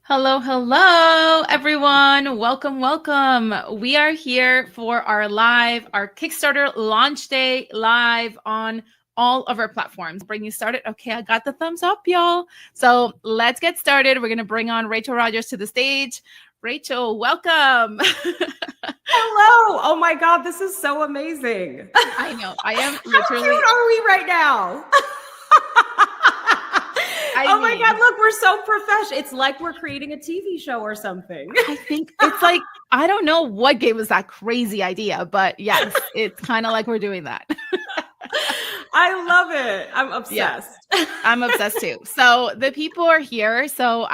Hello, hello, everyone. Welcome, welcome. We are here for our Kickstarter launch day live on all of our platforms. Bring you started. Okay, I got the thumbs up, y'all. So let's get started. We're going to bring on Rachel Rodgers to the stage. Rachel, welcome. Hello. Oh my God, this is so amazing. I know. I am literally. How cute are we right now? Oh my God, look, we're so professional. It's like we're creating a TV show or something. I think it's like, I don't know what gave us that crazy idea, but yes, it's kind of like we're doing that. I love it. I'm obsessed. Yeah, I'm obsessed too. So the people are here. So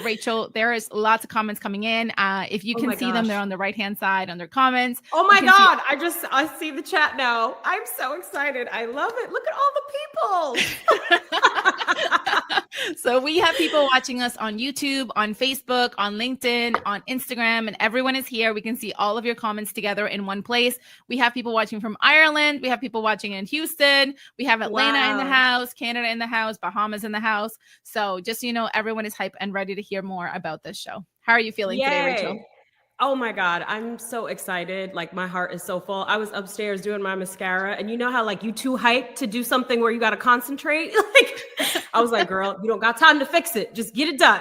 Rachel, there is lots of comments coming in. If you can see them, they're on the right-hand side under comments. Oh my God. I see the chat now. I'm so excited. I love it. Look at all the people. So we have people watching us on YouTube, on Facebook, on LinkedIn, on Instagram, and everyone is here. We can see all of your comments together in one place. We have people watching from Ireland. We have people watching in Houston. We have Atlanta in the house, Canada in the house, Bahamas in the house. So just so you know, everyone is hyped and ready to hear more about this show. How are you feeling today, Rachel? Oh my God, I'm so excited. Like my heart is so full. I was upstairs doing my mascara, and you know how like you too hyped to do something where you got to concentrate? Like I was like, girl, you don't got time to fix it. Just get it done.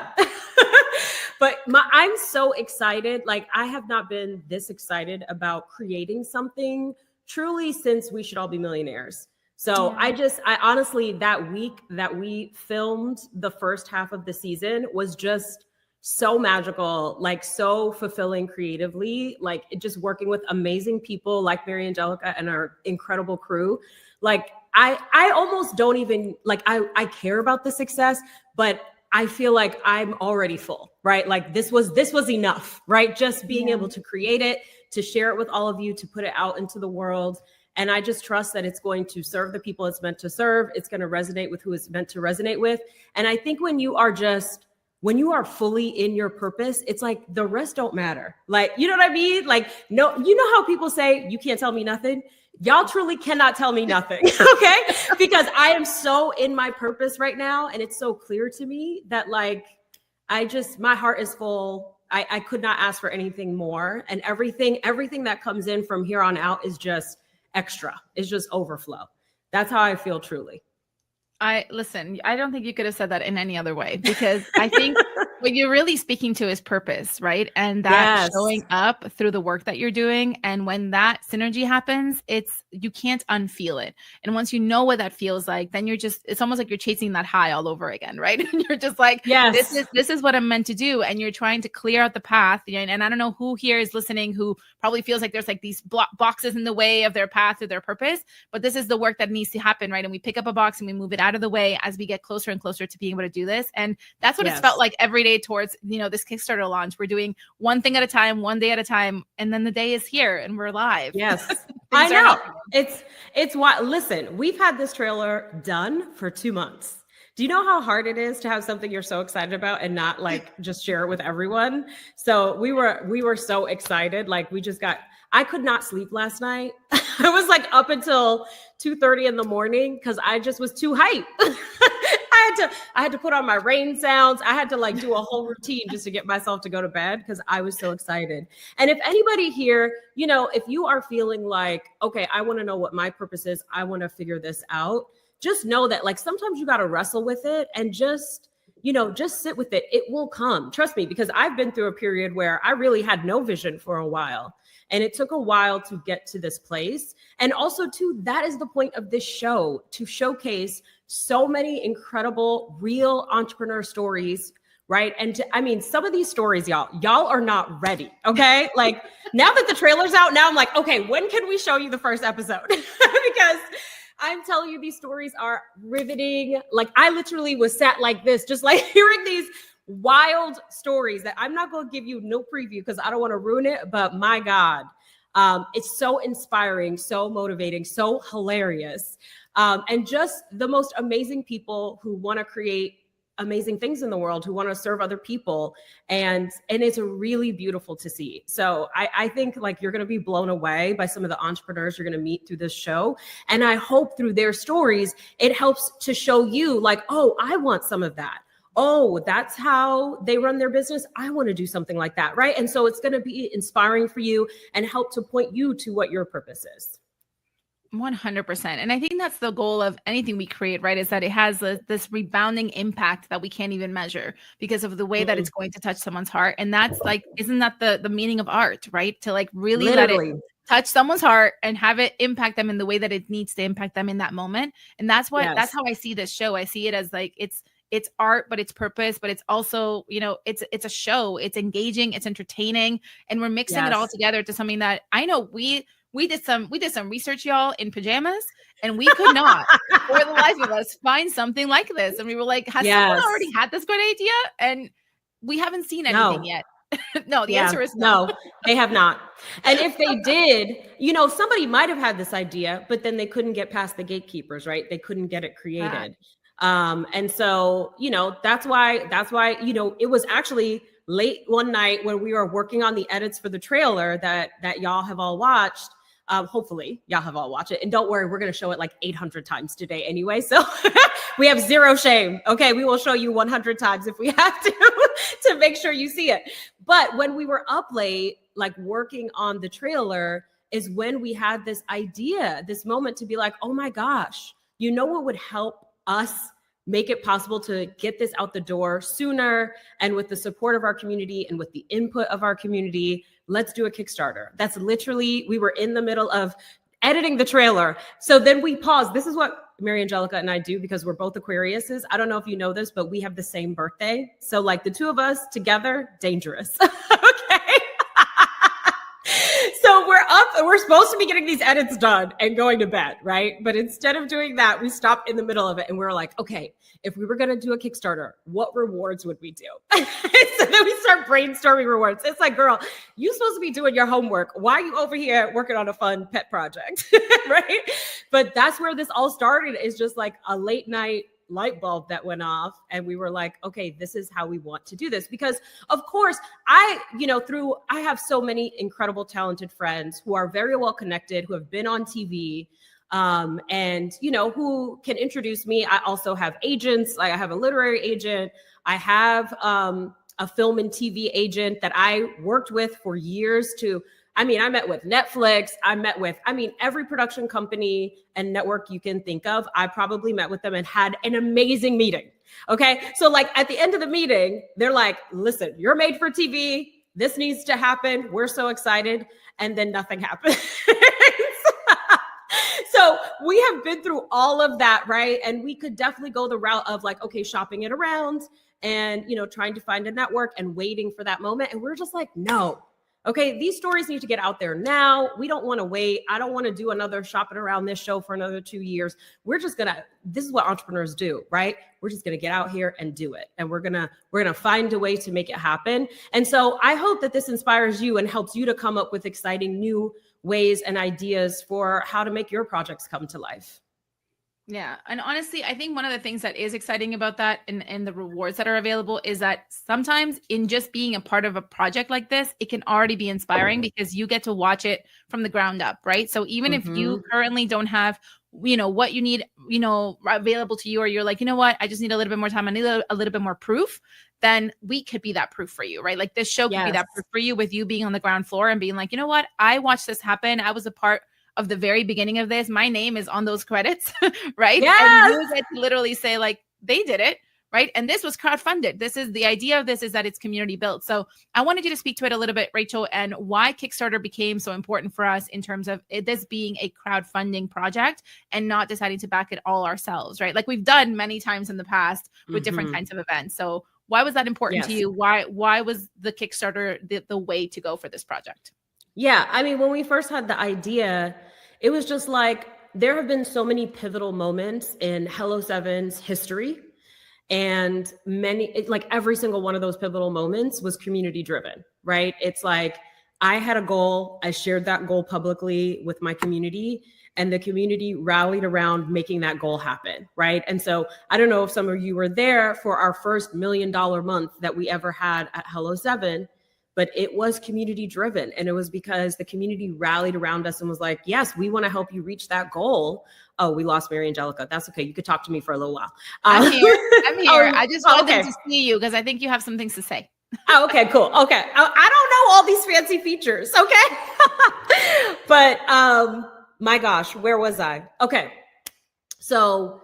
But I'm so excited. Like I have not been this excited about creating something truly since We Should All Be Millionaires. So yeah. I honestly, that week that we filmed the first half of the season was just so magical, like so fulfilling creatively, like just working with amazing people like Mary Angelica and our incredible crew. Like I almost don't even like, I care about the success, but I feel like I'm already full, right? Like this was enough, right? Just being able to create it, to share it with all of you, to put it out into the world. And I just trust that it's going to serve the people it's meant to serve. It's going to resonate with who it's meant to resonate with. And I think when you are fully in your purpose, it's like the rest don't matter. Like, you know what I mean? Like, no, you know how people say, you can't tell me nothing? Y'all truly cannot tell me nothing, okay? Because I am so in my purpose right now. And it's so clear to me that like, my heart is full. I could not ask for anything more. And everything that comes in from here on out is just extra. It's just overflow. That's how I feel truly. Listen, I don't think you could have said that in any other way, because I think what you're really speaking to is purpose, right? And that showing up through the work that you're doing. And when that synergy happens, you can't unfeel it. And once you know what that feels like, then it's almost like you're chasing that high all over again, right? And you're just like, this is what I'm meant to do. And you're trying to clear out the path. And I don't know who here is listening who probably feels like there's like these boxes in the way of their path or their purpose, but this is the work that needs to happen, right? And we pick up a box and we move it out of the way as we get closer and closer to being able to do this. And that's what it's felt like every day towards, this Kickstarter launch. We're doing one thing at a time, one day at a time. And then the day is here and we're live. Yes. I know. It's why, listen, we've had this trailer done for 2 months. Do you know how hard it is to have something you're so excited about and not like just share it with everyone? So we were so excited. Like I could not sleep last night. I was like up until 2:30 in the morning because I just was too hyped. I had to put on my rain sounds. I had to like do a whole routine just to get myself to go to bed because I was so excited. And if anybody here, if you are feeling like, okay, I want to know what my purpose is, I want to figure this out, just know that like sometimes you got to wrestle with it and just sit with it. It will come. Trust me, because I've been through a period where I really had no vision for a while. And it took a while to get to this place. And also too, that is the point of this show, to showcase so many incredible real entrepreneur stories, right? And some of these stories, y'all are not ready. Okay. Like now that the trailer's out, now I'm like, okay, when can we show you the first episode? Because I'm telling you, these stories are riveting. Like I literally was sat like this, just like hearing these wild stories that I'm not going to give you no preview because I don't want to ruin it. But my God, it's so inspiring, so motivating, so hilarious. And just the most amazing people who want to create amazing things in the world, who want to serve other people. And it's really beautiful to see. So I think like you're going to be blown away by some of the entrepreneurs you're going to meet through this show. And I hope through their stories, it helps to show you like, oh, I want some of that. oh, that's how they run their business. I want to do something like that, right? And so it's going to be inspiring for you and help to point you to what your purpose is. 100%. And I think that's the goal of anything we create, right? Is that it has this rebounding impact that we can't even measure because of the way that it's going to touch someone's heart. And that's like, isn't that the meaning of art, right? To like really Literally. let it touch someone's heart and have it impact them in the way that it needs to impact them in that moment. And that's why, that's how I see this show. I see it as like, it's art, but it's purpose, but it's also, you know, it's a show, it's engaging, it's entertaining, and we're mixing it all together to something that I know we did some research, y'all, in pajamas, and we could not, for the life of us, find something like this. And we were like, has someone already had this great idea? And we haven't seen anything yet. No, the answer is no. They have not. And if they did, you know, somebody might have had this idea, but then they couldn't get past the gatekeepers, right? They couldn't get it created. And so, you know, that's why, you know, it was actually late one night when we were working on the edits for the trailer that y'all have all watched. Hopefully y'all have all watched it, and don't worry, we're going to show it like 800 times today anyway. So we have zero shame. Okay. We will show you 100 times if we have to make sure you see it. But when we were up late, like working on the trailer, is when we had this idea, this moment to be like, oh my gosh, you know what would help us make it possible to get this out the door sooner, and with the support of our community and with the input of our community, let's do a Kickstarter. That's literally, we were in the middle of editing the trailer. So then we paused. This is what Mary Angelica and I do because we're both Aquariuses. I don't know if you know this, but we have the same birthday. So like the two of us together, dangerous. Okay. So we're up and we're supposed to be getting these edits done and going to bed, right? But instead of doing that, we stopped in the middle of it and we're like, okay, if we were going to do a Kickstarter, what rewards would we do? So then we start brainstorming rewards. It's like, girl, you're supposed to be doing your homework. Why are you over here working on a fun pet project? Right? But that's where this all started, is just like a late night light bulb that went off, and we were like, okay, this is how we want to do this. Because of course I have so many incredible talented friends who are very well connected, who have been on TV, and you know, who can introduce me. I also have agents. Like I have a literary agent. I have a film and TV agent that I worked with for years I met with Netflix. I met with, every production company and network you can think of. I probably met with them and had an amazing meeting. Okay. So like at the end of the meeting, they're like, listen, you're made for TV. This needs to happen. We're so excited. And then nothing happened. So we have been through all of that, right? And we could definitely go the route of like, okay, shopping it around and, you know, trying to find a network and waiting for that moment. And we're just like, no. Okay, these stories need to get out there now. We don't want to wait. I don't want to do another shopping around this show for another 2 years. This is what entrepreneurs do, right? We're just going to get out here and do it. And we're going to find a way to make it happen. And so I hope that this inspires you and helps you to come up with exciting new ways and ideas for how to make your projects come to life. Yeah. And honestly, I think one of the things that is exciting about that and the rewards that are available is that sometimes in just being a part of a project like this, it can already be inspiring because you get to watch it from the ground up, right? So even if you currently don't have, you know, what you need, you know, available to you, or you're like, you know what, I just need a little bit more time, I need a little bit more proof, then we could be that proof for you, right? Like this show could be that proof for you, with you being on the ground floor and being like, you know what, I watched this happen. I was a part of the very beginning of this. My name is on those credits, right? Yes. And you get to literally say like, they did it, right? And this was crowdfunded. This is the idea of this, is that it's community built. So I wanted you to speak to it a little bit, Rachel, and why Kickstarter became so important for us in terms of this being a crowdfunding project and not deciding to back it all ourselves, right? Like we've done many times in the past with different kinds of events. So why was that important to you? Why was the Kickstarter the way to go for this project? Yeah, I mean, when we first had the idea, it was just like, there have been so many pivotal moments in Hello7's history, and every single one of those pivotal moments was community driven, right? It's like, I had a goal, I shared that goal publicly with my community, and the community rallied around making that goal happen, right? And so I don't know if some of you were there for our first $1 million month that we ever had at Hello7. but it was community driven. And it was because the community rallied around us and was like, yes, we want to help you reach that goal. Oh, we lost Mary Angelica. That's okay. You could talk to me for a little while. I'm here. I just wanted them to see you because I think you have some things to say. Oh, okay, cool. Okay. I don't know all these fancy features. Okay. But my gosh, where was I? Okay. So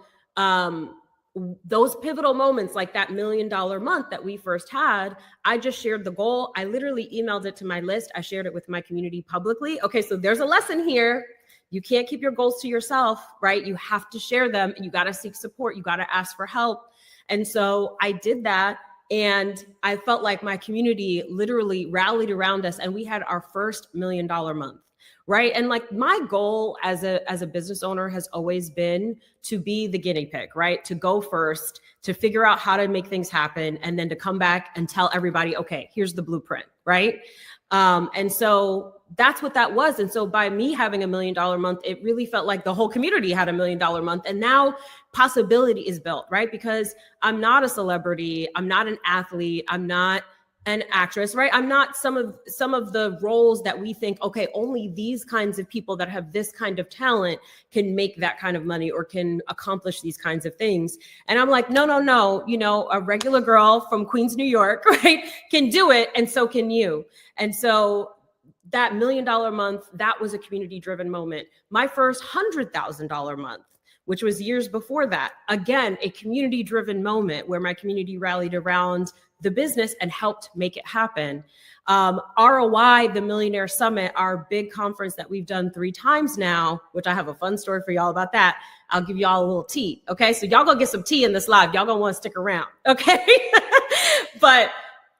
those pivotal moments, like that $1 million month that we first had, I just shared the goal. I literally emailed it to my list. I shared it with my community publicly. Okay. So there's a lesson here. You can't keep your goals to yourself, right? You have to share them. You got to seek support. You got to ask for help. And so I did that. And I felt like my community literally rallied around us, and we had our first $1 million month, right? And like my goal as a business owner has always been to be the guinea pig, right? To go first, to figure out how to make things happen, and then to come back and tell everybody, okay, here's the blueprint, right? And so that's what that was. And so by me having $1 million month, it really felt like the whole community had $1 million month. And now possibility is built, right? Because I'm not a celebrity. I'm not an athlete. I'm not an actress, right? I'm not some of the roles that we think, okay, only these kinds of people that have this kind of talent can make that kind of money or can accomplish these kinds of things. And I'm like, no, you know, a regular girl from Queens, New York, right, can do it. And so can you. And so that $1 million month, that was a community driven moment. My first $100,000 month, which was years before that, again, a community driven moment where my community rallied around the business and helped make it happen. ROI, the Millionaire Summit, our big conference that we've done 3 times now, which I have a fun story for y'all about that. I'll give y'all a little tea. Okay. So y'all gonna get some tea in this live. Y'all gonna want to stick around. Okay. But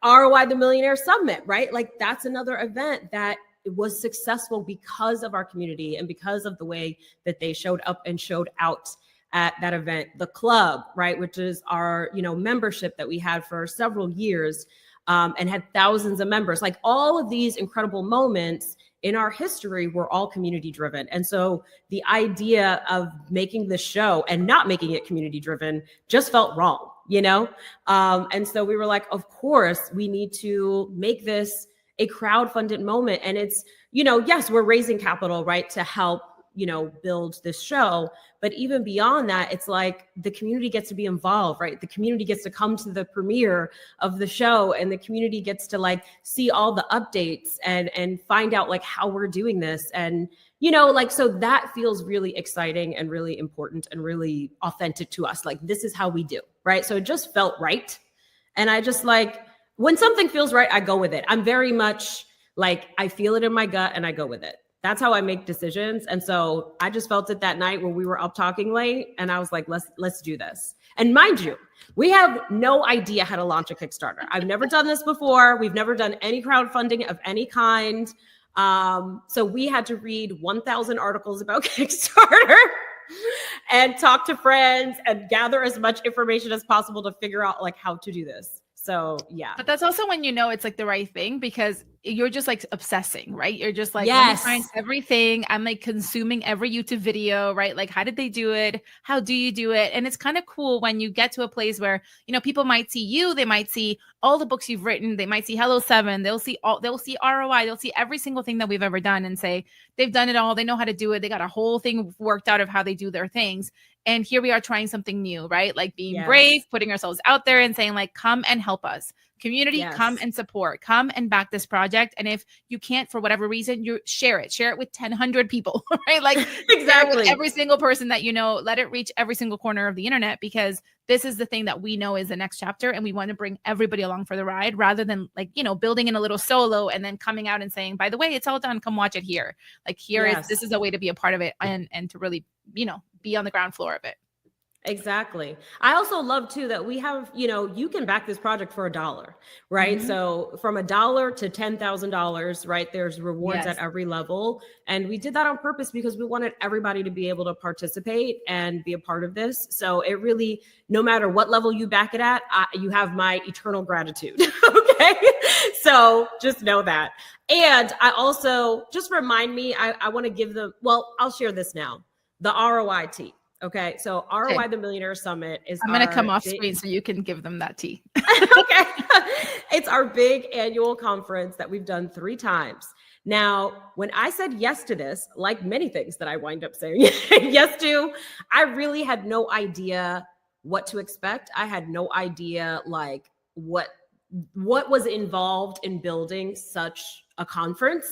ROI, the Millionaire Summit, right? Like that's another event that was successful because of our community and because of the way that they showed up and showed out at that event. The club, right, which is our, you know, membership that we had for several years and had thousands of members. Like all of these incredible moments in our history were all community driven. And so the idea of making the show and not making it community driven just felt wrong, you know? And so we were like, of course, we need to make this a crowdfunded moment. And it's, you know, yes, we're raising capital, right, to help, you know, build this show. But even beyond that, it's like the community gets to be involved, right? The community gets to come to the premiere of the show, and the community gets to like see all the updates and find out like how we're doing this. And, you know, like, so that feels really exciting and really important and really authentic to us. Like, this is how we do, right? So it just felt right. And I just like, when something feels right, I go with it. I'm very much like, I feel it in my gut and I go with it. That's how I make decisions. And so I just felt it that night when we were up talking late, and I was like, let's do this. And mind you, we have no idea how to launch a Kickstarter. I've never done this before. We've never done any crowdfunding of any kind. So we had to read 1,000 articles about Kickstarter and talk to friends and gather as much information as possible to figure out like how to do this. So yeah. But that's also when you know it's like the right thing, because you're just like obsessing, right? You're just like, yes, let me find everything. I'm like consuming every YouTube video, right? Like, how did they do it? How do you do it? And it's kind of cool when you get to a place where, you know, people might see you, they might see all the books you've written, they might see Hello 7, they'll see ROI, they'll see every single thing that we've ever done and say, they've done it all, they know how to do it, they got a whole thing worked out of how they do their things. And here we are trying something new, right? Like being brave, putting ourselves out there and saying like, come and help us. Community, come and support, come and back this project. And if you can't, for whatever reason, you share it with 100 people, right? Like exactly, with every single person that you know, let it reach every single corner of the internet, because this is the thing that we know is the next chapter. And we want to bring everybody along for the ride, rather than like, you know, building in a little solo and then coming out and saying, by the way, it's all done. Come watch it here. Like this is a way to be a part of it and to really, you know, be on the ground floor of it. Exactly. I also love too that we have, you know, you can back this project for $1, right? Mm-hmm. So from $1 to $10,000, right? There's rewards at every level. And we did that on purpose because we wanted everybody to be able to participate and be a part of this. So it really, no matter what level you back it at, you have my eternal gratitude. Okay. So just know that. And I also just remind me, I want to give them, well, I'll share this now, the ROI tea. Okay, so ROI, the Millionaire Summit is. I'm going to come off screen so you can give them that tea. Okay. It's our big annual conference that we've done 3 times. Now, when I said yes to this, like many things that I wind up saying yes to, I really had no idea what to expect. I had no idea like what was involved in building such a conference.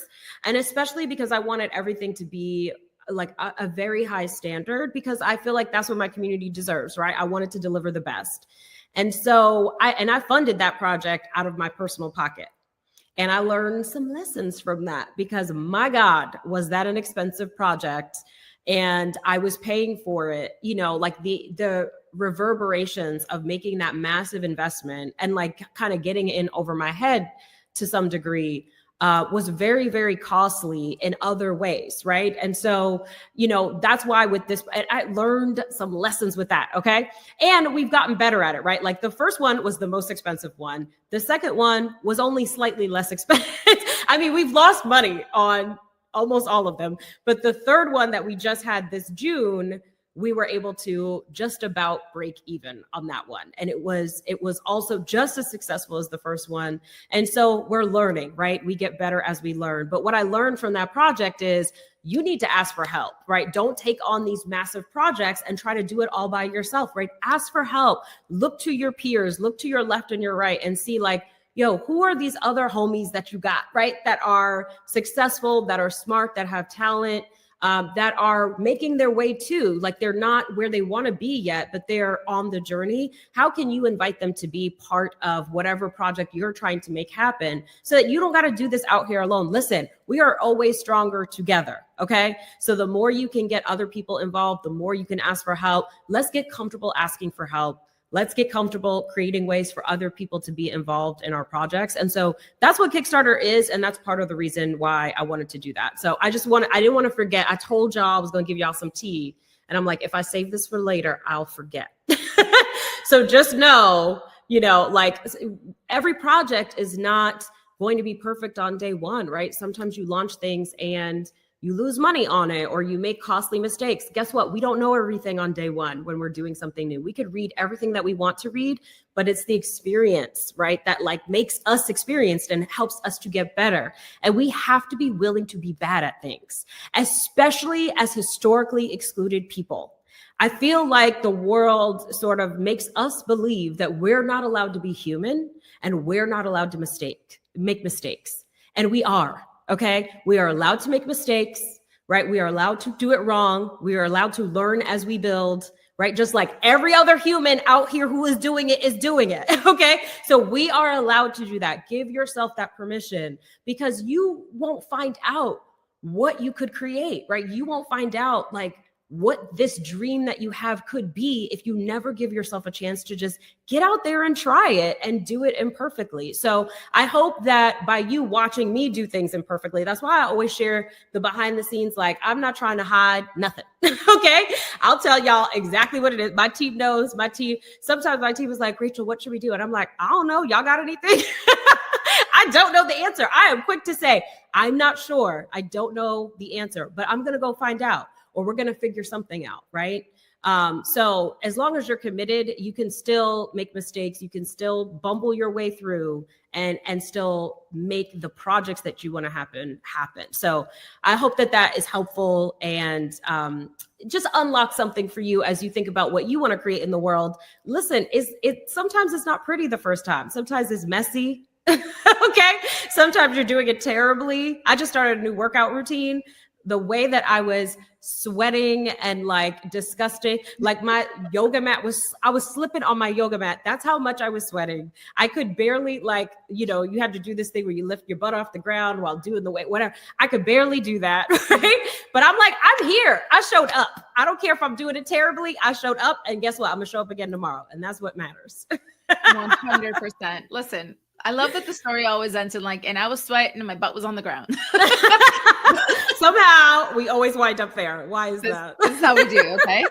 And especially because I wanted everything to be like a very high standard, because I feel like that's what my community deserves, right? I wanted to deliver the best. And so I funded that project out of my personal pocket. And I learned some lessons from that, because my God, was that an expensive project? And I was paying for it, you know, like the reverberations of making that massive investment and like kind of getting in over my head to some degree was very, very costly in other ways, right? And so, you know, that's why with this, I learned some lessons with that, okay? And we've gotten better at it, right? Like the first one was the most expensive one. The second one was only slightly less expensive. I mean, we've lost money on almost all of them. But the third one that we just had this June, we were able to just about break even on that one. And it was also just as successful as the first one. And so we're learning, right? We get better as we learn. But what I learned from that project is you need to ask for help, right? Don't take on these massive projects and try to do it all by yourself, right? Ask for help. Look to your peers, look to your left and your right, and see like, yo, who are these other homies that you got, right? That are successful, that are smart, that have talent, that are making their way too. Like they're not where they want to be yet, but they're on the journey. How can you invite them to be part of whatever project you're trying to make happen so that you don't got to do this out here alone? Listen, we are always stronger together. Okay. So the more you can get other people involved, the more you can ask for help. Let's get comfortable asking for help. Let's get comfortable creating ways for other people to be involved in our projects. And so that's what Kickstarter is. And that's part of the reason why I wanted to do that. So I didn't want to forget. I told y'all I was going to give y'all some tea. And I'm like, if I save this for later, I'll forget. So just know, you know, like every project is not going to be perfect on day one, right? Sometimes you launch things and you lose money on it, or you make costly mistakes. Guess what? We don't know everything on day one when we're doing something new. We could read everything that we want to read, but it's the experience, right? That like makes us experienced and helps us to get better. And we have to be willing to be bad at things, especially as historically excluded people. I feel like the world sort of makes us believe that we're not allowed to be human and we're not allowed to make mistakes. And we are. Okay, we are allowed to make mistakes, right? We are allowed to do it wrong. We are allowed to learn as we build, right? Just like every other human out here who is doing it. Okay, so we are allowed to do that. Give yourself that permission, because you won't find out what you could create, right? You won't find out like what this dream that you have could be if you never give yourself a chance to just get out there and try it and do it imperfectly. So I hope that by you watching me do things imperfectly, that's why I always share the behind the scenes. Like I'm not trying to hide nothing. Okay. I'll tell y'all exactly what it is. My team knows. Sometimes my team is like, Rachel, what should we do? And I'm like, I don't know. Y'all got anything? I don't know the answer. I am quick to say, I'm not sure. I don't know the answer, but I'm going to go find out. Or we're going to figure something out, right? So as long as you're committed, you can still make mistakes. You can still bumble your way through and still make the projects that you want to happen. So I hope that is helpful and just unlock something for you as you think about what you want to create in the world. Listen, sometimes it's not pretty the first time. Sometimes it's messy. Okay. Sometimes you're doing it terribly. I just started a new workout routine. The way that I was sweating and like disgusting, like my yoga mat I was slipping on my yoga mat. That's how much I was sweating. I could barely like, you know, you had to do this thing where you lift your butt off the ground while doing the weight, whatever. I could barely do that. Right. But I'm like, I'm here. I showed up. I don't care if I'm doing it terribly. I showed up, and guess what? I'm gonna show up again tomorrow. And that's what matters. 100%. Listen, I love that the story always ends in like, and I was sweating and my butt was on the ground. Somehow we always wind up there. Why is that? This is how we do. Okay.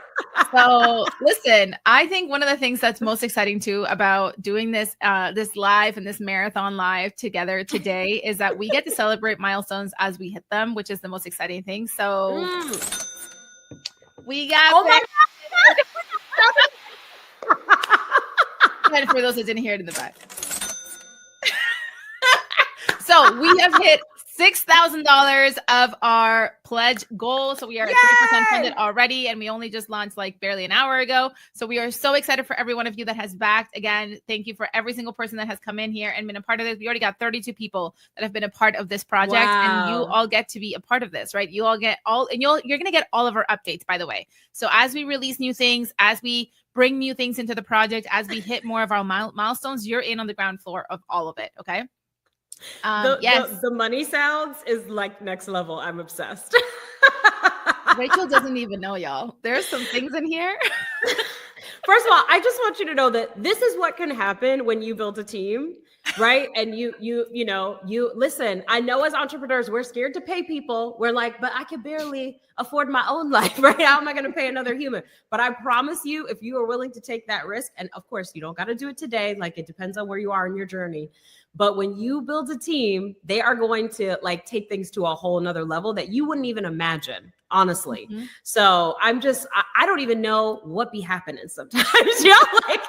So listen, I think one of the things that's most exciting too about doing this, this live and this marathon live together today is that we get to celebrate milestones as we hit them, which is the most exciting thing. So we got, and for those that didn't hear it in the back. So we have hit $6,000 of our pledge goal. So we are at 3% funded already. And we only just launched like barely an hour ago. So we are so excited for every one of you that has backed. Again, thank you for every single person that has come in here and been a part of this. We already got 32 people that have been a part of this project. Wow. And you all get to be a part of this, right? You all get all, and you're going to get all of our updates, by the way. So as we release new things, as we bring new things into the project, as we hit more of our milestones, you're in on the ground floor of all of it. Okay. The money sounds is like next level. I'm obsessed. Rachel doesn't even know, y'all. There's some things in here. First of all, I just want you to know that this is what can happen when you build a team, right? And you listen, I know as entrepreneurs, we're scared to pay people. We're like, but I can barely afford my own life, right? How am I going to pay another human? But I promise you, if you are willing to take that risk, and of course, you don't got to do it today. Like it depends on where you are in your journey. But when you build a team, they are going to like take things to a whole nother level that you wouldn't even imagine, honestly. Mm-hmm. So I don't even know what be happening sometimes, like,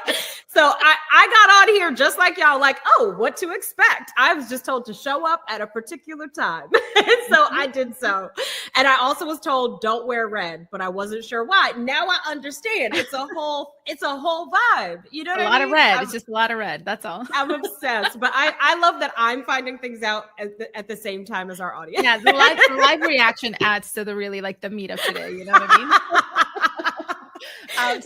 so I got on here just like y'all, like, oh, what to expect. I was just told to show up at a particular time. And so I did so. And I also was told don't wear red, but I wasn't sure why. Now I understand. It's a whole vibe. You know what I mean? A lot of red. It's just a lot of red. That's all. I'm obsessed. But I love that I'm finding things out at the same time as our audience. Yeah, the live reaction adds to the really like the meat of today. You know what I mean?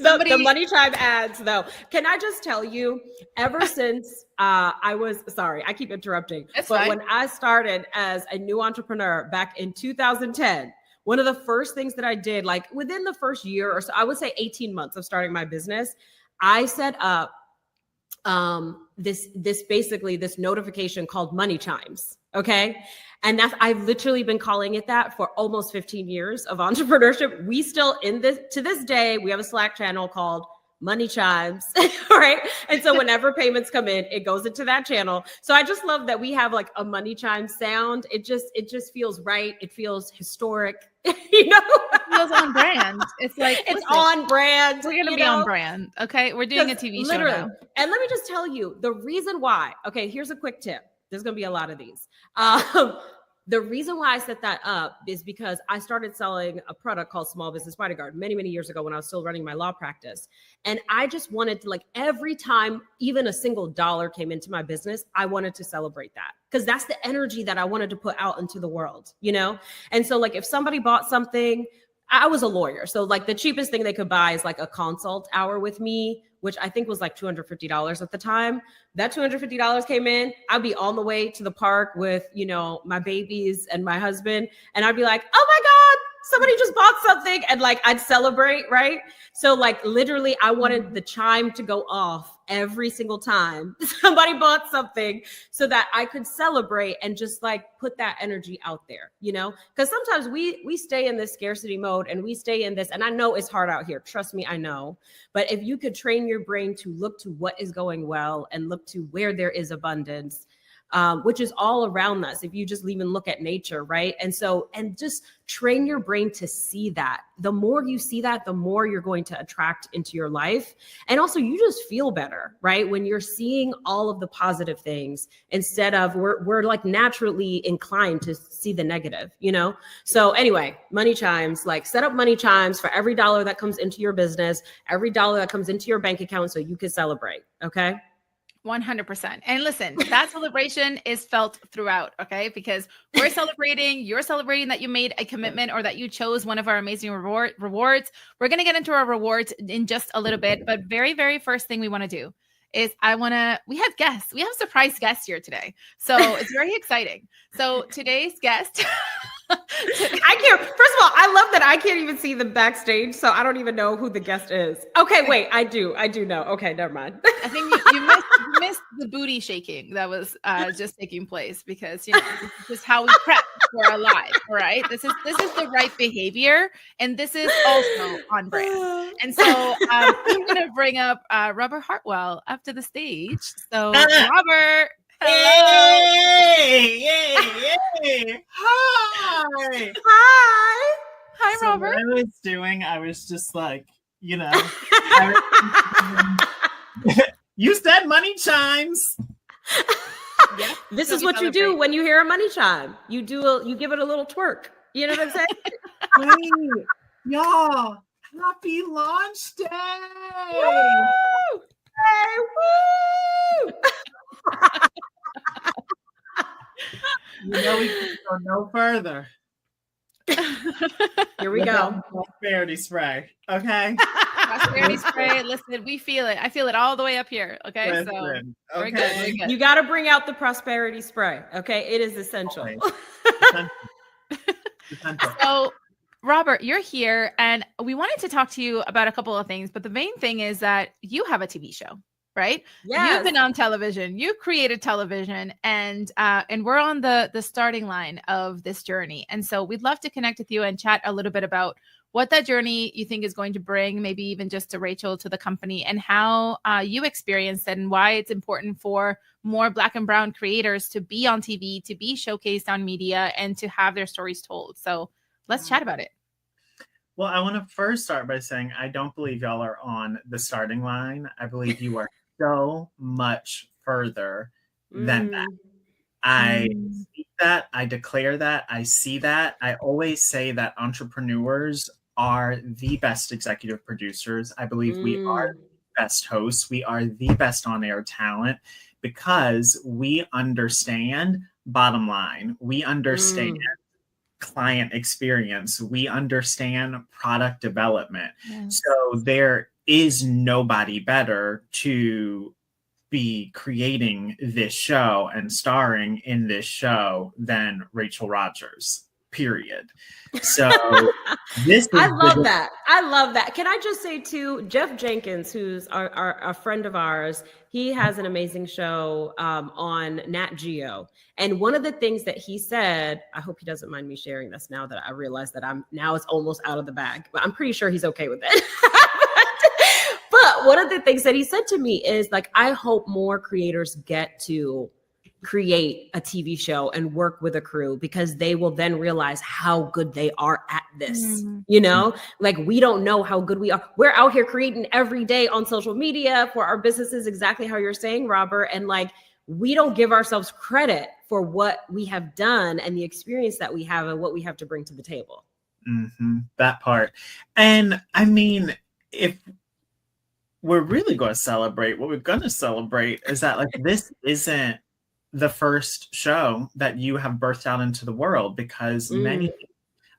The money chime ads, though. Can I just tell you, ever since I keep interrupting, but fine. When I started as a new entrepreneur back in 2010, one of the first things that I did, like within the first year or so, I would say 18 months of starting my business, I set up this notification called money chimes. Okay. And I've literally been calling it that for almost 15 years of entrepreneurship. We still to this day, we have a Slack channel called Money Chimes, right? And so whenever payments come in, it goes into that channel. So I just love that we have like a money chime sound. It just feels right. It feels historic, you know? It feels on brand. It's like, it's on brand. We're going to be on brand. Okay. We're doing a TV show now. And let me just tell you the reason why. Okay. Here's a quick tip. There's going to be a lot of these. The reason why I set that up is because I started selling a product called Small Business Bodyguard many, many years ago when I was still running my law practice. And I just wanted to, like, every time even a single dollar came into my business, I wanted to celebrate that because that's the energy that I wanted to put out into the world, you know? And so like if somebody bought something, I was a lawyer. So like the cheapest thing they could buy is like a consult hour with me, which I think was like $250 at the time. That $250 came in, I'd be on the way to the park with, you know, my babies and my husband. And I'd be like, oh my God, somebody just bought something. And like, I'd celebrate, right? So like literally I wanted the chime to go off every single time somebody bought something so that I could celebrate and just like put that energy out there, you know, because sometimes we stay in this scarcity mode and we stay in this. And I know it's hard out here. Trust me, I know. But if you could train your brain to look to what is going well and look to where there is abundance, which is all around us. If you just even look at nature, right? And just train your brain to see that. The more you see that, the more you're going to attract into your life. And also you just feel better, right? When you're seeing all of the positive things instead of we're like naturally inclined to see the negative, you know? So anyway, money chimes, like set up money chimes for every dollar that comes into your business, every dollar that comes into your bank account so you can celebrate, okay? 100%. And listen, that celebration is felt throughout, okay? Because we're celebrating, you're celebrating that you made a commitment or that you chose one of our amazing rewards. We're going to get into our rewards in just a little bit, but very, very first thing we want to do is we have guests. We have surprise guests here today. So it's very exciting. So today's guest... I can't. First of all, I love that I can't even see them backstage, so I don't even know who the guest is. Okay, wait, I do know. Okay, never mind. I think you missed the booty shaking that was just taking place because you know this is how we prep for our live. All right, this is the right behavior, and this is also on brand. And so I'm going to bring up Robert Hartwell up to the stage. So Robert. Hey. Hi, so Robert. What I was just like, you know, you said money chimes. Yeah. This is what you do when you hear a money chime. You give it a little twerk. You know what I'm saying? Wait, y'all, happy launch day! Woo! Hey, woo! You know we can go no further. Here we go. Prosperity spray. Okay. Prosperity spray. Listen, we feel it. I feel it all the way up here. Okay. Listen, So we're good. We're good. You got to bring out the prosperity spray. Okay. It is essential. Essential. So, Robert, you're here and we wanted to talk to you about a couple of things, but the main thing is that you have a TV show, right? Yes. You've been on television, you created television, and we're on the starting line of this journey. And so we'd love to connect with you and chat a little bit about what that journey you think is going to bring, maybe even just to Rachel, to the company, and how you experienced it and why it's important for more Black and Brown creators to be on TV, to be showcased on media, and to have their stories told. So let's chat about it. Well, I want to first start by saying I don't believe y'all are on the starting line. I believe you are so much further than that. I speak that, I declare that, I see that. I always say that entrepreneurs are the best executive producers. I believe we are the best hosts. We are the best on-air talent because we understand bottom line. We understand client experience. We understand product development. Yes. So there is nobody better to be creating this show and starring in this show than Rachel Rodgers, period. So I love that. I love that. Can I just say too, Jeff Jenkins, who's a friend of ours, he has an amazing show on Nat Geo. And one of the things that he said, I hope he doesn't mind me sharing this now that I realize that it's almost out of the bag, but I'm pretty sure he's okay with it. But one of the things that he said to me is like, I hope more creators get to create a TV show and work with a crew because they will then realize how good they are at this. You know, like we don't know how good we are. We're out here creating every day on social media for our businesses, exactly how you're saying, Robert. And like, we don't give ourselves credit for what we have done and the experience that we have and what we have to bring to the table. That part. And I mean, if we're really going to celebrate, what we're going to celebrate is that like, this isn't the first show that you have birthed out into the world because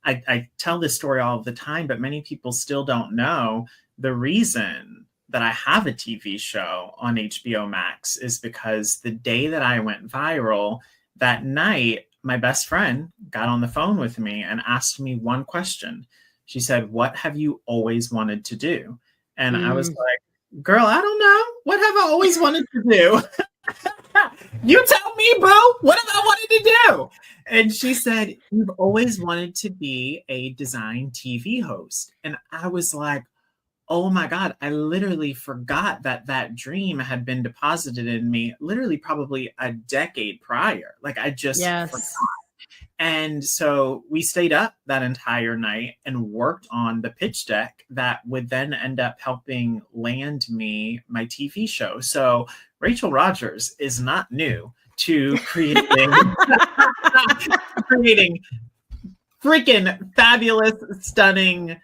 I tell this story all the time, but many people still don't know the reason that I have a TV show on HBO Max is because the day that I went viral, that night, my best friend got on the phone with me and asked me one question. She said, "What have you always wanted to do?" And I was like, "Girl, I don't know. What have I always wanted to do?" You tell me, bro, what have I wanted to do? And she said, "You've always wanted to be a design TV host." And I was like, oh my God, I literally forgot that dream had been deposited in me literally probably a decade prior. Like I just forgot. And so we stayed up that entire night and worked on the pitch deck that would then end up helping land me my TV show. So Rachel Rodgers is not new to creating freaking fabulous, stunning,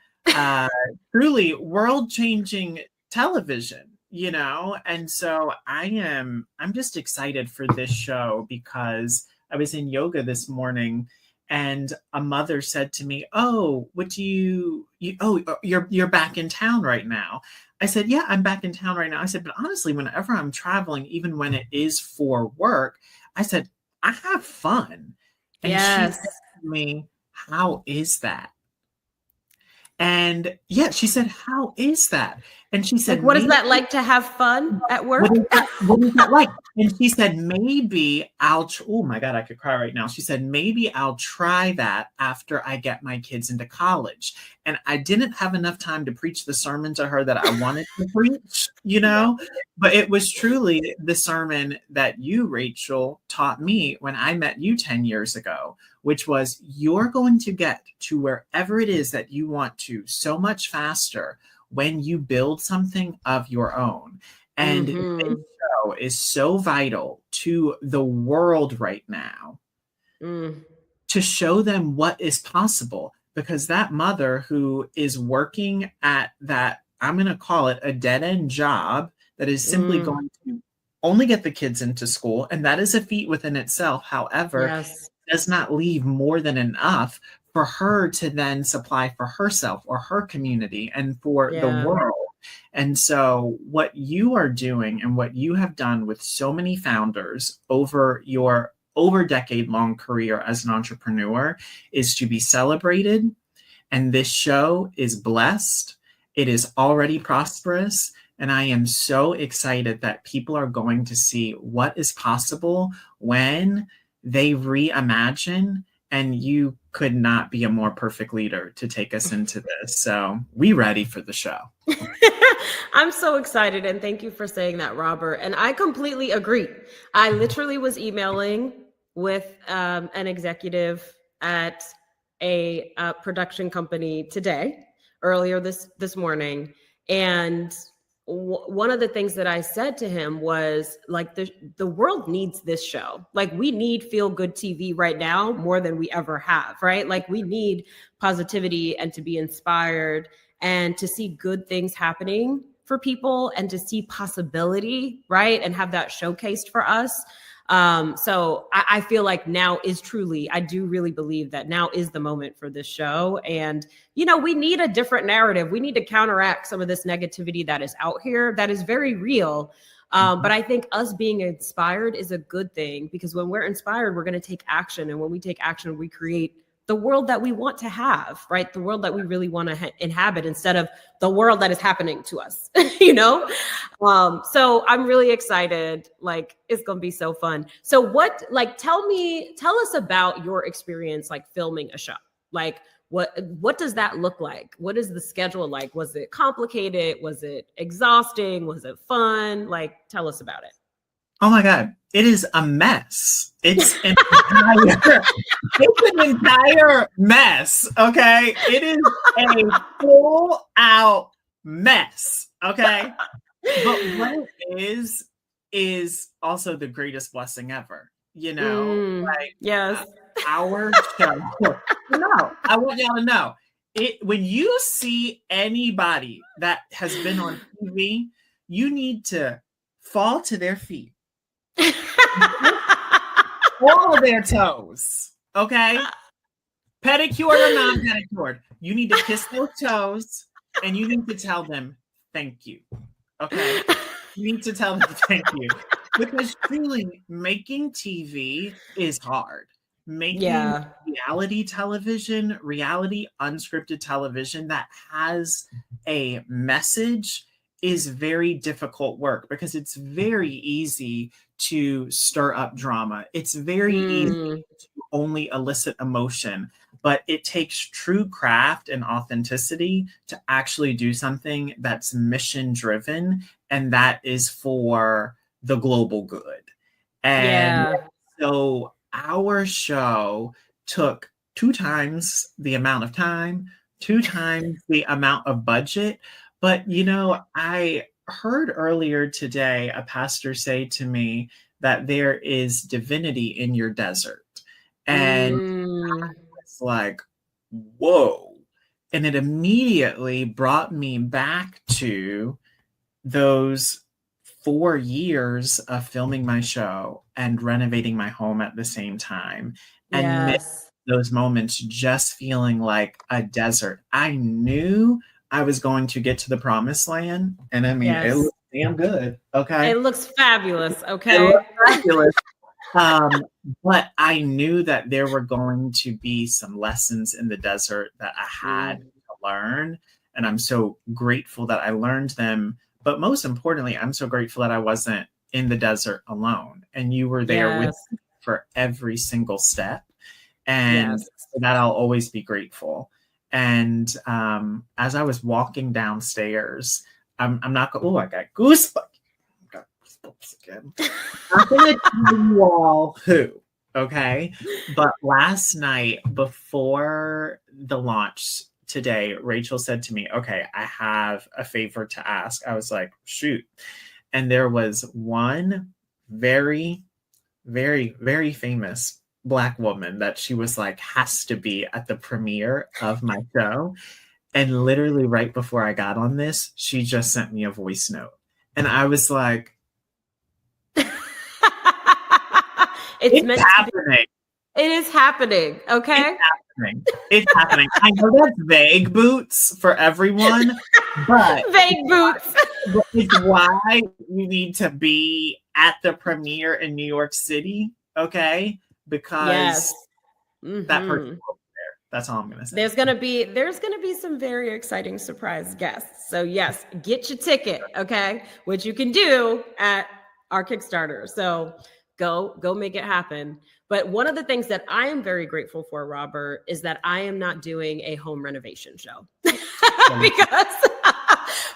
truly world-changing television, you know? And so I'm just excited for this show because I was in yoga this morning and a mother said to me, "Oh, what do you're back in town right now?" I said, "Yeah, I'm back in town right now." I said, "But honestly, whenever I'm traveling, even when it is for work," I said, "I have fun." And she said to me, "How is that?" And yeah, she said, "How is that?" And she said, like, what is that like to have fun at work? What is that like? And she said, maybe oh my God, I could cry right now. She said, maybe I'll try that after I get my kids into college. And I didn't have enough time to preach the sermon to her that I wanted to preach, you know, but it was truly the sermon that you, Rachel, taught me when I met you 10 years ago, which was you're going to get to wherever it is that you want to so much faster when you build something of your own. And this show is so vital to the world right now to show them what is possible. Because that mother who is working at that, I'm going to call it a dead end job that is simply going to only get the kids into school. And that is a feat within itself. However, does not leave more than enough for her to then supply for herself or her community and for the world. And so what you are doing and what you have done with so many founders over your over decade-long career as an entrepreneur is to be celebrated. And this show is blessed. It is already prosperous. And I am so excited that people are going to see what is possible when they reimagine. And you could not be a more perfect leader to take us into this. So we ready for the show. I'm so excited. And thank you for saying that, Robert. And I completely agree. I literally was emailing with an executive at a production company earlier this morning. And one of the things that I said to him was like, the world needs this show. Like we need feel good TV right now more than we ever have, right? Like we need positivity and to be inspired and to see good things happening for people and to see possibility, right? And have that showcased for us. So I feel like now is truly, I do really believe that now is the moment for this show. And, you know, we need a different narrative. We need to counteract some of this negativity that is out here that is very real. But I think us being inspired is a good thing because when we're inspired, we're going to take action. And when we take action, we create the world that we want to have, right? The world that we really want to inhabit instead of the world that is happening to us, you know? So I'm really excited. Like, it's going to be so fun. So tell us about your experience, like filming a show. Like, what does that look like? What is the schedule like? Was it complicated? Was it exhausting? Was it fun? Like, tell us about it. Oh my God. It is a mess. It's an entire mess. Okay. It is a full out mess. Okay. But what it is also the greatest blessing ever. You know, our show. No, I want y'all to know when you see anybody that has been on TV, you need to fall to their feet. All of their toes, okay? Pedicured or non-pedicured. You need to kiss those toes and you need to tell them thank you, okay? You need to tell them thank you. Because truly, making TV is hard. Making reality television, reality unscripted television that has a message is very difficult work because it's very easy to stir up drama. It's very easy to only elicit emotion, but it takes true craft and authenticity to actually do something that's mission driven and that is for the global good. And so our show took 2 times the amount of time, 2 times the amount of budget. But, you know, I heard earlier today a pastor say to me that there is divinity in your desert. And I was like, whoa. And it immediately brought me back to those 4 years of filming my show and renovating my home at the same time. And those moments just feeling like a desert. I knew I was going to get to the promised land. And I mean, it looks damn good. Okay. It looks fabulous. Okay. It looks fabulous. But I knew that there were going to be some lessons in the desert that I had to learn. And I'm so grateful that I learned them. But most importantly, I'm so grateful that I wasn't in the desert alone. And you were there with me for every single step. And for that I'll always be grateful. And as I was walking downstairs, I'm not going, I got goosebumps. Again. I'm going to tell you all who, okay? But last night before the launch today, Rachel said to me, okay, I have a favor to ask. I was like, shoot. And there was one very very, very famous Black woman that she was like, has to be at the premiere of my show. And literally right before I got on this, she just sent me a voice note. And I was like, it's meant happening. It is happening. Okay. It's happening. I know that's vague, Boots, for everyone, but vague, Boots. But it's why you need to be at the premiere in New York City, okay? Because that person will be there. That's all I'm gonna say. There's gonna be some very exciting surprise guests. So yes, get your ticket, okay? Which you can do at our Kickstarter. So go make it happen. But one of the things that I am very grateful for, Robert, is that I am not doing a home renovation show. Because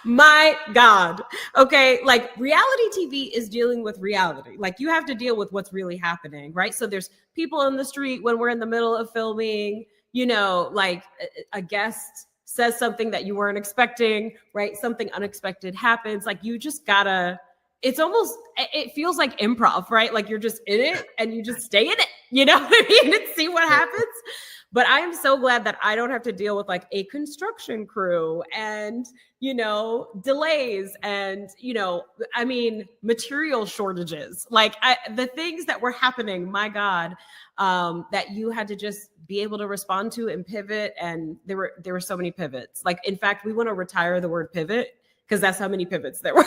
my God, okay, like reality TV is dealing with reality. Like you have to deal with what's really happening, right? So there's people in the street when we're in the middle of filming, you know, like a guest says something that you weren't expecting, right? Something unexpected happens. Like you just gotta, it feels like improv, right? Like you're just in it and you just stay in it, you know what I mean? And see what happens. But I am so glad that I don't have to deal with like a construction crew and, you know, delays and, you know, I mean, material shortages, like the things that were happening, my God, that you had to just be able to respond to and pivot. And there were so many pivots. Like, in fact, we want to retire the word pivot because that's how many pivots there were.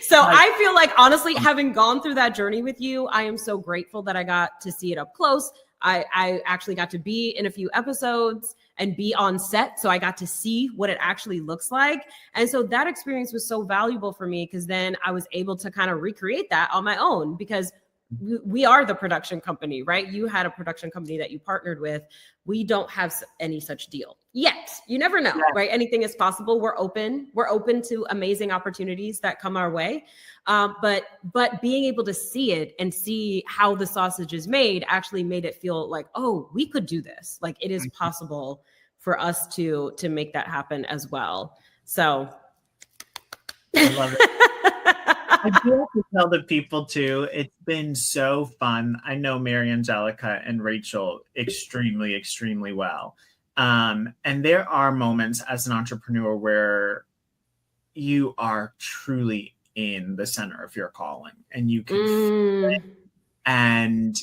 So I feel like, honestly, having gone through that journey with you, I am so grateful that I got to see it up close. I actually got to be in a few episodes and be on set. So I got to see what it actually looks like. And so that experience was so valuable for me because then I was able to kind of recreate that on my own because we are the production company, right? You had a production company that you partnered with. We don't have any such deal yet. You never know, right? Anything is possible. We're open to amazing opportunities that come our way. But being able to see it and see how the sausage is made actually made it feel like, oh, we could do this. Like it is possible for us to make that happen as well. So I love it. I do have to tell the people too, it's been so fun. I know Mary Angelica and Rachel extremely, extremely well. And there are moments as an entrepreneur where you are truly in the center of your calling and you can feel it. And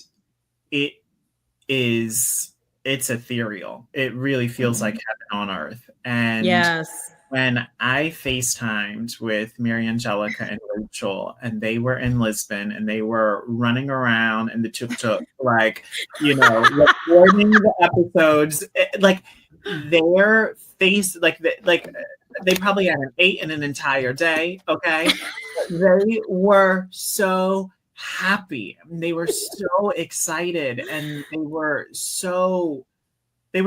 it's ethereal. It really feels like heaven on earth. And yes. When I FaceTimed with Mary Angelica and Rachel, and they were in Lisbon, and they were running around in the tuk-tuk, like, you know, recording the episodes, like their face, like they probably had an 8 in an entire day. Okay, they were so happy. They were so excited, and they were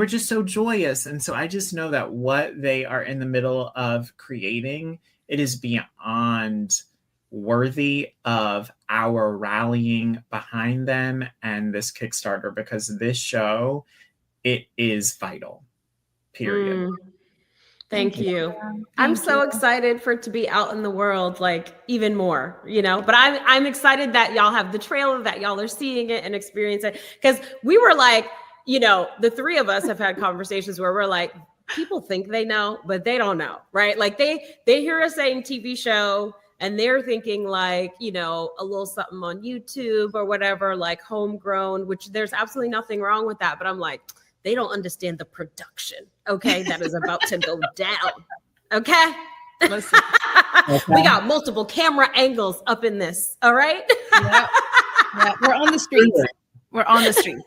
just so joyous. And so I just know that what they are in the middle of creating, it is beyond worthy of our rallying behind them and this Kickstarter, because this show, it is vital, period. Thank you. I'm so excited for it to be out in the world, like even more, you know, but I'm excited that y'all have the trailer, that y'all are seeing it and experience it. Because we were like, you know, the three of us have had conversations where we're like, people think they know, but they don't know, right? Like they hear us saying TV show and they're thinking like, you know, a little something on YouTube or whatever, like homegrown, which there's absolutely nothing wrong with that. But I'm like, they don't understand the production, okay, that is about to go down, okay? Listen, we got multiple camera angles up in this, all right? Yep. We're on the streets. We're on the street.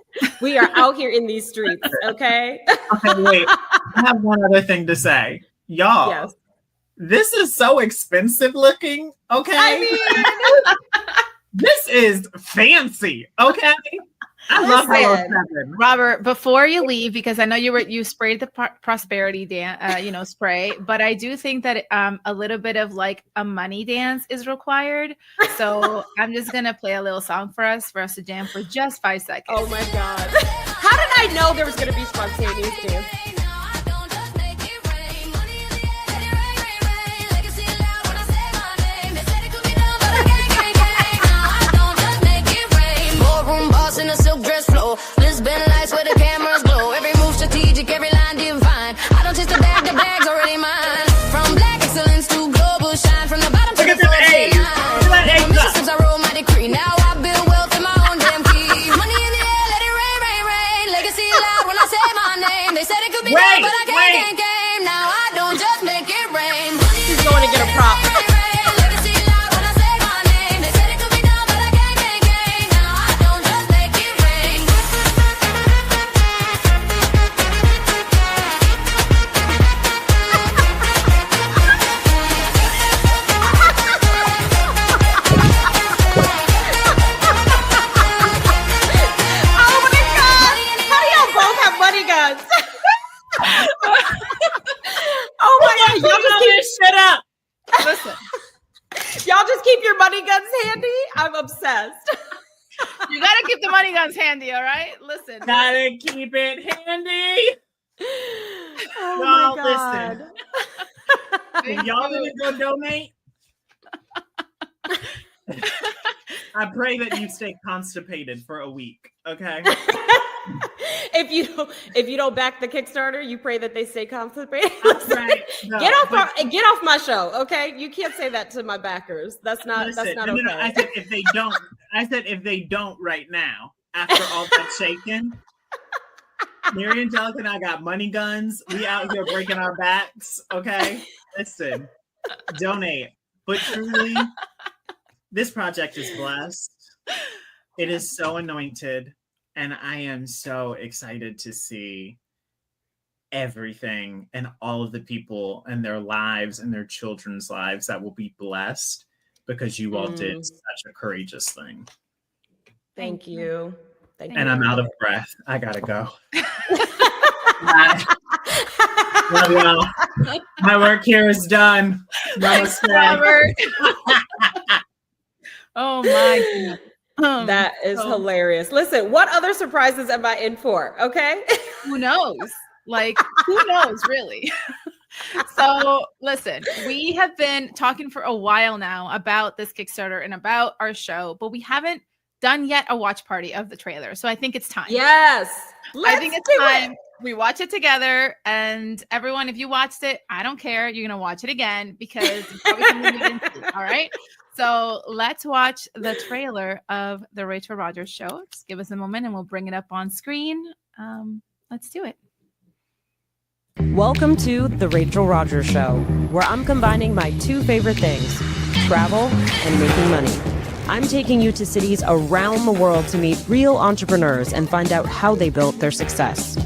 We are out here in these streets, okay? Okay, wait. I have one other thing to say. Y'all, yes. This is so expensive looking, okay? I mean, this is fancy, okay? I love that. Robert, before you leave, because I know you sprayed the prosperity dance, spray, but I do think that a little bit of like a money dance is required. So I'm just gonna play a little song for us to jam for just 5 seconds. Oh my God! How did I know there was gonna be spontaneous dance? y'all just keep your money guns handy? I'm obsessed. You gotta keep the money guns handy, all right? Listen. Gotta keep it handy. Oh y'all, my God. listen. If y'all didn't go donate, I pray that you stay constipated for a week, okay? If you don't back the Kickstarter, you pray that they stay constipated. Right. No, get off my show, okay? You can't say that to my backers. That's not okay. No, I said if they don't right now, after all that shaking. Mary Angelica and I got money guns. We out here breaking our backs, okay? Listen, donate. But truly, this project is blessed. It is so anointed. And I am so excited to see everything and all of the people and their lives and their children's lives that will be blessed because you all did such a courageous thing. Thank you. And I'm out of breath. I gotta go. Bye. Love y'all. My work here is done. Robert. Oh my goodness. That is hilarious. Listen, what other surprises am I in for? Okay. Who knows? Like, who knows, really? So, listen, we have been talking for a while now about this Kickstarter and about our show, but we haven't done yet a watch party of the trailer. So I think it's time. Yes. I think it's time. We watch it together. And everyone, if you watched it, I don't care. You're going to watch it again because it's probably something you didn't see. All right. So let's watch the trailer of the Rachel Rodgers Show. Just give us a moment and we'll bring it up on screen. Let's do it. Welcome to the Rachel Rodgers Show, where I'm combining my two favorite things, travel and making money. I'm taking you to cities around the world to meet real entrepreneurs and find out how they built their success.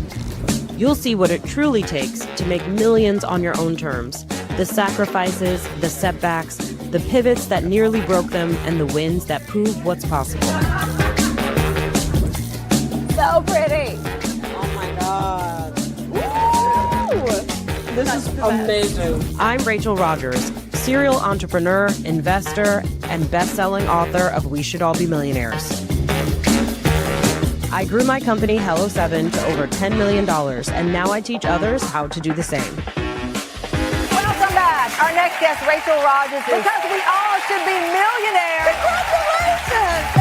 You'll see what it truly takes to make millions on your own terms, the sacrifices, the setbacks, the pivots that nearly broke them, and the wins that prove what's possible. So pretty. Oh my God. Woo! This is amazing. I'm Rachel Rodgers, serial entrepreneur, investor, and best-selling author of We Should All Be Millionaires. I grew my company, Hello7, to over $10 million, and now I teach others how to do the same. Welcome back. Our next guest, Rachel Rodgers, because we all should be millionaires. Congratulations.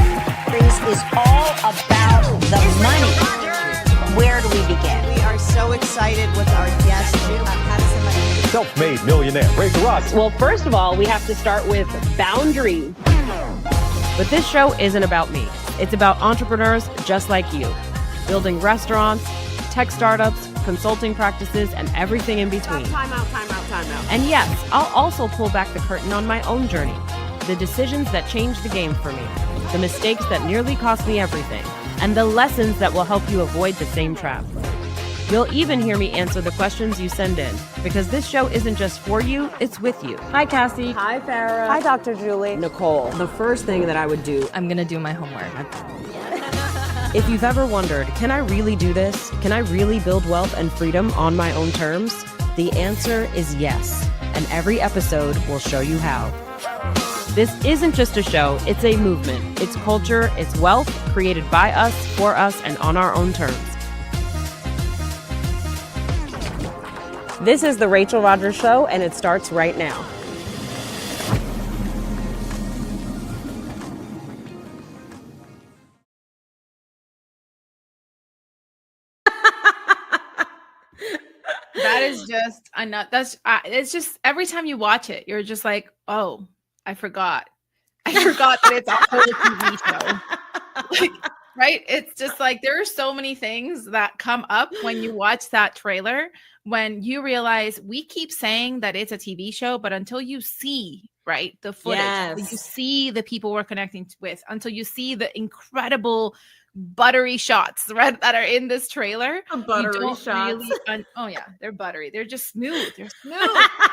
This is all about the money. Where do we begin? We are so excited with our guest. How does somebody... Self-made millionaire, Rachel Rodgers. Well, first of all, we have to start with boundaries. But this show isn't about me. It's about entrepreneurs just like you, building restaurants, tech startups, consulting practices, and everything in between. Time out. And yes, I'll also pull back the curtain on my own journey, the decisions that changed the game for me, the mistakes that nearly cost me everything, and the lessons that will help you avoid the same trap. You'll even hear me answer the questions you send in, because this show isn't just for you, it's with you. Hi, Cassie. Hi, Farrah. Hi, Dr. Julie. Nicole. The first thing that I would do, I'm going to do my homework. if you've ever wondered, can I really do this? Can I really build wealth and freedom on my own terms? The answer is yes, and every episode will show you how. This isn't just a show, it's a movement. It's culture, it's wealth, created by us, for us, and on our own terms. This is the Rachel Rodgers Show, and it starts right now. That is just it's just every time you watch it, you're just like, oh, I forgot that it's a whole TV show. Like, right? It's just like there are so many things that come up when you watch that trailer, when you realize we keep saying that it's a TV show, but until you see, right, the footage, Yes. you see the people we're connecting with, until you see the incredible buttery shots, right, that are in this trailer. Buttery shots. Oh yeah, they're buttery. They're just smooth. They're smooth.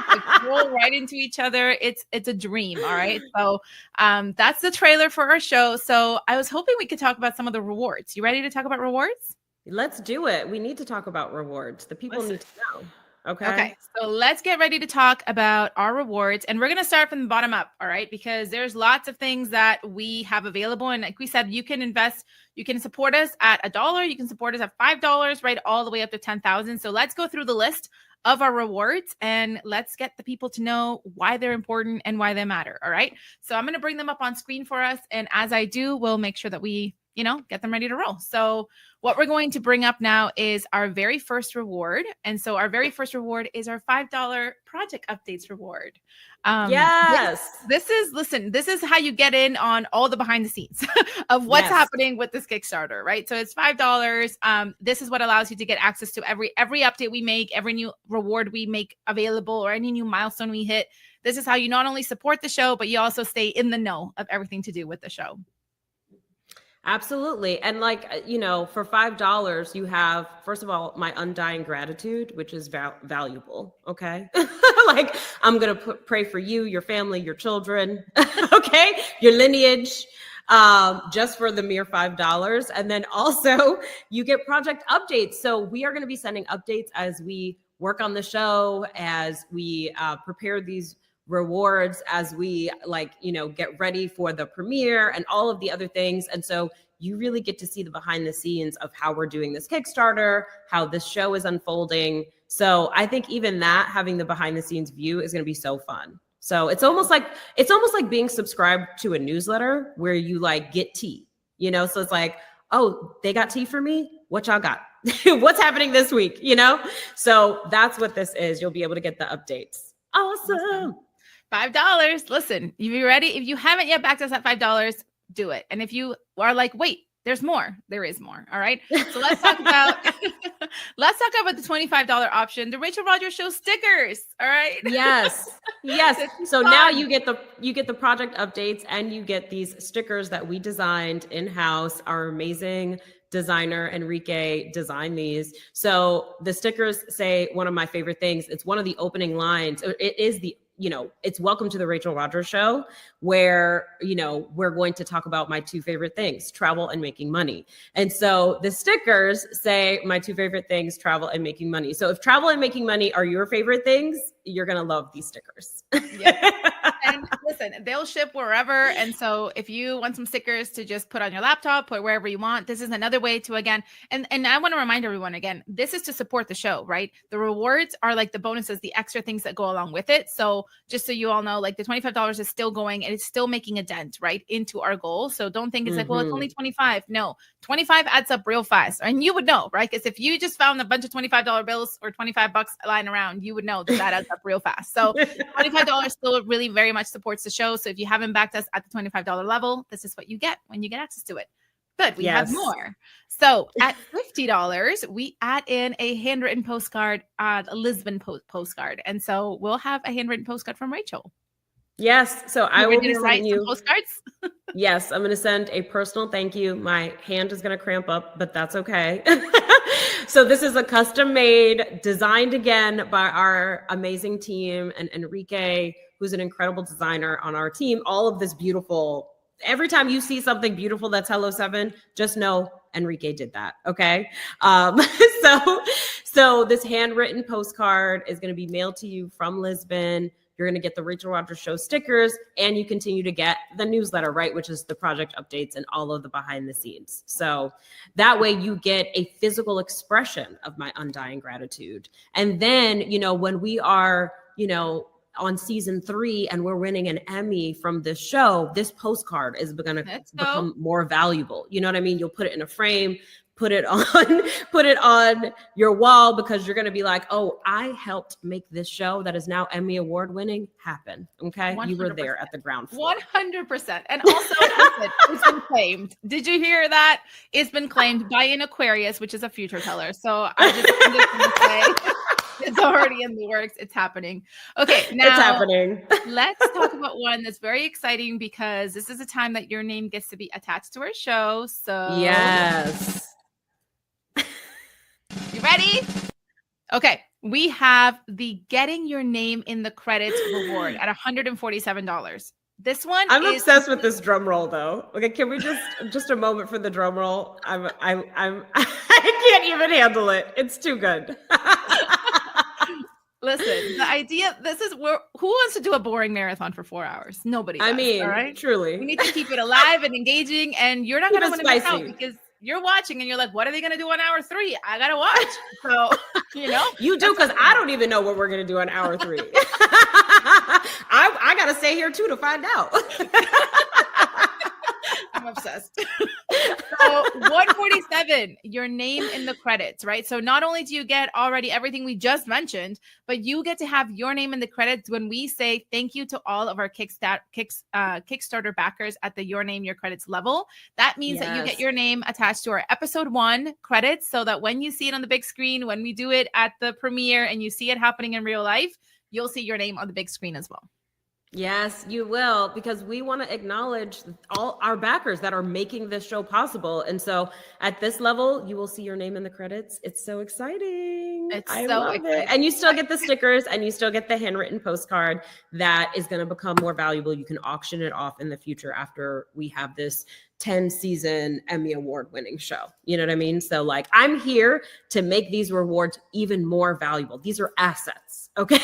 Like, roll right into each other. It's a dream. All right. So that's the trailer for our show. So I was hoping we could talk about some of the rewards. You ready to talk about rewards? Let's do it. We need to talk about rewards. The people need to know. Okay. So let's get ready to talk about our rewards. And we're going to start from the bottom up. All right. Because there's lots of things that we have available. And like we said, you can invest, you can support us at $1. You can support us at $5, right? All the way up to 10,000. So let's go through the list of our rewards and let's get the people to know why they're important and why they matter. All right. So I'm going to bring them up on screen for us. And as I do, we'll make sure that we, get them ready to roll. So what we're going to bring up now is our very first reward. And so our very first reward is our $5 project updates reward. Yes. This is how you get in on all the behind the scenes of what's happening with this Kickstarter, right? So it's $5. This is what allows you to get access to every update we make, every new reward we make available, or any new milestone we hit. This is how you not only support the show, but you also stay in the know of everything to do with the show. Absolutely. And for $5, you have, first of all, my undying gratitude, which is valuable. Okay. I'm going to pray for you, your family, your children. Okay. Your lineage, just for the mere $5. And then also you get project updates. So we are going to be sending updates as we work on the show, as we prepare these rewards, as we get ready for the premiere and all of the other things. And so you really get to see the behind the scenes of how we're doing this Kickstarter, how this show is unfolding. So I think even that, having the behind the scenes view, is going to be so fun. So it's almost like being subscribed to a newsletter where you get tea, so it's like, oh, they got tea for me. What y'all got? What's happening this week? So that's what this is. You'll be able to get the updates. Awesome. $5. Listen, you ready? If you haven't yet backed us at $5, do it. And if you are like, wait, there's more, there is more. All right. So let's talk about the $25 option, the Rachel Rodgers Show stickers. All right. Yes. So now you get the project updates and you get these stickers that we designed in-house. Our amazing designer Enrique designed these. So the stickers say one of my favorite things. It's one of the opening lines. It is it's welcome to the Rachel Rodgers Show, where, we're going to talk about my two favorite things, travel and making money. And so the stickers say my two favorite things, travel and making money. So if travel and making money are your favorite things, you're going to love these stickers. Yeah. And listen, they'll ship wherever. And so if you want some stickers to just put on your laptop, put wherever you want, this is another way to, again, and I want to remind everyone again, this is to support the show, right? The rewards are like the bonuses, the extra things that go along with it. So just so you all know, the $25 is still going and it's still making a dent, right, into our goal. So don't think it's well, it's only 25. No, 25 adds up real fast. And you would know, right? Because if you just found a bunch of $25 bills or $25 lying around, you would know that adds up real fast. So $25 still really very much supports the show. So if you haven't backed us at the $25 level, this is what you get when you get access to it. But we have more. So at $50, we add in a handwritten postcard, a Lisbon postcard. And so we'll have a handwritten postcard from Rachel. Yes. So I will be sending you postcards. Yes, I'm going to send a personal thank you. My hand is going to cramp up, but that's okay. So this is a custom made, designed again by our amazing team and Enrique, who's an incredible designer on our team. All of this beautiful, every time you see something beautiful that's Hello 7, just know Enrique did that. Okay. So this handwritten postcard is going to be mailed to you from Lisbon. You're going to get the Rachel Rodgers Show stickers, and you continue to get the newsletter, right? Which is the project updates and all of the behind the scenes. So that way you get a physical expression of my undying gratitude. And then, when we are, on season 3 and we're winning an Emmy from this show, this postcard is going to become more valuable. You know what I mean? You'll put it in a frame, put it on your wall, because you're going to be like, oh, I helped make this show that is now Emmy Award winning happen. Okay. 100%. You were there at the ground floor. 100%. And also, listen, it's been claimed. Did you hear that? It's been claimed by an Aquarius, which is a future teller. So I'm just going to say it's already in the works. It's happening. Okay. Now it's happening. Let's talk about one that's very exciting, because this is a time that your name gets to be attached to our show. So yes. You ready? Okay. We have the getting your name in the credits reward at $147. This one I'm obsessed with this drum roll though. Okay, can we just a moment for the drum roll? I can't even handle it. It's too good. Listen, the idea, who wants to do a boring marathon for 4 hours? Nobody does, I mean, all right? truly. We need to keep it alive and engaging, and you're not going to want to miss out because you're watching and you're like, what are they going to do on hour 3? I got to watch. So, You do, because I don't even know what we're going to do on hour 3. I got to stay here too to find out. I'm obsessed. So 147, your name in the credits, right? So not only do you get already everything we just mentioned, but you get to have your name in the credits when we say thank you to all of our Kickstarter backers at the Your Name, Your Credits level. That means that you get your name attached to our episode 1 credits, so that when you see it on the big screen, when we do it at the premiere and you see it happening in real life, you'll see your name on the big screen as well. Yes, you will, because we want to acknowledge all our backers that are making this show possible. And so at this level, you will see your name in the credits. It's so exciting. I love it. And you still get the stickers and you still get the handwritten postcard that is going to become more valuable. You can auction it off in the future after we have this 10-season Emmy Award winning show. You know what I mean? So like, I'm here to make these rewards even more valuable. These are assets. Okay.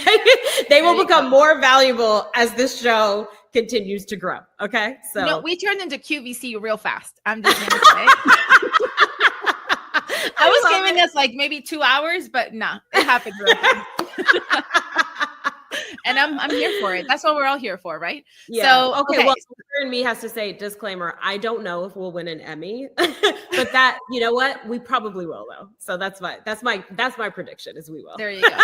They will become more valuable as this show continues to grow. Okay. So we turned into QVC real fast. I'm just going to say. I was giving us like maybe 2 hours, but nah, it happened real fast. And I'm here for it. That's what we're all here for, right? Yeah. So okay. Well, and me has to say, disclaimer, I don't know if we'll win an Emmy, but that, you know what, we probably will though. So that's my prediction is we will. There you go.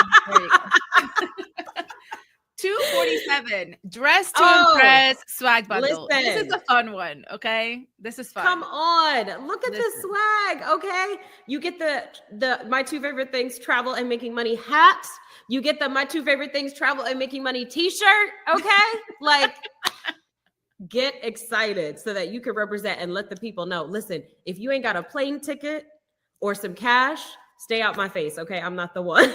247, dress to impress swag bundle. Listen. This is a fun one. Okay, this is fun. Come on, look at this swag. Okay, you get the my 2 favorite things, travel and making money hat. You get the my 2 favorite things, travel and making money t-shirt. Okay, like. Get excited so that you can represent and let the people know. Listen, if you ain't got a plane ticket or some cash, stay out my face. Okay, I'm not the one.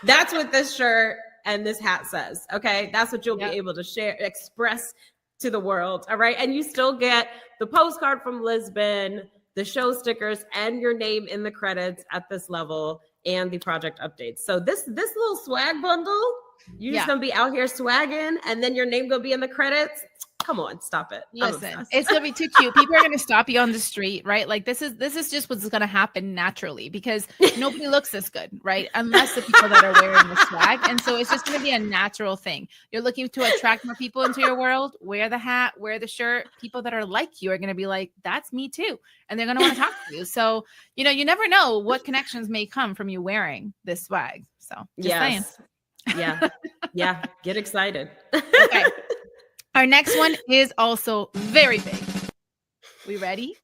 That's what this shirt and this hat says. Okay, that's what you'll be able to share, express to the world. All right, and you still get the postcard from Lisbon, the show stickers, and your name in the credits at this level, and the project updates. So this little swag bundle. You're just gonna be out here swagging, and then your name gonna be in the credits. Come on, stop it. Listen, it's gonna be too cute. People are gonna stop you on the street, right? Like this is just what's gonna happen naturally because nobody looks this good, right? Unless the people that are wearing the swag. And so it's just gonna be a natural thing. You're looking to attract more people into your world. Wear the hat, wear the shirt. People that are like you are gonna be like, that's me too. And they're gonna want to talk to you. So you never know what connections may come from you wearing this swag. So just saying. Yeah. Get excited. Okay. Our next one is also very big. We ready?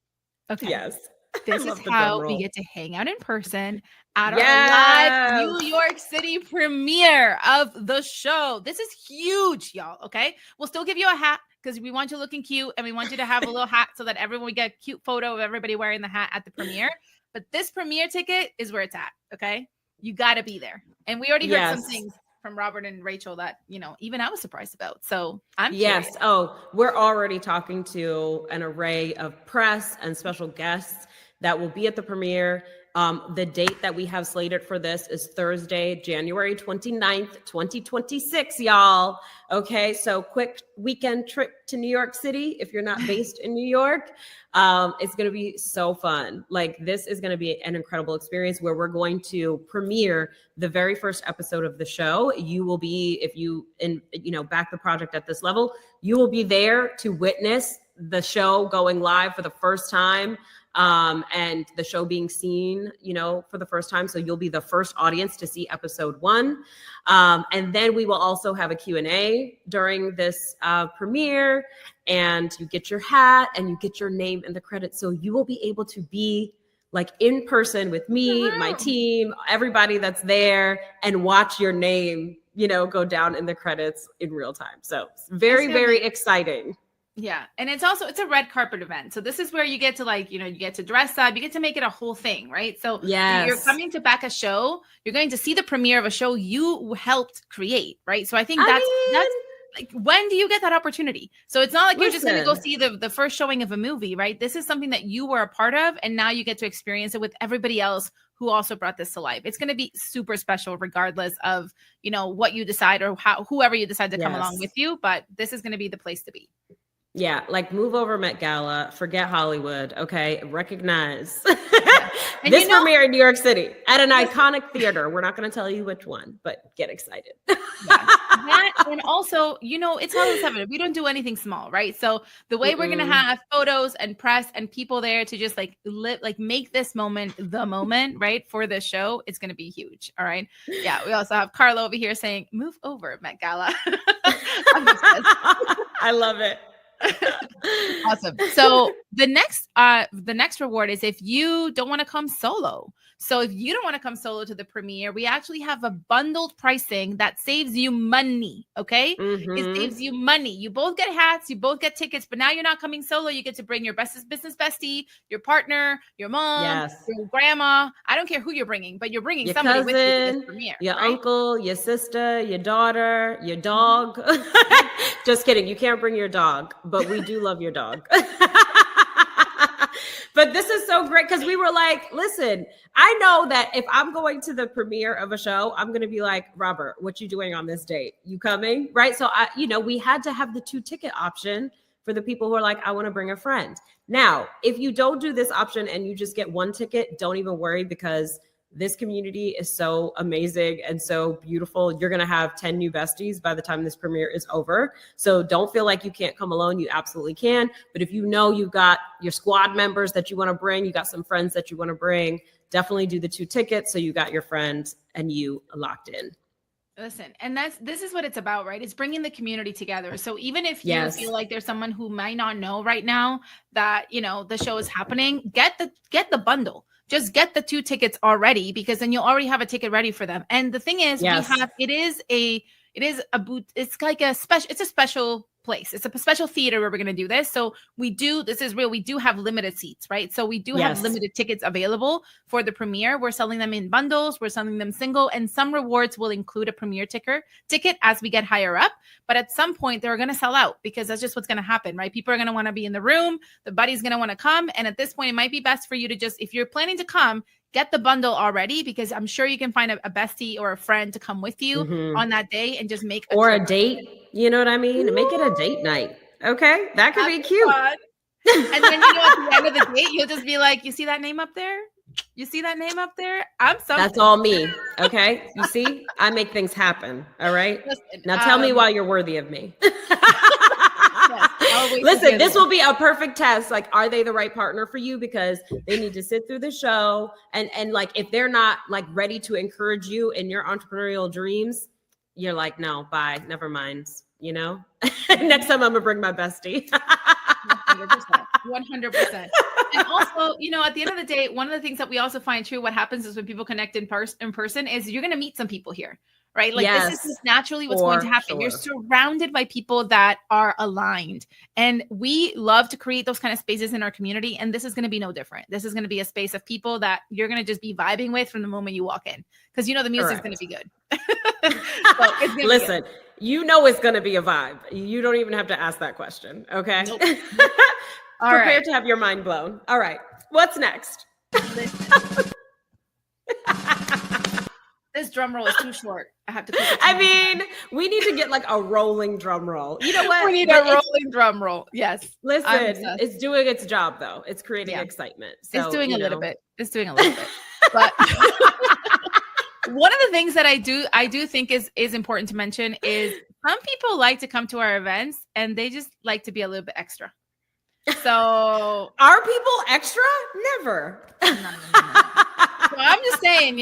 Okay. Yes. This is how we get to hang out in person at our live New York City premiere of the show. This is huge, y'all. Okay. We'll still give you a hat because we want you looking cute and we want you to have a little hat so that everyone we get a cute photo of everybody wearing the hat at the premiere. But this premiere ticket is where it's at. Okay. You got to be there. And we already heard some things from Robert and Rachel that, even I was surprised about. So I'm curious. Yes. Oh, we're already talking to an array of press and special guests that will be at the premiere. The date that we have slated for this is Thursday, January 29th, 2026, y'all. Okay, so quick weekend trip to New York City if you're not based in New York. It's going to be so fun. Like, this is going to be an incredible experience where we're going to premiere the very first episode of the show. You will be, if you back the project at this level, you will be there to witness the show going live for the first time. And the show being seen, for the first time. So you'll be the first audience to see episode 1. And then we will also have a Q&A during this premiere, and you get your hat and you get your name in the credits. So you will be able to be like in person with me, my team, everybody that's there, and watch your name, go down in the credits in real time. So it's very, very exciting. Yeah. And it's a red carpet event. So this is where you get to you get to dress up, you get to make it a whole thing, right? So you're coming to back a show, you're going to see the premiere of a show you helped create, right? So I think Like, when do you get that opportunity? So it's not like you're just going to go see the first showing of a movie, right? This is something that you were a part of, and now you get to experience it with everybody else who also brought this to life. It's going to be super special regardless of, you know, what you decide or whoever you decide to come along with you, but this is going to be the place to be. Yeah, like move over Met Gala, forget Hollywood, okay? Recognize this premiere in New York City at an iconic theater. We're not going to tell you which one, but get excited. And also, you know, it's Hollywood 7. We don't do anything small, right? So the way we're going to have photos and press and people there to just like make this moment the moment, right? For the show, it's going to be huge. All right. Yeah. We also have Carla over here saying, move over Met Gala. I love it. Awesome. So the next reward is if you don't want to come solo. So if you don't want to come solo to the premiere, we actually have a bundled pricing that saves you money. Okay. It saves you money. You both get hats, you both get tickets, but now you're not coming solo. You get to bring your business bestie, your partner, your mom, your grandma. I don't care who you're bringing, but you're bringing your somebody cousin, with you to this premiere. Your uncle, your sister, your daughter, your dog. Just kidding. You can't bring your dog, but we do love your dog. But this is so great because we were like, listen, I know that if I'm going to the premiere of a show, I'm going to be like, Robert, what you doing on this date? You coming? Right. So, we had to have the 2-ticket option for the people who are like, I want to bring a friend. Now, if you don't do this option and you just get 1 ticket, don't even worry because this community is so amazing and so beautiful. You're going to have 10 new besties by the time this premiere is over. So don't feel like you can't come alone. You absolutely can. But if you know you've got your squad members that you want to bring, you got some friends that you want to bring, definitely do the 2 tickets. So you got your friends and you locked in. Listen, and this is what it's about, right? It's bringing the community together. So even if you feel like there's someone who might not know right now that, you know, the show is happening, get the bundle. Just get the 2 tickets already because then you'll already have a ticket ready for them. And the thing is, it is a boot. It's like it's a special place. It's a special theater where we're going to do this. So this is real. We do have limited seats, right? So we do have limited tickets available for the premiere. We're selling them in bundles. We're selling them single, and some rewards will include a premiere ticket as we get higher up. But at some point they're going to sell out because that's just what's going to happen, right? People are going to want to be in the room. The buddy's going to want to come. And at this point, it might be best for you to just, if you're planning to come, get the bundle already because I'm sure you can find a bestie or a friend to come with you on that day and just make a date. You know what I mean? Make it a date night. Okay. That could be cute. Fun. And then, at the end of the date, you'll just be like, you see that name up there? You see that name up there? I'm something. That's all me. Okay. You see, I make things happen. All right. Listen, now tell me why you're worthy of me. Listen, this will be a perfect test. Like, are they the right partner for you? Because they need to sit through the show. And like, if they're not like ready to encourage you in your entrepreneurial dreams, you're like, no, bye. Never mind. You know, next time I'm gonna bring my bestie. 100%. And also, at the end of the day, one of the things that we also find true, what happens is when people connect in person is you're going to meet some people here, right? Like this is just naturally what's going to happen. Sure. You're surrounded by people that are aligned. And we love to create those kind of spaces in our community. And this is going to be no different. This is going to be a space of people that you're going to just be vibing with from the moment you walk in. Because the music is going to be good. Listen, it's going to be a vibe. You don't even have to ask that question. Okay. Nope. Prepare to have your mind blown. All right. What's next? This drum roll is too short. I have to. We need to get like a rolling drum roll. You know what? We need a rolling drum roll. Yes. Listen, it's doing its job though. It's creating excitement. So, it's doing a little bit. It's doing a little bit. But one of the things that I do think is important to mention is some people like to come to our events and they just like to be a little bit extra. So are people extra? Never. No. So I'm just saying,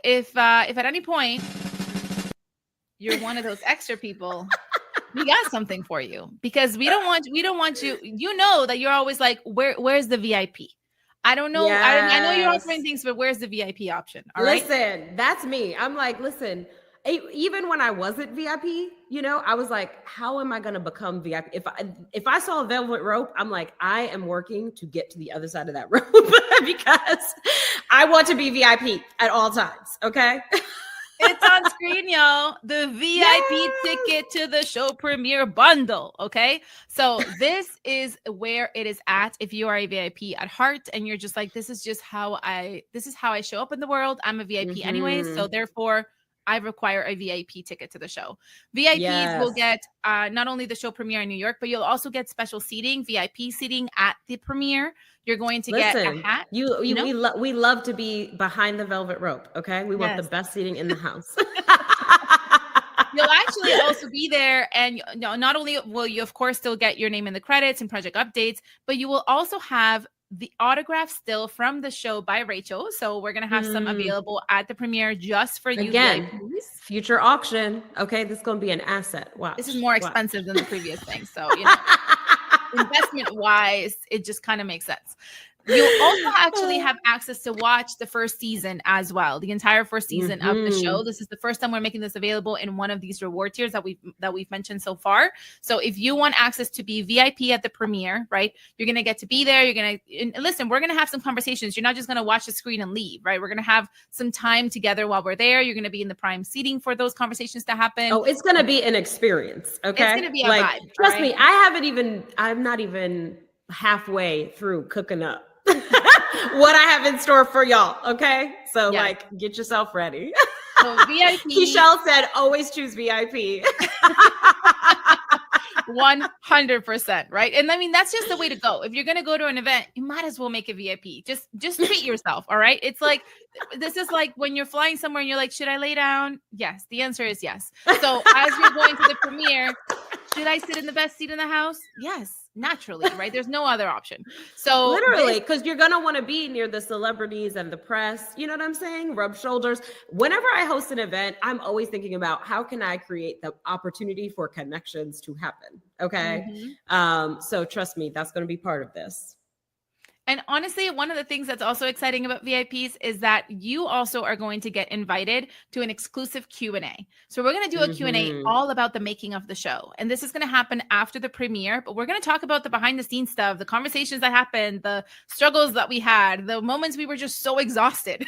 if at any point you're one of those extra people, we got something for you because we don't want you. That you're always like, where's the VIP? I don't know. Yes. I know you're offering things, but where's the VIP option? All right. Listen, that's me. I'm like, listen. Even when I wasn't VIP, I was like, how am I going to become VIP? If I saw a velvet rope, I'm like, I am working to get to the other side of that rope because I want to be VIP at all times. Okay. It's on screen, y'all. The VIP ticket to the show premiere bundle. Okay. So this is where it is at. If you are a VIP at heart and you're just like, this is how I show up in the world. I'm a VIP anyways. So therefore I require a VIP ticket to the show. VIPs will get not only the show premiere in New York, but you'll also get special seating, VIP seating at the premiere. You're going to get a hat. We love to be behind the velvet rope. Okay. We want the best seating in the house. You'll actually also be there, and not only will you, of course, still get your name in the credits and project updates, but you will also have the autograph still from the show by Rachel. So we're going to have some available at the premiere just for you. Again, future auction. Okay. This is going to be an asset. Wow. This is more expensive than the previous thing. So, investment wise, it just kind of makes sense. You'll also actually have access to watch the first season as well, the entire first season of the show. This is the first time we're making this available in one of these reward tiers that we've mentioned so far. So if you want access to be VIP at the premiere, right, you're going to get to be there. You're going to listen. We're going to have some conversations. You're not just going to watch the screen and leave, right? We're going to have some time together while we're there. You're going to be in the prime seating for those conversations to happen. Oh, it's going to be an experience. Okay, it's going to be a vibe. Trust me, I'm not even halfway through cooking up what I have in store for y'all. Okay. So get yourself ready. So VIP. Michelle said, always choose VIP. 100%. Right. And I mean, that's just the way to go. If you're going to go to an event, you might as well make a VIP. Just treat yourself. All right. It's like, this is like when you're flying somewhere and you're like, should I lay down? Yes. The answer is yes. So as you're going to the premiere, should I sit in the best seat in the house? Yes. Naturally, right? There's no other option. So literally, because you're going to want to be near the celebrities and the press. You know what I'm saying? Rub shoulders. Whenever I host an event, I'm always thinking about how can I create the opportunity for connections to happen. Okay. So trust me, that's going to be part of this. And honestly, one of the things that's also exciting about VIPs is that you also are going to get invited to an exclusive Q&A. So we're going to do a Q&A all about the making of the show. And this is going to happen after the premiere, but we're going to talk about the behind the scenes stuff, the conversations that happened, the struggles that we had, the moments we were just so exhausted,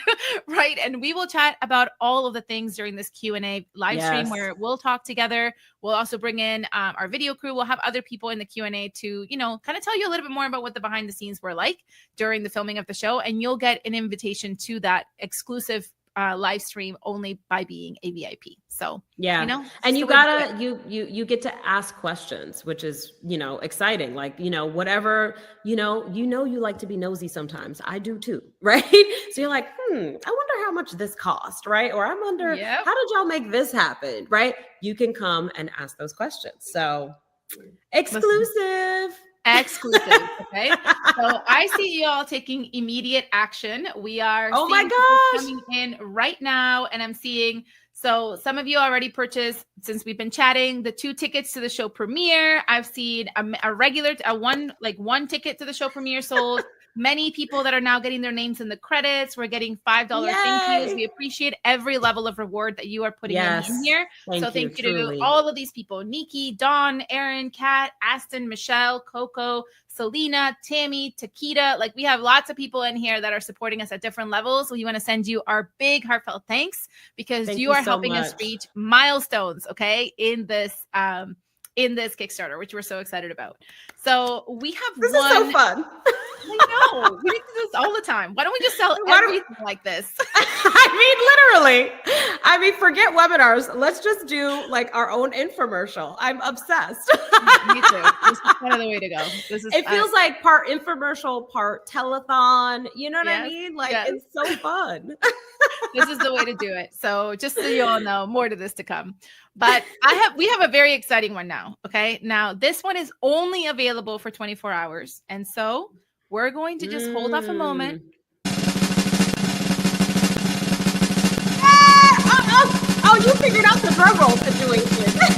right? And we will chat about all of the things during this Q&A live stream where we'll talk together. We'll also bring in our video crew. We'll have other people in the Q&A to, kind of tell you a little bit more about what the behind the scenes were like during the filming of the show. And you'll get an invitation to that exclusive live stream only by being a VIP. So, and you gotta, you get to ask questions, which is, exciting. Like, whatever, you like to be nosy sometimes. I do too. Right. So you're like, I wonder how much this cost. Right. Or I wonder, how did y'all make this happen? Right. You can come and ask those questions. So exclusive. Okay. So I see you all taking immediate action. We are coming in right now, and I'm seeing so some of you already purchased, since we've been chatting, the 2 tickets to the show premiere. I've seen one ticket to the show premiere sold. Many people that are now getting their names in the credits. We're getting $5 thank yous. We appreciate every level of reward that you are putting in here. Thank you to all of these people: Nikki, Dawn, Aaron, Kat, Aston, Michelle, Coco, Selena, Tammy, Takita. Like, we have lots of people in here that are supporting us at different levels. So we want to send you our big heartfelt thanks, because you are helping us reach milestones, in this Kickstarter, which we're so excited about. So we have this is so fun. I know. We need to do this all the time. Why don't we just sell everything like this? Literally. Forget webinars. Let's just do like our own infomercial. I'm obsessed. Me too. This is kind of the way to go. It feels like part infomercial, part telethon. You know what I mean? Like, it's so fun. This is the way to do it. So just so you all know, more to this to come. But we have a very exciting one now. Okay. Now this one is only available for 24 hours. And so we're going to just hold off a moment. Oh, you figured out the drum roll situation.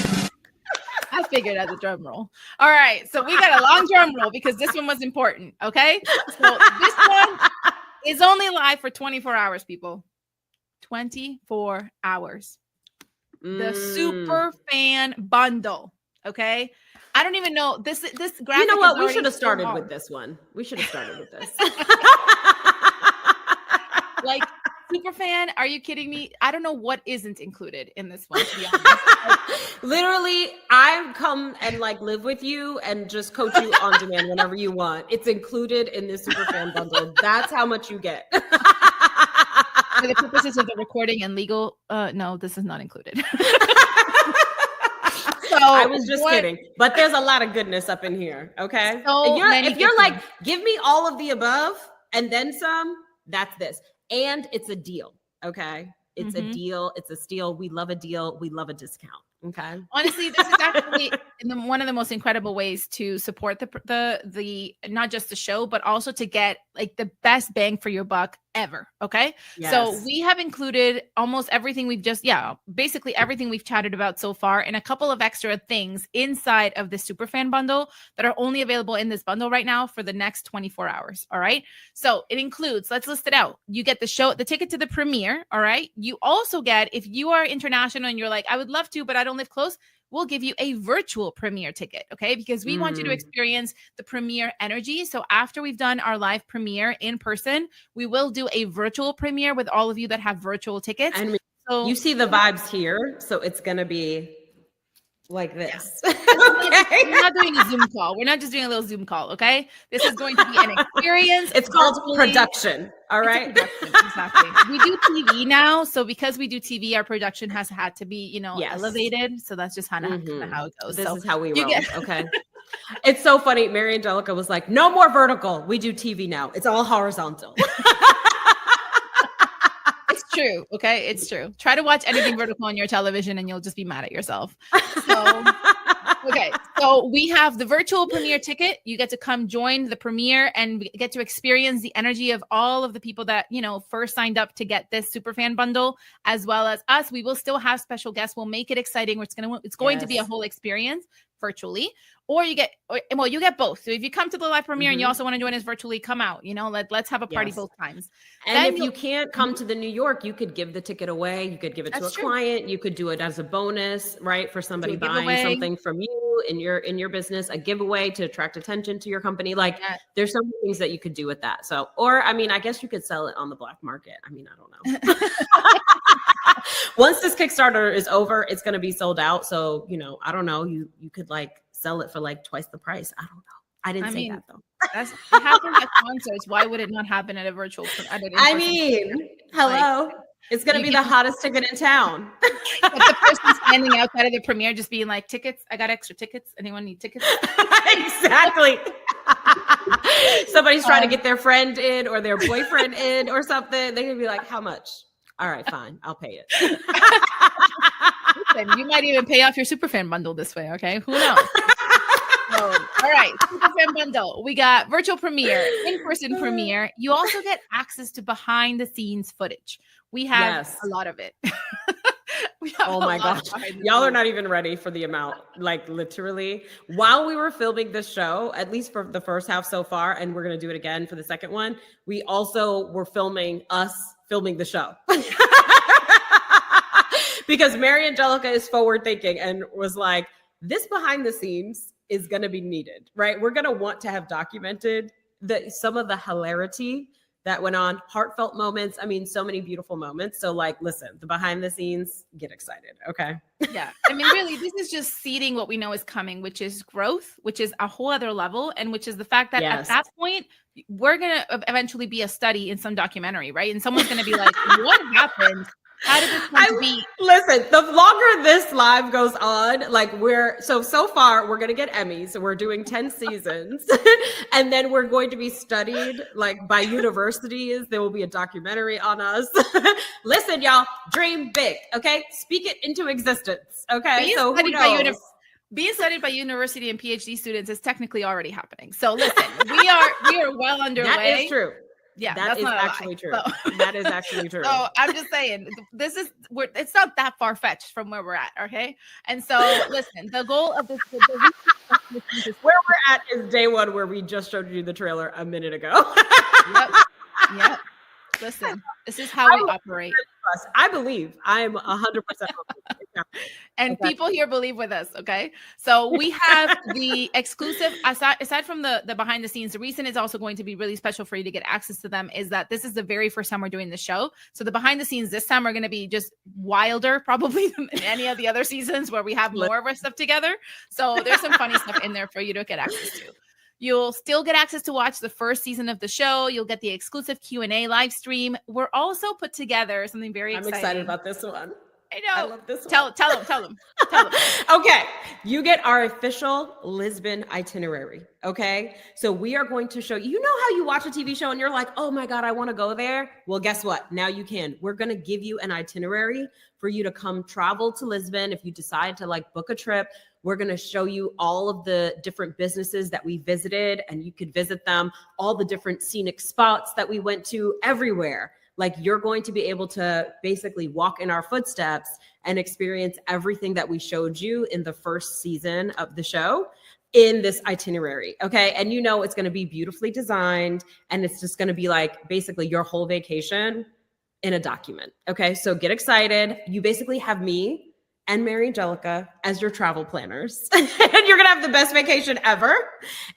I figured out the drum roll. All right. So we got a long drum roll because this one was important. Okay. So this one is only live for 24 hours, people. 24 hours. The super fan bundle. Okay. I don't even know this graphic. You know what? We should have started with this one. We should have started with this. Like, Superfan, are you kidding me? I don't know what isn't included in this one, to be honest. Literally, I come and like live with you and just coach you on demand whenever you want. It's included in this Superfan bundle. That's how much you get. For the purposes of the recording and legal, no, this is not included. So I was just kidding, but there's a lot of goodness up in here. Okay. So if you're like, give me all of the above and then some, that's this. And it's a deal. Okay. It's a deal. It's a steal. We love a deal. We love a discount. Okay. Honestly, this is actually one of the most incredible ways to support the not just the show, but also to get like the best bang for your buck ever. Okay. Yes. So we have included almost everything basically everything we've chatted about so far, and a couple of extra things inside of the Superfan bundle that are only available in this bundle right now for the next 24 hours. All right. So it includes, let's list it out. You get the ticket to the premiere. All right. You also get, if you are international and you're like, I would love to, but I don't live close, we'll give you a virtual premiere ticket, okay? Because we want you to experience the premiere energy. So after we've done our live premiere in person, we will do a virtual premiere with all of you that have virtual tickets. And so you see the vibes here, so it's going to be like this. Yeah. Okay. We're not doing a Zoom call. We're not just doing a little Zoom call, okay? This is going to be an experience. It's called production, all right? Exactly. We do TV now, so because we do TV, our production has had to be, elevated. So that's just kind of how it goes. This is how we roll, okay? It's so funny. Mary Angelica was like, no more vertical. We do TV now. It's all horizontal. It's true. Okay. It's true. Try to watch anything vertical on your television and you'll just be mad at yourself. So, okay. So we have the virtual premiere ticket. You get to come join the premiere and get to experience the energy of all of the people that, first signed up to get this Superfan bundle, as well as us. We will still have special guests. We'll make it exciting. It's going to be a whole experience virtually, or you get both. So if you come to the live premiere and you also want to join us virtually, come out, let's have a party both times. And then if you can't come to the New York, you could give the ticket away. You could give it to a client. You could do it as a bonus, right? For somebody buying something from you in your business, a giveaway to attract attention to your company. Like there's so many things that you could do with that. So, or, I guess you could sell it on the black market. I don't know. Once this Kickstarter is over, it's going to be sold out. So, I don't know. You could sell it for twice the price. I don't know. I didn't say that though. That's happened at concerts. Why would it not happen at a virtual? Hello. It's going to be the hottest ticket in town. But the person standing outside of the premiere just being like, tickets, I got extra tickets. Anyone need tickets? Exactly. Somebody's trying to get their friend in or their boyfriend in or something. They're going to be like, how much? All right, fine. I'll pay it. Listen, you might even pay off your Superfan bundle this way, okay? Who knows? So, all right, Superfan bundle. We got virtual premiere, in-person premiere. You also get access to behind-the-scenes footage. We have a lot of it. Oh my gosh. Y'all are not even ready for the amount. Literally, while we were filming this show, at least for the first half so far, and we're going to do it again for the second one, we also were filming the show. Because Mary Angelica is forward thinking and was like, this behind the scenes is going to be needed, right? We're going to want to have documented some of the hilarity that went on, heartfelt moments. So many beautiful moments. So listen, the behind the scenes, get excited. Okay. Yeah. Really, this is just seeding what we know is coming, which is growth, which is a whole other level. And which is the fact that at that point, we're going to eventually be a study in some documentary, right? And someone's going to be like, what happened? How did this come to be? Listen, the longer this live goes on, so far we're going to get Emmys. So we're doing 10 seasons and then we're going to be studied by universities. There will be a documentary on us. Listen, y'all, dream big. Okay. Speak it into existence. Okay. So being studied by university and PhD students is technically already happening. So listen, we are well underway. That is true. Yeah, that is actually true. That is actually true. So I'm just saying, it's not that far fetched from where we're at, okay? And so, listen, the goal of this, where we're at is day one, where we just showed you the trailer a minute ago. Yep. Listen, this is how we operate. I believe. I'm 100%. And people here believe with us, okay? So we have the exclusive, aside from the behind the scenes, the reason it's also going to be really special for you to get access to them is that this is the very first time we're doing the show. So the behind the scenes this time are going to be just wilder probably than any of the other seasons where we have more of our stuff together. So there's some funny stuff in there for you to get access to. You'll still get access to watch the first season of the show. You'll get the exclusive Q&A live stream. We're also put together something very exciting. I'm excited about this one. I know. I love this one. Tell them. Okay. You get our official Lisbon itinerary. Okay. So we are going to show you know how you watch a TV show and you're like, oh my God, I want to go there. Well, guess what? Now you can. We're going to give you an itinerary for you to come travel to Lisbon. If you decide to like book a trip, we're going to show you all of the different businesses that we visited and you could visit them, all the different scenic spots that we went to everywhere. Like you're going to be able to basically walk in our footsteps and experience everything that we showed you in the first season of the show in this itinerary. Okay. And you know, it's going to be beautifully designed and it's just going to be like basically your whole vacation in a document. Okay. So get excited. You basically have me and Mary Angelica as your travel planners. And you're going to have the best vacation ever.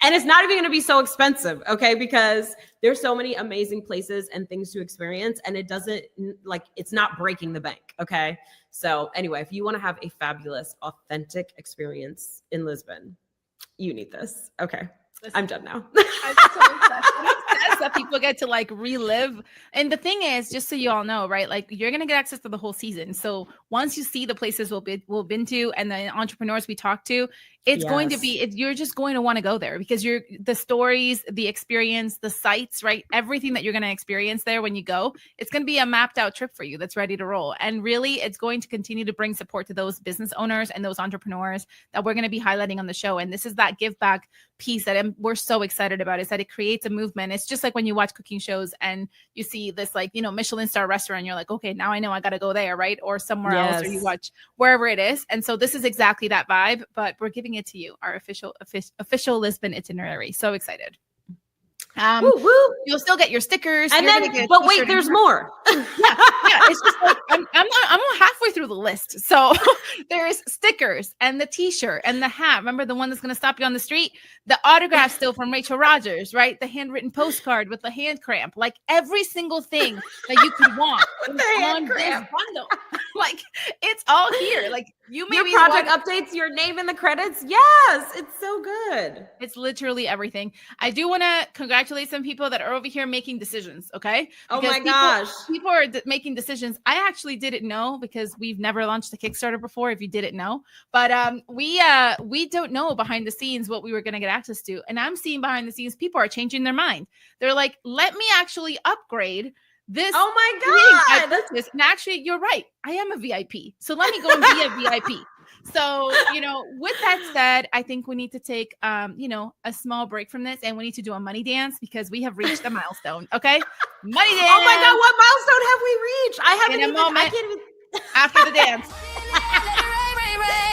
And it's not even going to be so expensive, okay? Because there's so many amazing places and things to experience. And it doesn't, like, it's not breaking the bank, okay? So anyway, if you want to have a fabulous, authentic experience in Lisbon, you need this. Okay. Listen, I'm done now. I'm so obsessed that people get to like relive. And the thing is, just so you all know, right? Like you're going to get access to the whole season. So once you see the places we've been to and the entrepreneurs we talked to, it's going to be, you're just going to want to go there because the stories, the experience, the sights, right? Everything that you're going to experience there when you go, it's going to be a mapped out trip for you that's ready to roll. And really, it's going to continue to bring support to those business owners and those entrepreneurs that we're going to be highlighting on the show. And this is that give back piece that we're so excited about, is that it creates a movement. It's just like when you watch cooking shows and you see this like, Michelin star restaurant, you're like, okay, now I know I got to go there, right? Or somewhere else, or you watch wherever it is. And so this is exactly that vibe, but we're giving it to you, our official Lisbon itinerary. So excited. Woo, woo. You'll still get your stickers, and then, but wait, there's more. It's just like I'm halfway through the list. So there's stickers and the T-shirt and the hat. Remember the one that's going to stop you on the street? The autograph still from Rachel Rodgers, right? The handwritten postcard with the hand cramp, like every single thing that you could want with the hand cramp bundle. Like it's all here. Like you maybe your project updates, your name in the credits. Yes, it's so good. It's literally everything. I do want to congratulate some people that are over here making decisions. Okay. Oh my gosh. People are making decisions. I actually didn't know because we've never launched a Kickstarter before. If you didn't know, but we don't know behind the scenes what we were going to get access to. And I'm seeing behind the scenes, people are changing their mind. They're like, let me actually upgrade this. Oh my God. And actually, you're right. I am a VIP. So let me go and be a VIP. So, with that said, I think we need to take, a small break from this and we need to do a money dance because we have reached a milestone. Okay. Money dance. Oh my God. What milestone have we reached? I haven't even, I can't even, after the dance.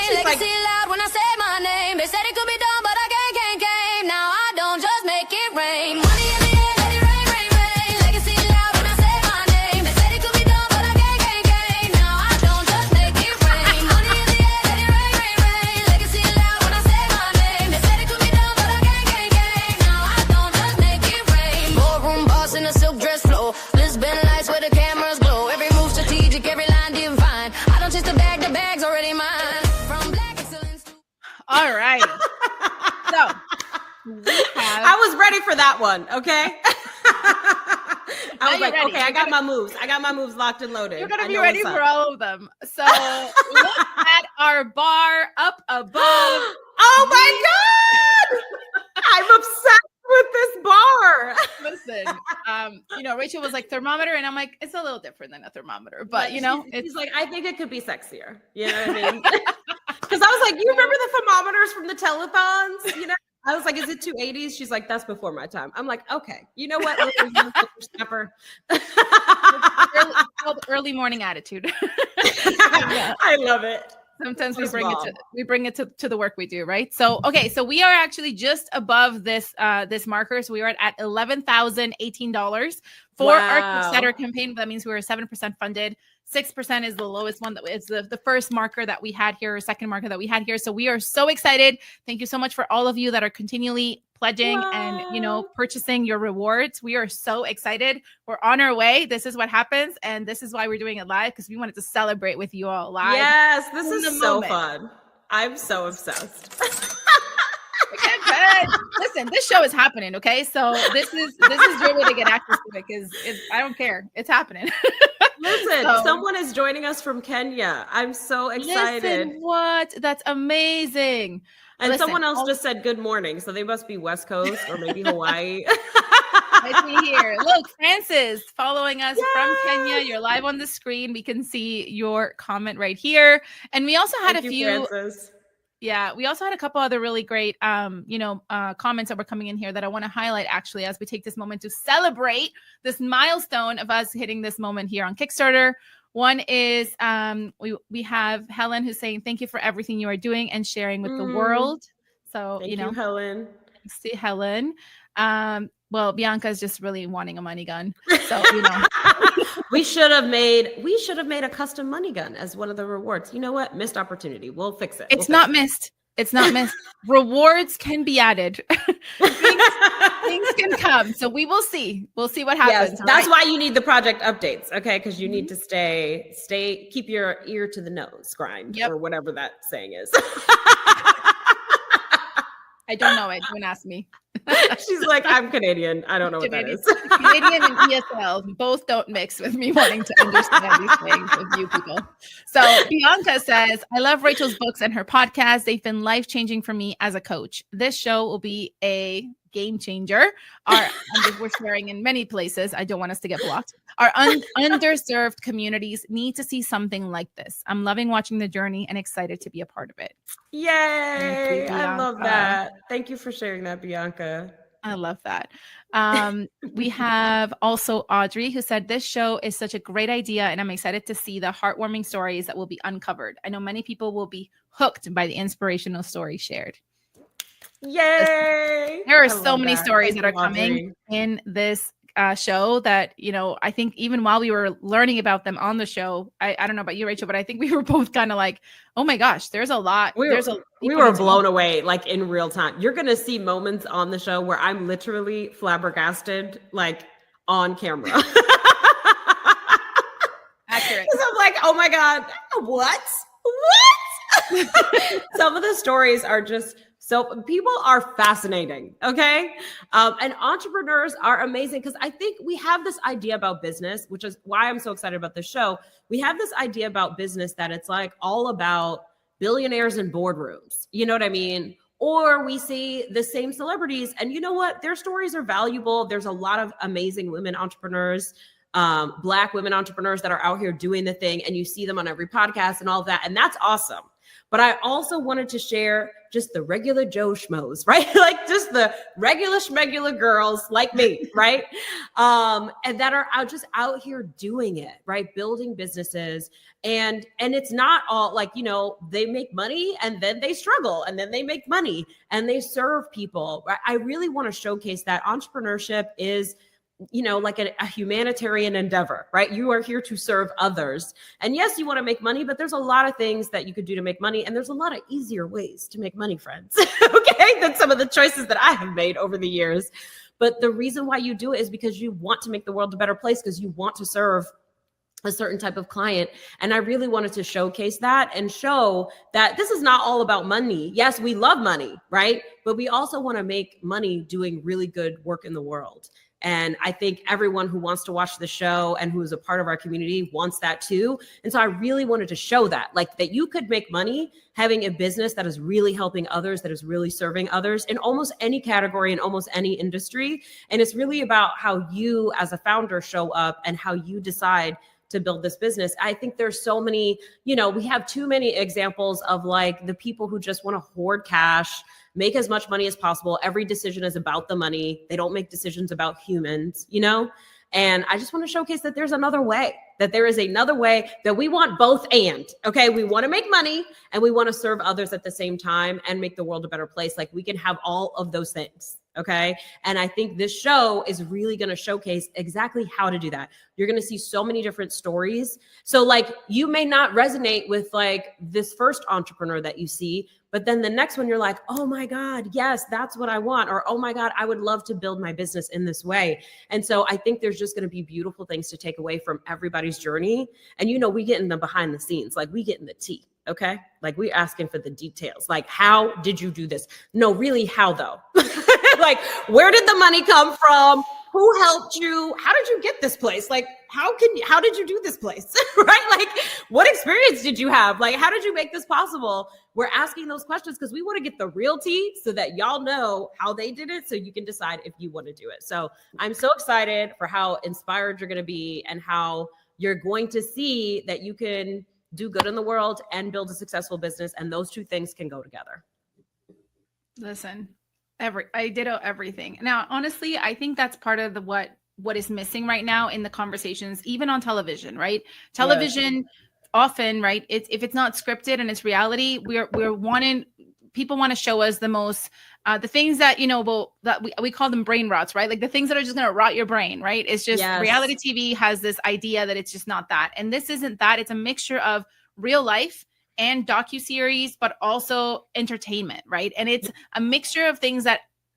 She's like, loud when I say my name. They said it could be done, but I can't. Now I don't just make it rain. Money in the air, let it rain, rain, rain. Legacy loud when I say my name. They said it could be done, but I can't. Now I don't just make it rain. Money in the air, let it rain, rain, rain. Legacy loud when I say my name. They said it could be done, but I can't. Now I don't just make it rain. Ballroom boss in a silk dress flow. Lisbon lights where the cameras glow. Every move strategic, every line divine. I don't chase the bag's already mine. All right. So I was ready for that one. Okay. I was like, okay, I got my moves. I got my moves locked and loaded. You're going to be ready for all of them. So look at our bar up above. Oh my God. I'm obsessed with this bar. Listen, Rachel was like thermometer, and I'm like, it's a little different than a thermometer, but she's like, I think it could be sexier. You know what I mean? Because I was like, you remember the thermometers from the telethons? I was like, is it 280s? She's like, that's before my time. I'm like, okay, you know what? Early morning attitude. I love it. Sometimes we bring it to the work we do, right? So okay, so we are actually just above this marker. So we are at $11,018 for our Kickstarter campaign. That means we were 7% funded. 6% is the lowest one. That is the first marker that we had here, or second marker that we had here. So we are so excited. Thank you so much for all of you that are continually pledging and purchasing your rewards. We are so excited. We're on our way. This is what happens, and this is why we're doing it live, because we wanted to celebrate with you all live. Yes, this is so fun. I'm so obsessed. Listen, this show is happening, okay? So this is your way to get access to it, because I don't care. It's happening. Listen, someone is joining us from Kenya. I'm so excited. Listen, what? That's amazing. And someone else just said good morning, so they must be West Coast or maybe Hawaii. Let's see here. Look, Francis following us from Kenya. You're live on the screen. We can see your comment right here. And we also had Francis. Yeah, we also had a couple other really great, comments that were coming in here that I want to highlight, actually, as we take this moment to celebrate this milestone of us hitting this moment here on Kickstarter. One is we have Helen, who's saying, thank you for everything you are doing and sharing with the world. So, thank you, Helen. Thanks to Helen. Well, Bianca is just really wanting a money gun. So, we should have made a custom money gun as one of the rewards. You know what? Missed opportunity. We'll fix it. It's not missed. It's not missed. Rewards can be added. things can come. So we will see. We'll see what happens. Yes, that's why you need the project updates, okay? Because you need to keep your ear to the nose, grind, or whatever that saying is. I don't know it. Don't ask me. She's like, I'm Canadian. I don't know what that is. Canadian and ESL both don't mix with me wanting to understand these things with you people. So Bianca says, I love Rachel's books and her podcast. They've been life-changing for me as a coach. This show will be a game changer. We're sharing in many places. I don't want us to get blocked. Our underserved communities need to see something like this. I'm loving watching the journey and excited to be a part of it. Yay! I love that. Thank you for sharing that, Bianca. I love that. We have also Audrey, who said, this show is such a great idea, and I'm excited to see the heartwarming stories that will be uncovered. I know many people will be hooked by the inspirational stories shared. Yay! There are so many stories that are coming in this show that, I think even while we were learning about them on the show, I don't know about you, Rachel, but I think we were both kind of like, oh my gosh, there's a lot. We were blown away, like in real time. You're going to see moments on the show where I'm literally flabbergasted, like on camera. Accurate. Because I'm like, oh my God, what? Some of the stories are just... So people are fascinating, okay? And entrepreneurs are amazing, because I think we have this idea about business, which is why I'm so excited about this show. We have this idea about business that it's like all about billionaires in boardrooms. You know what I mean? Or we see the same celebrities, and you know what? Their stories are valuable. There's a lot of amazing women entrepreneurs, Black women entrepreneurs that are out here doing the thing, and you see them on every podcast and all of that. And that's awesome. But I also wanted to share just the regular Joe schmoes, right? Like just the regular girls like me, right? And that are out here doing it, right? Building businesses. And it's not all like, they make money and then they struggle and then they make money and they serve people. I really want to showcase that entrepreneurship is, like a humanitarian endeavor, right? You are here to serve others. And yes, you want to make money, but there's a lot of things that you could do to make money. And there's a lot of easier ways to make money, friends, okay, than some of the choices that I have made over the years. But the reason why you do it is because you want to make the world a better place, because you want to serve a certain type of client. And I really wanted to showcase that and show that this is not all about money. Yes, we love money, right? But we also want to make money doing really good work in the world. And I think everyone who wants to watch the show and who is a part of our community wants that too. And so I really wanted to show that, like that you could make money having a business that is really helping others, that is really serving others in almost any category, in almost any industry. And it's really about how you as a founder show up and how you decide to build this business. I think there's so many, we have too many examples of like the people who just want to hoard cash, make as much money as possible. Every decision is about the money. They don't make decisions about humans, And I just want to showcase that there's another way that there is another way, that we want both and, okay? We want to make money and we want to serve others at the same time and make the world a better place. Like, we can have all of those things. Okay. And I think this show is really going to showcase exactly how to do that. You're going to see so many different stories. So like, you may not resonate with like this first entrepreneur that you see, but then the next one, you're like, oh my God, yes, that's what I want. Or, oh my God, I would love to build my business in this way. And so I think there's just going to be beautiful things to take away from everybody's journey. And, you know, we get in the behind the scenes, like we get in the tea. Okay. Like, we're asking for the details. Like, how did you do this? No, really, how though? Like, where did the money come from? Who helped you? How did you get this place? Like, how did you do this place? Right? Like, what experience did you have? Like, how did you make this possible? We're asking those questions because we want to get the real tea so that y'all know how they did it, so you can decide if you want to do it. So I'm so excited for how inspired you're going to be and how you're going to see that you can do good in the world and build a successful business. And those two things can go together. Listen, I ditto everything. Now, honestly, I think that's part of what is missing right now in the conversations, even on television, right? Television often, right? If it's not scripted and it's reality, people want to show us the most, the things that, you know, that we call them brain rots, right? Like the things that are just going to rot your brain, right? It's just reality TV has this idea that it's just not that. And this isn't that. It's a mixture of real life and docuseries, but also entertainment, right? And it's a mixture of things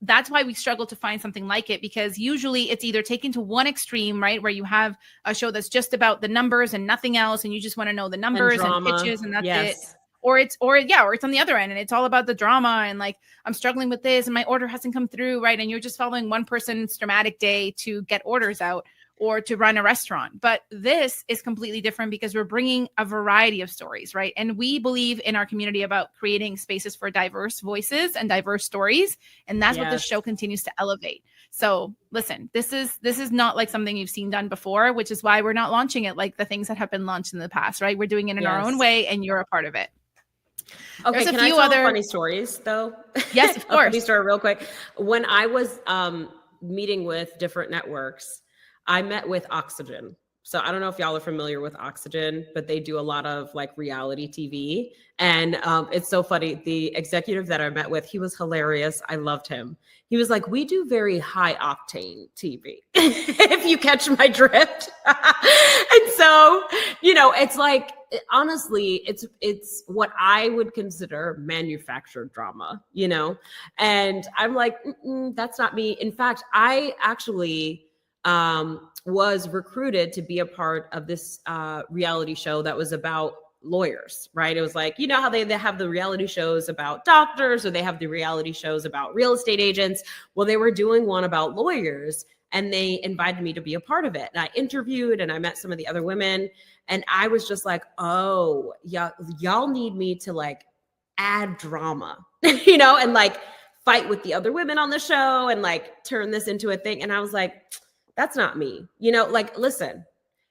that's why we struggle to find something like it, because usually it's either taken to one extreme, right? Where you have a show that's just about the numbers and nothing else. And you just want to know the numbers and pitches and that's it. Or it's on the other end and it's all about the drama and like, I'm struggling with this and my order hasn't come through, right? And you're just following one person's dramatic day to get orders out or to run a restaurant. But this is completely different because we're bringing a variety of stories, right? And we believe in our community about creating spaces for diverse voices and diverse stories. And that's what this show continues to elevate. So listen, this is not like something you've seen done before, which is why we're not launching it like the things that have been launched in the past, right? We're doing it in our own way and you're a part of it. Okay, There's can I tell funny stories though? Yes, of course. Funny story real quick. When I was meeting with different networks, I met with Oxygen. So I don't know if y'all are familiar with Oxygen, but they do a lot of like reality TV. And it's so funny. The executive that I met with, he was hilarious. I loved him. He was like, we do very high octane TV, if you catch my drift. And so, you know, it's like, honestly, it's what I would consider manufactured drama, you know? And I'm like, that's not me. In fact, I actually was recruited to be a part of this reality show that was about lawyers, right? It was like, you know how they have the reality shows about doctors or they have the reality shows about real estate agents. Well, they were doing one about lawyers and they invited me to be a part of it. And I interviewed and I met some of the other women and I was just like, oh, y'all need me to like add drama, you know, and like fight with the other women on the show and like turn this into a thing. And I was like, that's not me. You know, like, listen,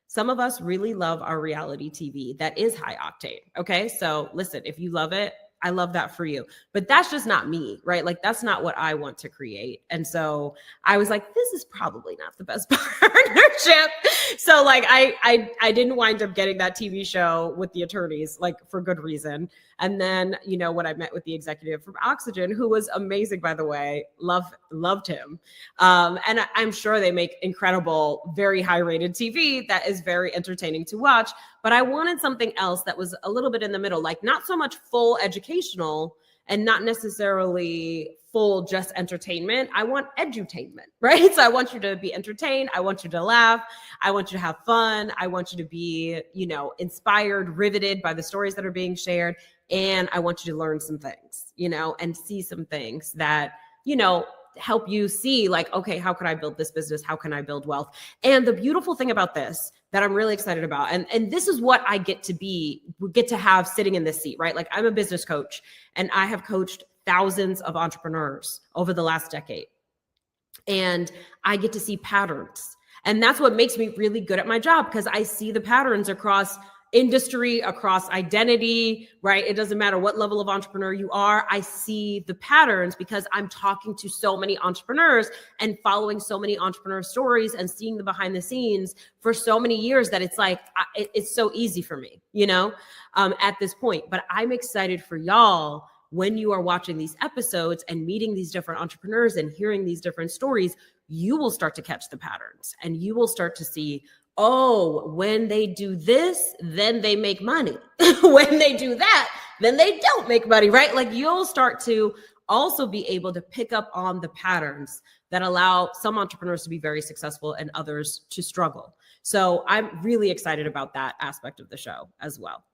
some of us really love our reality TV that is high octane. Okay. So listen, if you love it, I love that for you, but that's just not me, right? Like, that's not what I want to create. And so I was like, this is probably not the best partnership. So like, I didn't wind up getting that TV show with the attorneys, like for good reason. And then, you know, when I met with the executive from Oxygen, who was amazing, by the way, loved him. And I'm sure they make incredible, very high rated TV that is very entertaining to watch. But I wanted something else that was a little bit in the middle, like not so much full educational and not necessarily full just entertainment. I want edutainment, right? So I want you to be entertained. I want you to laugh. I want you to have fun. I want you to be, you know, inspired, riveted by the stories that are being shared. And I want you to learn some things, you know, and see some things that, you know, help you see like, okay, how can I build this business? How can I build wealth? And the beautiful thing about this that I'm really excited about, and this is what I get to have sitting in this seat, right? Like, I'm a business coach and I have coached thousands of entrepreneurs over the last decade. And I get to see patterns. And that's what makes me really good at my job, because I see the patterns across industry, across identity, right? It doesn't matter what level of entrepreneur you are. I see the patterns because I'm talking to so many entrepreneurs and following so many entrepreneur stories and seeing the behind the scenes for so many years that it's like, it's so easy for me, at this point. But I'm excited for y'all when you are watching these episodes and meeting these different entrepreneurs and hearing these different stories, you will start to catch the patterns and you will start to see, oh, when they do this, then they make money. When they do that, then they don't make money, right? Like you'll start to also be able to pick up on the patterns that allow some entrepreneurs to be very successful and others to struggle. So I'm really excited about that aspect of the show as well.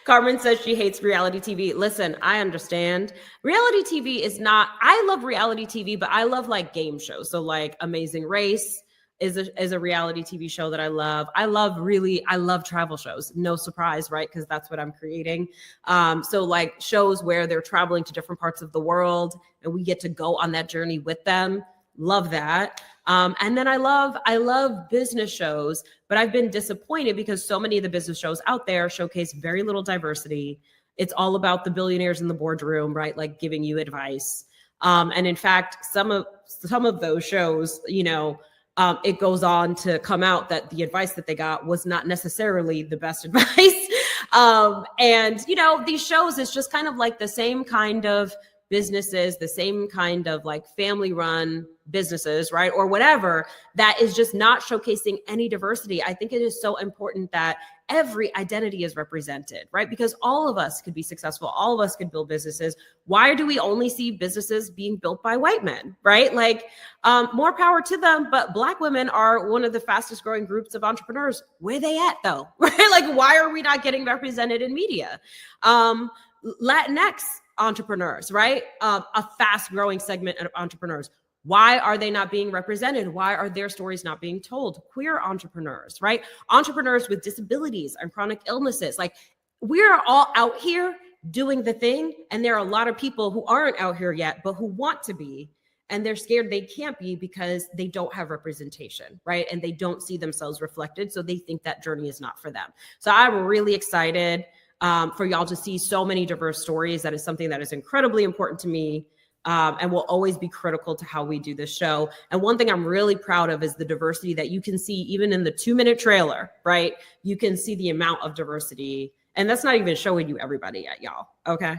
Carmen says she hates reality TV. Listen, I understand. Reality TV is not, I love reality TV, but I love like game shows. So like Amazing Race is a reality TV show that I love. I love travel shows. No surprise, right? Because that's what I'm creating. So like shows where they're traveling to different parts of the world and we get to go on that journey with them. Love that. And then I love business shows, but I've been disappointed because so many of the business shows out there showcase very little diversity. It's all about the billionaires in the boardroom, right? Like giving you advice. And in fact, some of those shows, it goes on to come out that the advice that they got was not necessarily the best advice. And these shows, it's just kind of like the same kind of businesses, the same kind of like family run businesses, right? Or whatever, that is just not showcasing any diversity. I think it is so important that every identity is represented, right? Because all of us could be successful. All of us could build businesses. Why do we only see businesses being built by white men, right? Like more power to them, but Black women are one of the fastest growing groups of entrepreneurs. Where they at though, right? Like, why are we not getting represented in media? Latinx entrepreneurs, right? A fast growing segment of entrepreneurs. Why are they not being represented? Why are their stories not being told? Queer entrepreneurs, right? Entrepreneurs with disabilities and chronic illnesses. Like we're all out here doing the thing. And there are a lot of people who aren't out here yet, but who want to be. And they're scared they can't be because they don't have representation, right? And they don't see themselves reflected. So they think that journey is not for them. So I'm really excited for y'all to see so many diverse stories. That is something that is incredibly important to me and will always be critical to how we do this show. And one thing I'm really proud of is the diversity that you can see even in the 2-minute trailer, right? You can see the amount of diversity. And that's not even showing you everybody yet, y'all. Okay.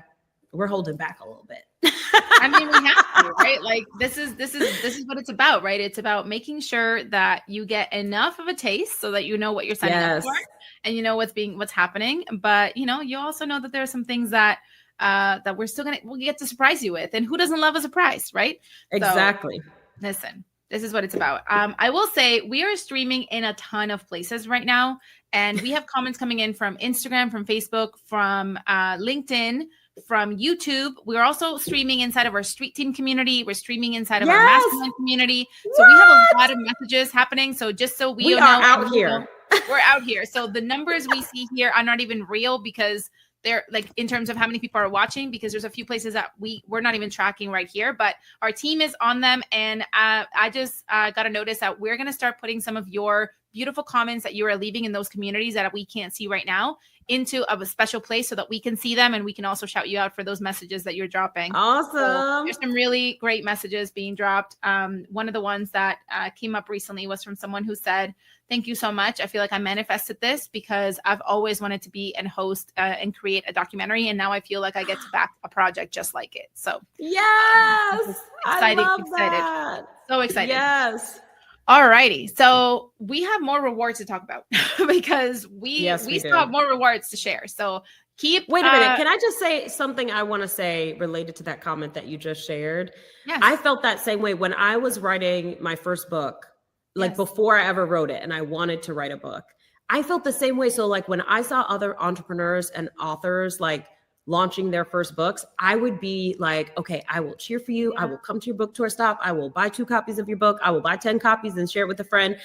We're holding back a little bit. I mean, we have to, right? Like this is what it's about, right? It's about making sure that you get enough of a taste so that you know what you're signing up for and you know what's happening. But you also know that there are some things that we'll get to surprise you with. And who doesn't love a surprise, right? Exactly. So, listen, this is what it's about. I will say we are streaming in a ton of places right now. And we have comments coming in from Instagram, from Facebook, from LinkedIn, from YouTube. We're also streaming inside of our Street Team community. We're streaming inside of our Mastermind community. So we have a lot of messages happening. So just so we are know, out here. We're out here. So the numbers we see here are not even real because they're like in terms of how many people are watching, because there's a few places that we're not even tracking right here, but our team is on them. And I just got a notice that we're going to start putting some of your beautiful comments that you are leaving in those communities that we can't see right now into a special place so that we can see them and we can also shout you out for those messages that you're dropping. Awesome. So there's some really great messages being dropped. One of the ones that came up recently was from someone who said, "Thank you so much. I feel like I manifested this because I've always wanted to be and host and create a documentary. And now I feel like I get to back a project just like it." So yes, excited. That. So excited. Yes. All righty. So we have more rewards to talk about because we still have more rewards to share. So wait a minute. Can I just say something I want to say related to that comment that you just shared? Yes. I felt that same way when I was writing my first book, like before I ever wrote it, and I wanted to write a book. I felt the same way. So like when I saw other entrepreneurs and authors like launching their first books, I would be like, okay, I will cheer for you. I will come to your book tour stop. I will buy 2 copies of your book. I will buy 10 copies and share it with a friend.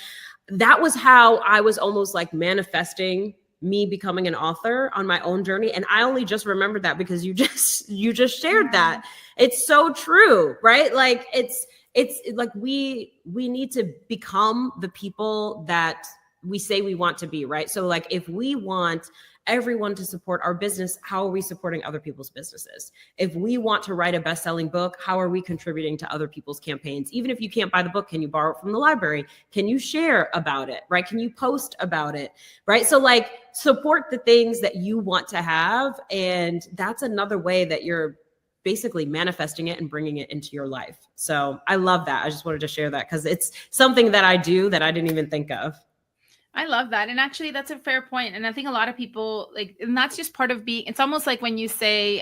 That was how I was almost like manifesting me becoming an author on my own journey. And I only just remembered that because you just shared that. It's so true, right? Like it's like we need to become the people that we say we want to be, right? So like if we want everyone to support our business, how are we supporting other people's businesses? If we want to write a best-selling book, how are we contributing to other people's campaigns? Even if you can't buy the book, can you borrow it from the library? Can you share about it, right? Can you post about it, right? So like support the things that you want to have. And that's another way that you're basically manifesting it and bringing it into your life. So I love that. I just wanted to share that because it's something that I do that I didn't even think of. I love that. And actually that's a fair point. And I think a lot of people like, and that's just part of being, it's almost like when you say,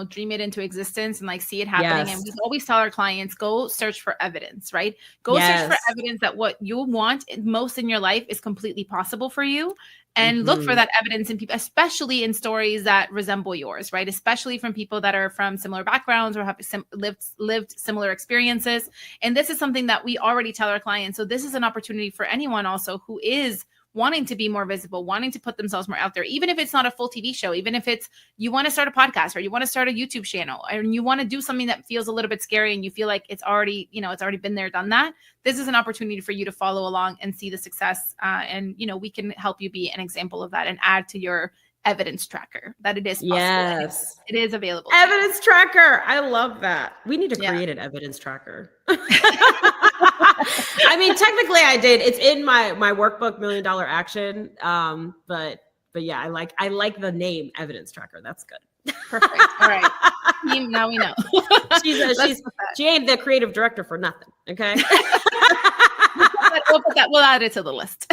dream it into existence and like see it happening. Yes. And we always tell our clients, go search for evidence, right? Go search for evidence that what you want most in your life is completely possible for you. And look for that evidence in people, especially in stories that resemble yours, right? Especially from people that are from similar backgrounds or have lived similar experiences. And this is something that we already tell our clients. So this is an opportunity for anyone also who is wanting to be more visible, wanting to put themselves more out there, even if it's not a full TV show, even if it's you want to start a podcast or you want to start a YouTube channel and you want to do something that feels a little bit scary and you feel like it's already been there, done that. This is an opportunity for you to follow along and see the success. And we can help you be an example of that and add to your evidence tracker that it is possible. Yes. It is available. Evidence tracker. I love that. We need to create an evidence tracker. I mean, technically I did. It's in my workbook, $1 Million Action. But yeah, I like the name evidence tracker. That's good. Perfect. All right. Now we know. She ain't the creative director for nothing. Okay. We'll add it to the list.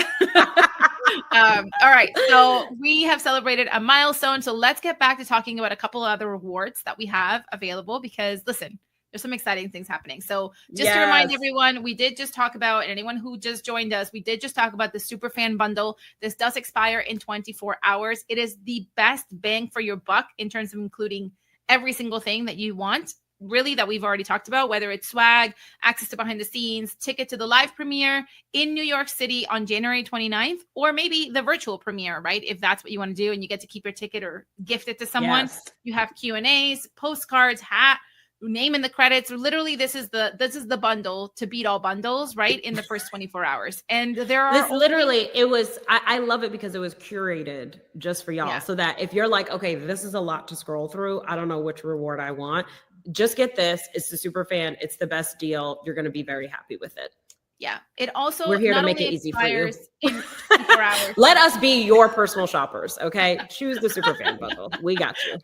All right. So we have celebrated a milestone. So let's get back to talking about a couple of other rewards that we have available because listen, there's some exciting things happening. So just to remind everyone, we did just talk about, and anyone who just joined us, we did just talk about the Superfan Bundle. This does expire in 24 hours. It is the best bang for your buck in terms of including every single thing that you want, really, that we've already talked about, whether it's swag, access to behind the scenes, ticket to the live premiere in New York City on January 29th, or maybe the virtual premiere, right? If that's what you want to do and you get to keep your ticket or gift it to someone. Yes. You have Q&As, postcards, hat, name in the credits. Literally, this is the bundle to beat all bundles, right? In the first 24 hours. And there are I love it because it was curated just for y'all. So that if you're like, okay, this is a lot to scroll through, I don't know which reward I want, just get this. It's the Superfan. It's the best deal. You're going to be very happy with it. Yeah. It also, we're here to make it easy for you. In 24 hours. Let us be your personal shoppers. Okay. Choose the Superfan bundle. We got you.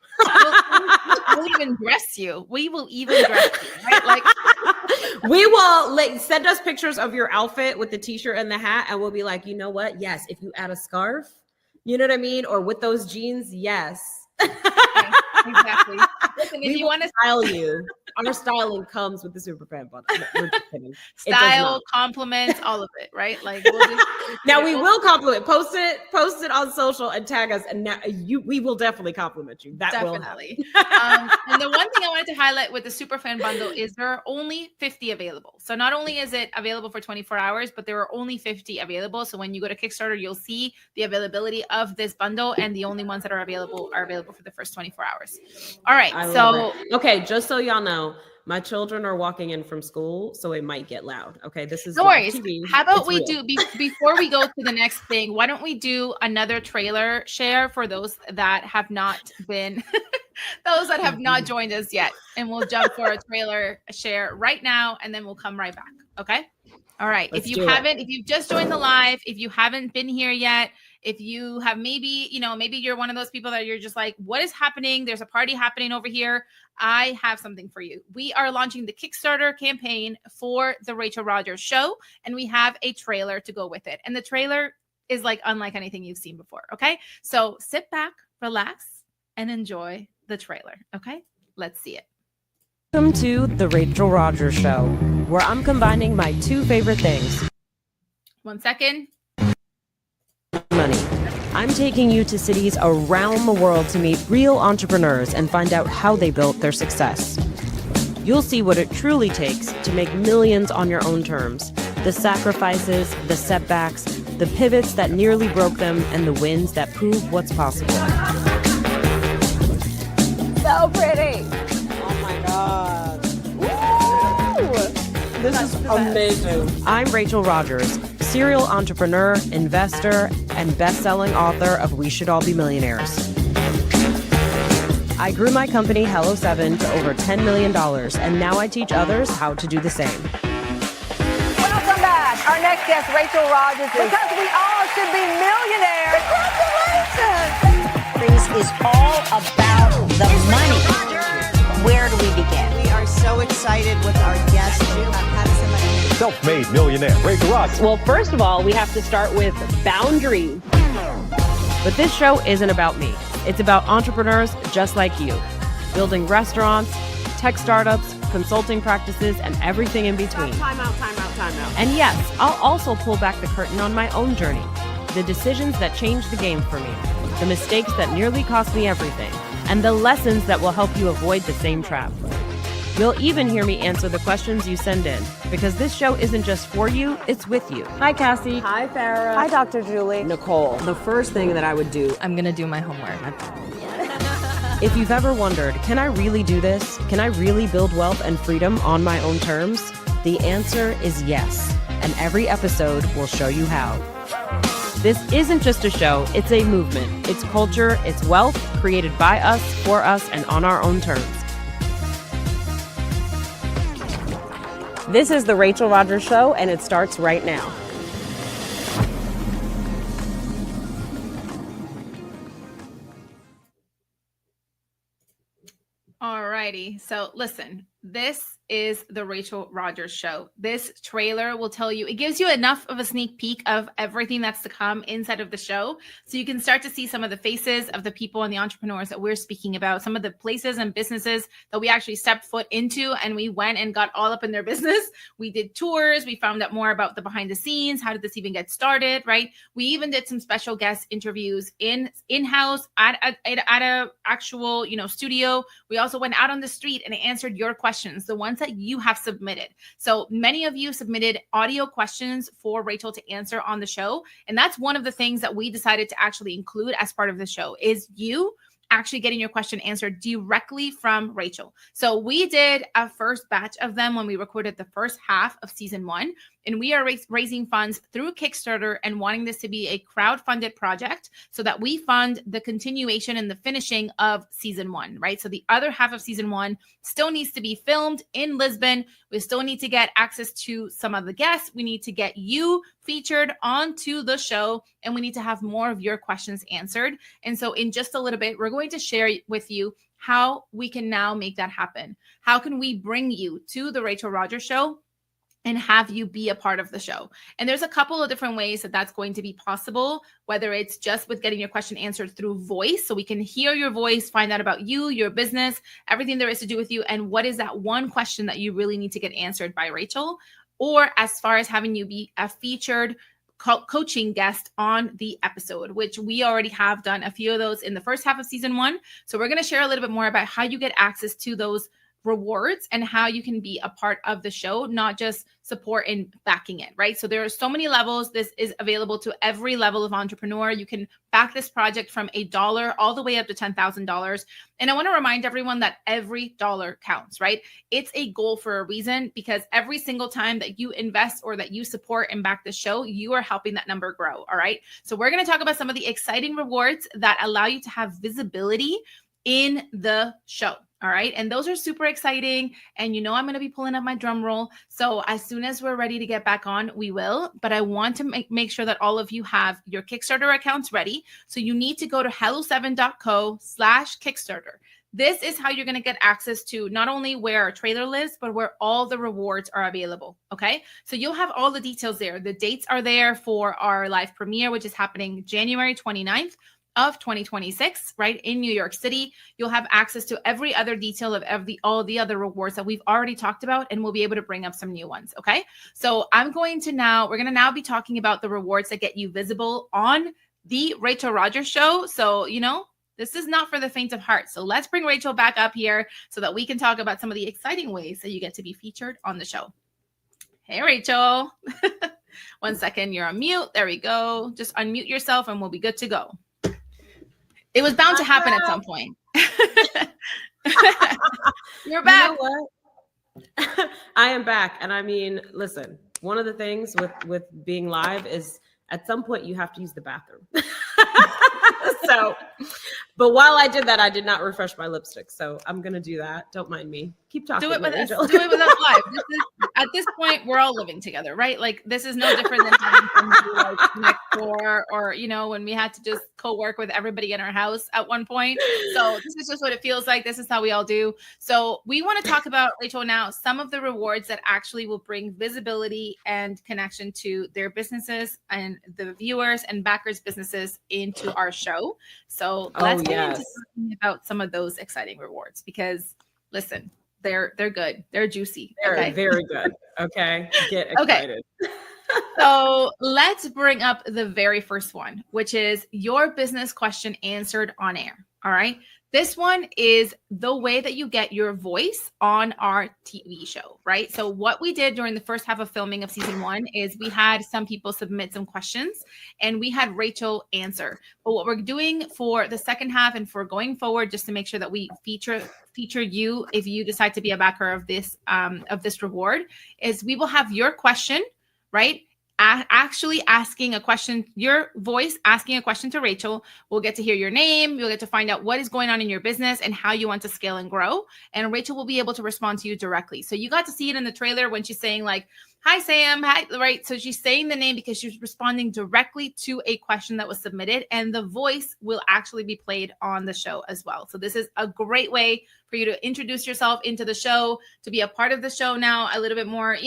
We'll even dress you. We will even dress you, right? Like we will send us pictures of your outfit with the t-shirt and the hat. And we'll be like, you know what? Yes. If you add a scarf, you know what I mean? Or with those jeans. Yes. Exactly. Listen, if you want to style you, our styling comes with the Superfan bundle. We're just kidding. Style, compliments, all of it, right? Like we will compliment. Post it on social and tag us, and now we will definitely compliment you. That definitely. And the one thing I wanted to highlight with the Superfan bundle is there are only 50 available. So not only is it available for 24 hours, but there are only 50 available. So when you go to Kickstarter, you'll see the availability of this bundle, and the only ones that are available for the first 24 hours. All right. Okay, just so y'all know, my children are walking in from school, so it might get loud. Okay, this is no worries. TV. How about we do before we go to the next thing? Why don't we do another trailer share for those that have not been, those that have not joined us yet, and we'll jump for a trailer share right now, and then we'll come right back. Okay. All right. If you've just joined the live, if you haven't been here yet, if you have maybe you're one of those people that you're just like, what is happening? There's a party happening over here. I have something for you. We are launching the Kickstarter campaign for the Rachel Rodgers Show, and we have a trailer to go with it. And the trailer is like unlike anything you've seen before. Okay. So sit back, relax, and enjoy the trailer. Okay. Let's see it. Welcome to the Rachel Rodgers Show, where I'm combining my two favorite things. 1 second. Money. I'm taking you to cities around the world to meet real entrepreneurs and find out how they built their success. You'll see what it truly takes to make millions on your own terms. The sacrifices, the setbacks, the pivots that nearly broke them, and the wins that prove what's possible. So pretty. Oh my God. Woo! This is amazing. I'm Rachel Rodgers, serial entrepreneur, investor, and best-selling author of We Should All Be Millionaires. I grew my company, Hello7, to over $10 million, and now I teach others how to do the same. Welcome back. Our next guest, Rachel Rodgers, because we all should be millionaires. Congratulations! This is all about the money. Where do we begin? We are so excited with our guest. How does somebody Self-made millionaire, Rachel Rodgers. Well, first of all, we have to start with boundaries. But this show isn't about me. It's about entrepreneurs just like you, building restaurants, tech startups, consulting practices, and everything in between. Time out. And yes, I'll also pull back the curtain on my own journey, the decisions that changed the game for me, the mistakes that nearly cost me everything, and the lessons that will help you avoid the same trap. You'll even hear me answer the questions you send in, because this show isn't just for you, it's with you. Hi, Cassie. Hi, Farrah. Hi, Dr. Julie. Nicole. The first thing that I would do, I'm going to do my homework. if you've ever wondered, can I really do this? Can I really build wealth and freedom on my own terms? The answer is yes, and every episode will show you how. This isn't just a show, it's a movement. It's culture, it's wealth, created by us, for us, and on our own terms. This is the Rachel Rodgers Show, and it starts right now. Alrighty. So listen, this is the Rachel Rodgers Show. This trailer will tell you, it gives you enough of a sneak peek of everything that's to come inside of the show. So you can start to see some of the faces of the people and the entrepreneurs that we're speaking about, some of the places and businesses that we actually stepped foot into, and we went and got all up in their business. We did tours. We found out more about the behind the scenes. How did this even get started, right? We even did some special guest interviews in-house at a actual, studio. We also went out on the street and answered your questions, the ones that you have submitted. So many of you submitted audio questions for Rachel to answer on the show. And that's one of the things that we decided to actually include as part of the show is you actually getting your question answered directly from Rachel. So we did a first batch of them when we recorded the first half of season 1. And we are raising funds through Kickstarter and wanting this to be a crowd-funded project so that we fund the continuation and the finishing of season 1, right? So the other half of season 1 still needs to be filmed in Lisbon. We still need to get access to some of the guests. We need to get you featured onto the show, and we need to have more of your questions answered. And so in just a little bit, we're going to share with you how we can now make that happen. How can we bring you to the Rachel Rodgers Show and have you be a part of the show? And there's a couple of different ways that that's going to be possible, whether it's just with getting your question answered through voice, so we can hear your voice, find out about you, your business, everything there is to do with you, and what is that one question that you really need to get answered by Rachel, or as far as having you be a featured coaching guest on the episode, which we already have done a few of those in the first half of season 1. So we're going to share a little bit more about how you get access to those rewards and how you can be a part of the show, not just support and backing it, right? So there are so many levels. This is available to every level of entrepreneur. You can back this project from $1 all the way up to $10,000. And I want to remind everyone that every dollar counts, right? It's a goal for a reason, because every single time that you invest or that you support and back the show, you are helping that number grow, all right? So we're going to talk about some of the exciting rewards that allow you to have visibility in the show. All right. And those are super exciting. And I'm going to be pulling up my drum roll. So as soon as we're ready to get back on, we will. But I want to make sure that all of you have your Kickstarter accounts ready. So you need to go to hello7.co/Kickstarter. This is how you're going to get access to not only where our trailer lives, but where all the rewards are available. Okay. So you'll have all the details there. The dates are there for our live premiere, which is happening January 29th. Of 2026, right, in New York City. You'll have access to every other detail of all the other rewards that we've already talked about, and we'll be able to bring up some new ones, okay? So we're going to now be talking about the rewards that get you visible on the Rachel Rodgers Show. So, this is not for the faint of heart. So let's bring Rachel back up here so that we can talk about some of the exciting ways that you get to be featured on the show. Hey, Rachel. 1 second, you're on mute. There we go. Just unmute yourself and we'll be good to go. It was bound to happen at some point. You're back. You know what? I am back. And I mean, listen, one of the things with being live is at some point you have to use the bathroom. So, but while I did that, I did not refresh my lipstick. So I'm going to do that. Don't mind me. Keep talking. Do it with us. Do it with us live. At this point, we're all living together, right? Like this is no different than having somebody like next door, or when we had to just co-work with everybody in our house at one point. So this is just what it feels like. This is how we all do. So we want to talk about, Rachel, now some of the rewards that actually will bring visibility and connection to their businesses and the viewers and backers' businesses into our show. So let's get into talking about some of those exciting rewards, because listen, they're good. They're juicy. They're very good. Okay. Get excited. Okay. So let's bring up the very first one, which is your business question answered on air. All right. This one is the way that you get your voice on our TV show, right? So what we did during the first half of filming of season 1 is we had some people submit some questions and we had Rachel answer. But what we're doing for the second half and for going forward, just to make sure that we feature you if you decide to be a backer of this reward, is we will have your question, right? Actually asking a question, your voice asking a question to Rachel. We'll get to hear your name. You'll get to find out what is going on in your business and how you want to scale and grow. And Rachel will be able to respond to you directly. So you got to see it in the trailer when she's saying like, hi, Sam. Hi, right? So she's saying the name because she's responding directly to a question that was submitted, and the voice will actually be played on the show as well. So this is a great way for you to introduce yourself into the show, to be a part of the show now a little bit more,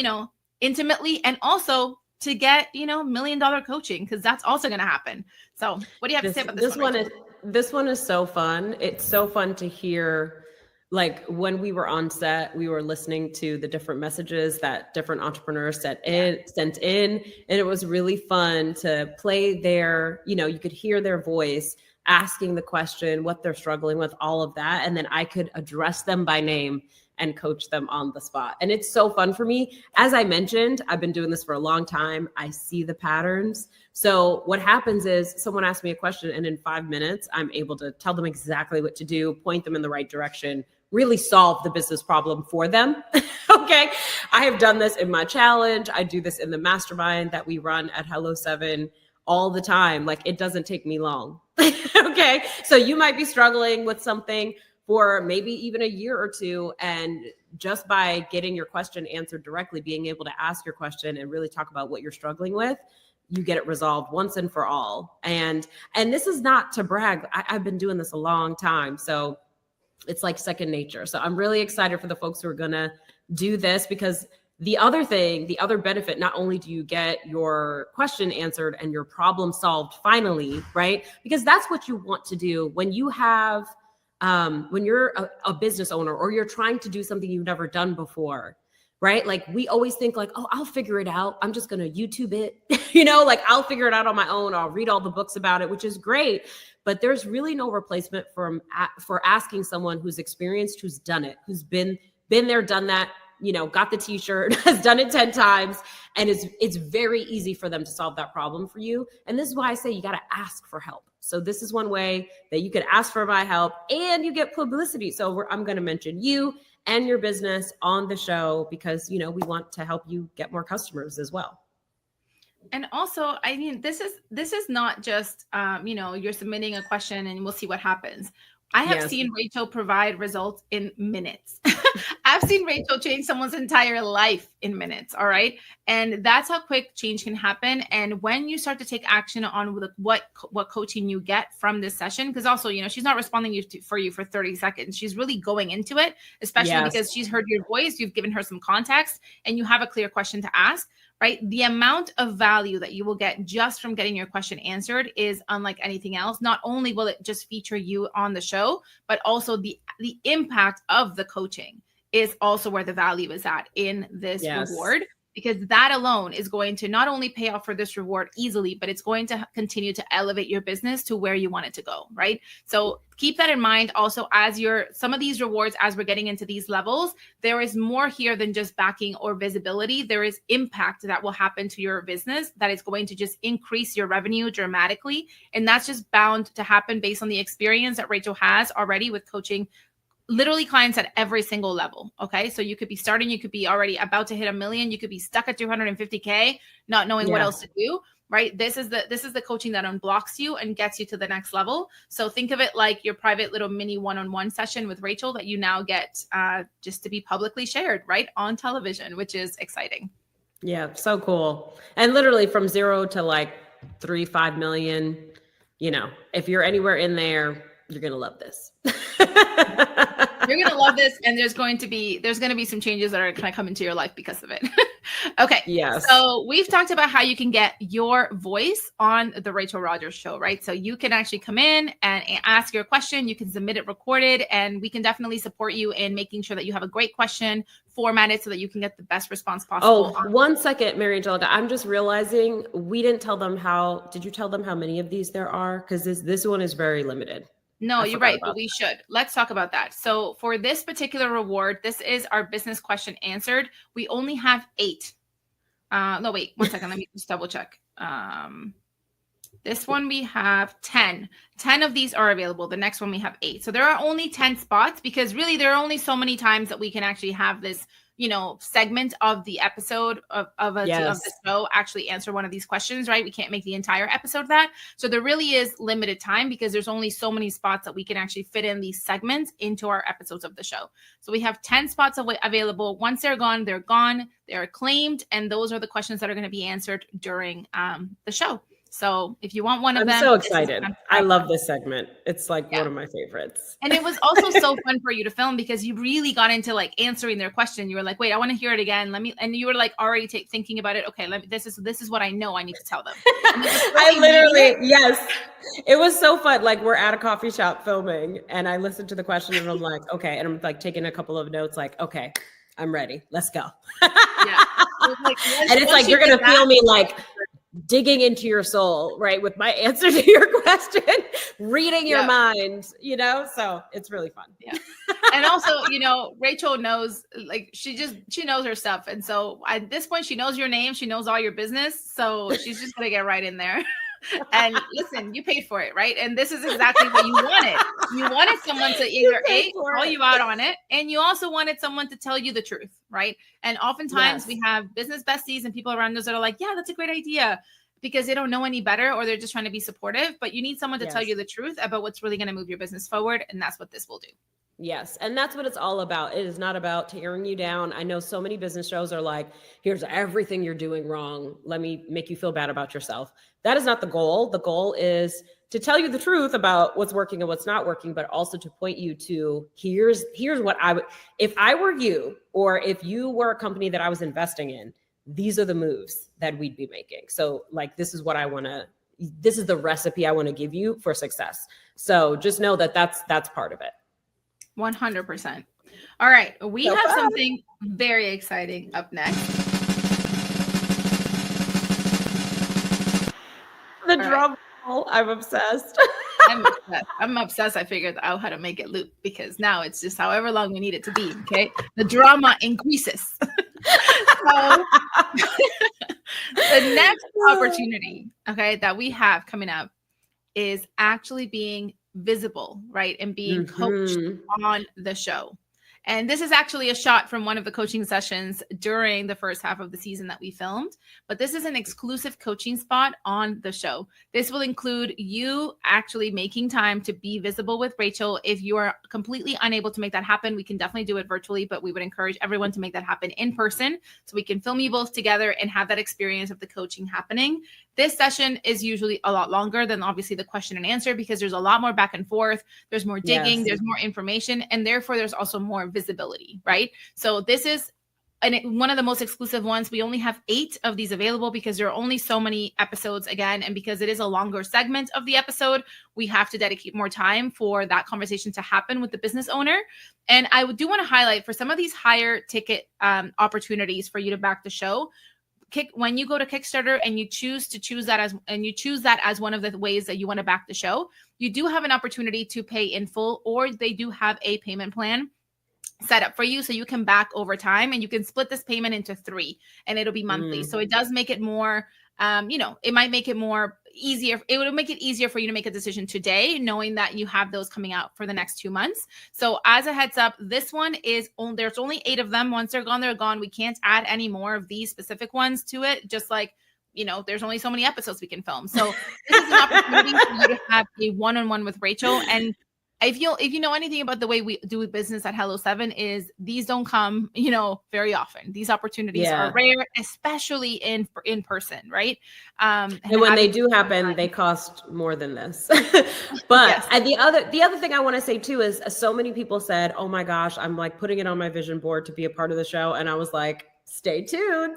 intimately, and also to get, $1 million coaching, because that's also going to happen. So what do you have to say about this one? This one is so fun. It's so fun to hear. Like when we were on set, we were listening to the different messages that different entrepreneurs sent in. And it was really fun to play their, you could hear their voice asking the question, what they're struggling with, all of that. And then I could address them by name and coach them on the spot. And it's so fun for me. As I mentioned, I've been doing this for a long time. I see the patterns. So what happens is someone asks me a question and in 5 minutes, I'm able to tell them exactly what to do, point them in the right direction, really solve the business problem for them. Okay. I have done this in my challenge. I do this in the mastermind that we run at Hello 7 all the time. Like it doesn't take me long. Okay. So you might be struggling with something for maybe even a year or two. And just by getting your question answered directly, being able to ask your question and really talk about what you're struggling with, you get it resolved once and for all. And this is not to brag. I've been doing this a long time. So it's like second nature. So I'm really excited for the folks who are going to do this, because the other benefit, not only do you get your question answered and your problem solved finally, right? Because that's what you want to do when you have when you're a business owner or you're trying to do something you've never done before, right? Like we always think like, oh, I'll figure it out. I'm just going to YouTube it, like I'll figure it out on my own. I'll read all the books about it, which is great. But there's really no replacement for asking someone who's experienced, who's done it, who's been there, done that, got the t-shirt, has done it 10 times. And it's very easy for them to solve that problem for you. And this is why I say you got to ask for help. So this is one way that you could ask for my help and you get publicity. So I'm going to mention you and your business on the show because, we want to help you get more customers as well. And also, I mean, this is not just, you're submitting a question and we'll see what happens. I have seen Rachel provide results in minutes. I've seen Rachel change someone's entire life in minutes. All right. And that's how quick change can happen. And when you start to take action on what coaching you get from this session, because also, she's not responding for you for 30 seconds. She's really going into it, especially because she's heard your voice. You've given her some context and you have a clear question to ask. Right? The amount of value that you will get just from getting your question answered is unlike anything else. Not only will it just feature you on the show, but also the impact of the coaching is also where the value is at in this reward, because that alone is going to not only pay off for this reward easily, but it's going to continue to elevate your business to where you want it to go. Right? So keep that in mind. Also, as some of these rewards, as we're getting into these levels, there is more here than just backing or visibility. There is impact that will happen to your business that is going to just increase your revenue dramatically. And that's just bound to happen based on the experience that Rachel has already with coaching literally clients at every single level. Okay. So you could be starting, you could be already about to hit 1 million. You could be stuck at 250K, not knowing what else to do. Right. This is the coaching that unblocks you and gets you to the next level. So think of it like your private little mini one-on-one session with Rachel that you now get just to be publicly shared right on television, which is exciting. Yeah. So cool. And literally from 0 to like 3-5 million, you know, if you're anywhere in there, you're going to love this. You're going to love this. And there's going to be some changes that are going to come into your life because of it. Okay. Yes. So we've talked about how you can get your voice on the Rachel Rodgers Show, right? So you can actually come in and ask your question. You can submit it recorded, and we can definitely support you in making sure that you have a great question formatted so that you can get the best response possible. Oh, 1 second, Mary Angelica. I'm just realizing we didn't tell them did you tell them how many of these there are? Because this one is very limited. No, you're right, but we should. Let's talk about that. So for this particular reward, this is our business question answered. We only have 8. No, wait, 1 second. Let me just double check. This one we have 10. 10 of these are available. The next one we have 8. So there are only 10 spots because really there are only so many times that we can actually have this, you know, segment of the episode of the show actually answer one of these questions, right? We can't make the entire episode of that. So there really is limited time because there's only so many spots that we can actually fit in these segments into our episodes of the show. So we have 10 spots available. Once they're gone, they're gone. They're claimed. And those are the questions that are going to be answered during the show. So if you want one of them. I'm so excited. I love this segment. It's like one of my favorites. And it was also so fun for you to film because you really got into like answering their question. You were like, wait, I want to hear it again. And you were like already thinking about it. Okay, this is what I know I need to tell them. I literally, yes. It was so fun. Like we're at a coffee shop filming and I listened to the question and I'm like, okay. And I'm like taking a couple of notes like, okay, I'm ready. Let's go. Yeah. And it's like, you're going to feel me like digging into your soul, right? With my answer to your question, reading your mind, you know? So it's really fun. Yeah. And also, you know, Rachel knows, like, she knows her stuff. And so at this point, she knows your name. She knows all your business. So she's just going to get right in there. And listen, you paid for it, right? And this is exactly what you wanted. You wanted someone to either call you out on it, and you also wanted someone to tell you the truth, right? And oftentimes we have business besties and people around us that are like, yeah, that's a great idea, because they don't know any better or they're just trying to be supportive. But you need someone to tell you the truth about what's really going to move your business forward. And that's what this will do. Yes. And that's what it's all about. It is not about tearing you down. I know so many business shows are like, here's everything you're doing wrong. Let me make you feel bad about yourself. That is not the goal. The goal is to tell you the truth about what's working and what's not working, but also to point you to here's what I would, if I were you, or if you were a company that I was investing in, these are the moves that we'd be making. So like, this is the recipe I want to give you for success. So just know that that's part of it. 100%. All right. We have something very exciting up next. The drum roll. I'm obsessed. I'm obsessed. I figured out how to make it loop because now it's just however long we need it to be. Okay. The drama increases. So the next opportunity, okay, that we have coming up is actually being visible, right? And being coached on the show. And this is actually a shot from one of the coaching sessions during the first half of the season that we filmed. But this is an exclusive coaching spot on the show. This will include you actually making time to be visible with Rachel. If you are completely unable to make that happen, we can definitely do it virtually, but we would encourage everyone to make that happen in person so we can film you both together and have that experience of the coaching happening. This session is usually a lot longer than obviously the question and answer because there's a lot more back and forth. There's more digging, there's more information, and therefore there's also more visibility, right? So this is one of the most exclusive ones. We only have 8 of these available because there are only so many episodes again. And because it is a longer segment of the episode, we have to dedicate more time for that conversation to happen with the business owner. And I do want to highlight for some of these higher ticket opportunities for you to back the show, when you go to Kickstarter and you choose that as one of the ways that you want to back the show, you do have an opportunity to pay in full, or they do have a payment plan set up for you so you can back over time, and you can split this payment into 3 and it'll be monthly. So it does make it more, it might make it more easier. It would make it easier for you to make a decision today, knowing that you have those coming out for the next 2 months. So as a heads up, this one is there's only 8 of them. Once they're gone, they're gone. We can't add any more of these specific ones to it. Just like, there's only so many episodes we can film. So this is an opportunity for you to have a one-on-one with Rachel. And if you know anything about the way we do business at Hello 7, is these don't come, very often. These opportunities are rare, especially in person, right? And when they do happen, they cost more than this. But and the other thing I want to say too is so many people said, "Oh my gosh, I'm like putting it on my vision board to be a part of the show," and I was like, stay tuned,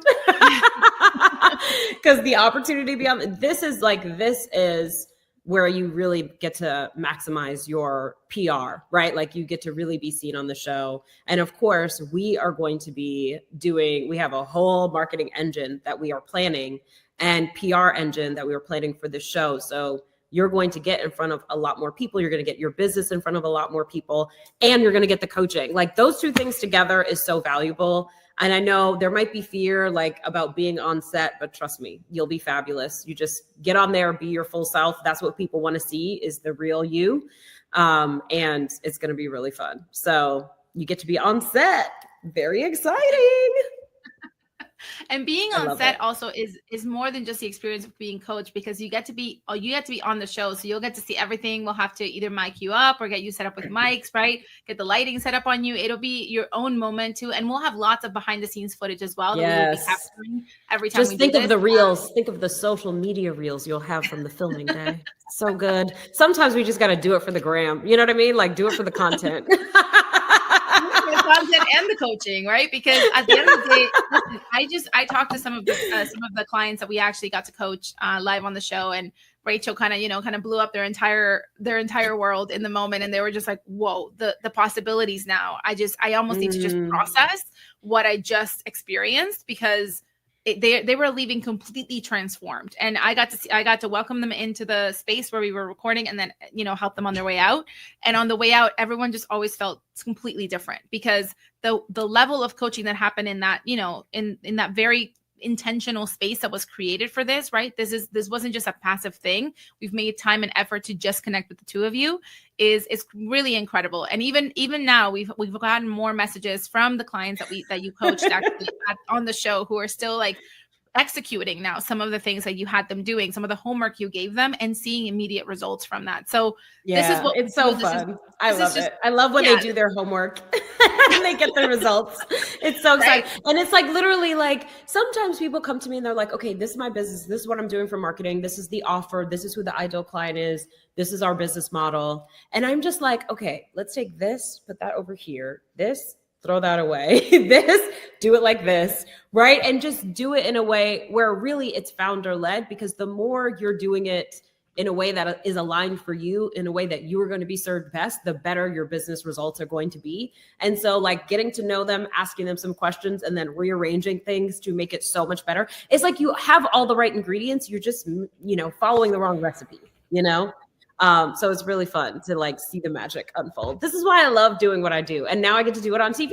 because the opportunity beyond this is where you really get to maximize your PR, right? Like you get to really be seen on the show. And of course, we are going to be we have a whole marketing engine that we are planning and PR engine that we are planning for this show. So you're going to get in front of a lot more people. You're going to get your business in front of a lot more people, and you're going to get the coaching. Like those two things together is so valuable. And I know there might be fear about being on set, but trust me, you'll be fabulous. You just get on there, be your full self. That's what people want to see, is the real you. And it's going to be really fun. So you get to be on set. Very exciting. And being on set also is more than just the experience of being coached, because you get to be on the show. So you'll get to see everything. We'll have to either mic you up or get you set up with mics, right? Get the lighting set up on you. It'll be your own moment too. And we'll have lots of behind the scenes footage as well. Yes. That we'll be capturing every time. Just think of the reels. Think of the social media reels you'll have from the filming day. So good. Sometimes we just got to do it for the gram. You know what I mean? Like do it for the content. The content and the coaching, right? Because at the end of the day, listen, I talked to some of the clients that we actually got to coach live on the show, and Rachel kind of blew up their entire world in the moment, and they were just like, whoa, the possibilities now. I almost need to just process what I just experienced, because they were leaving completely transformed. And I got to welcome them into the space where we were recording, and then help them on their way out. And on the way out, everyone just always felt completely different, because the level of coaching that happened in that in that very intentional space that was created for this, right? This wasn't just a passive thing. We've made time and effort to just connect with the two of you. It's really incredible. And even now we've gotten more messages from the clients that you coached actually on the show, who are still like executing now some of the things that you had them doing, some of the homework you gave them, and seeing immediate results from that. So this is what it's so fun. I love it. I love when they do their homework and they get the results. It's so exciting. Right. And it's like literally like sometimes people come to me and they're like, okay, this is my business. This is what I'm doing for marketing. This is the offer. This is who the ideal client is. This is our business model. And I'm just like, okay, let's take this, put that over here. This, throw that away. This, do it like this, right? And just do it in a way where really it's founder led, because the more you're doing it in a way that is aligned for you, in a way that you are going to be served best, the better your business results are going to be. And so like getting to know them, asking them some questions, and then rearranging things to make it so much better. It's like you have all the right ingredients. You're just, following the wrong recipe, So it's really fun to like see the magic unfold. This is why I love doing what I do. And now I get to do it on TV.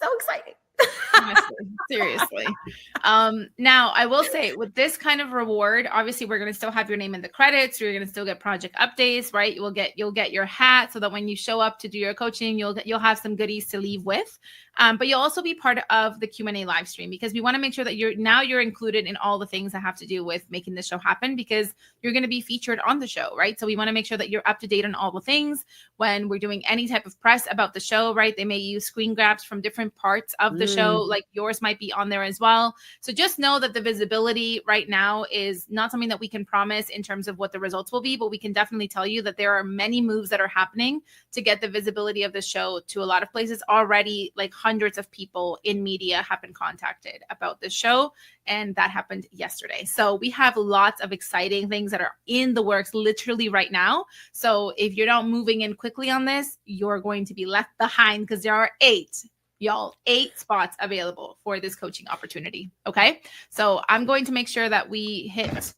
So exciting. Seriously. Now I will say, with this kind of reward, obviously we're going to still have your name in the credits. You're going to still get project updates, right? You'll get your hat, so that when you show up to do your coaching, you'll have some goodies to leave with. But you'll also be part of the Q&A live stream, because we want to make sure that you're included in all the things that have to do with making the show happen, because you're going to be featured on the show, right? So we want to make sure that you're up to date on all the things when we're doing any type of press about the show, right? They may use screen grabs from different parts of the show, like yours might be on there as well. So just know that the visibility right now is not something that we can promise in terms of what the results will be, but we can definitely tell you that there are many moves that are happening to get the visibility of the show to a lot of places already. Like hundreds of people in media have been contacted about the show, and that happened yesterday. So we have lots of exciting things that are in the works literally right now. So if you're not moving in quickly on this, you're going to be left behind, because there are 8 spots available for this coaching opportunity. Okay. So I'm going to make sure that we hit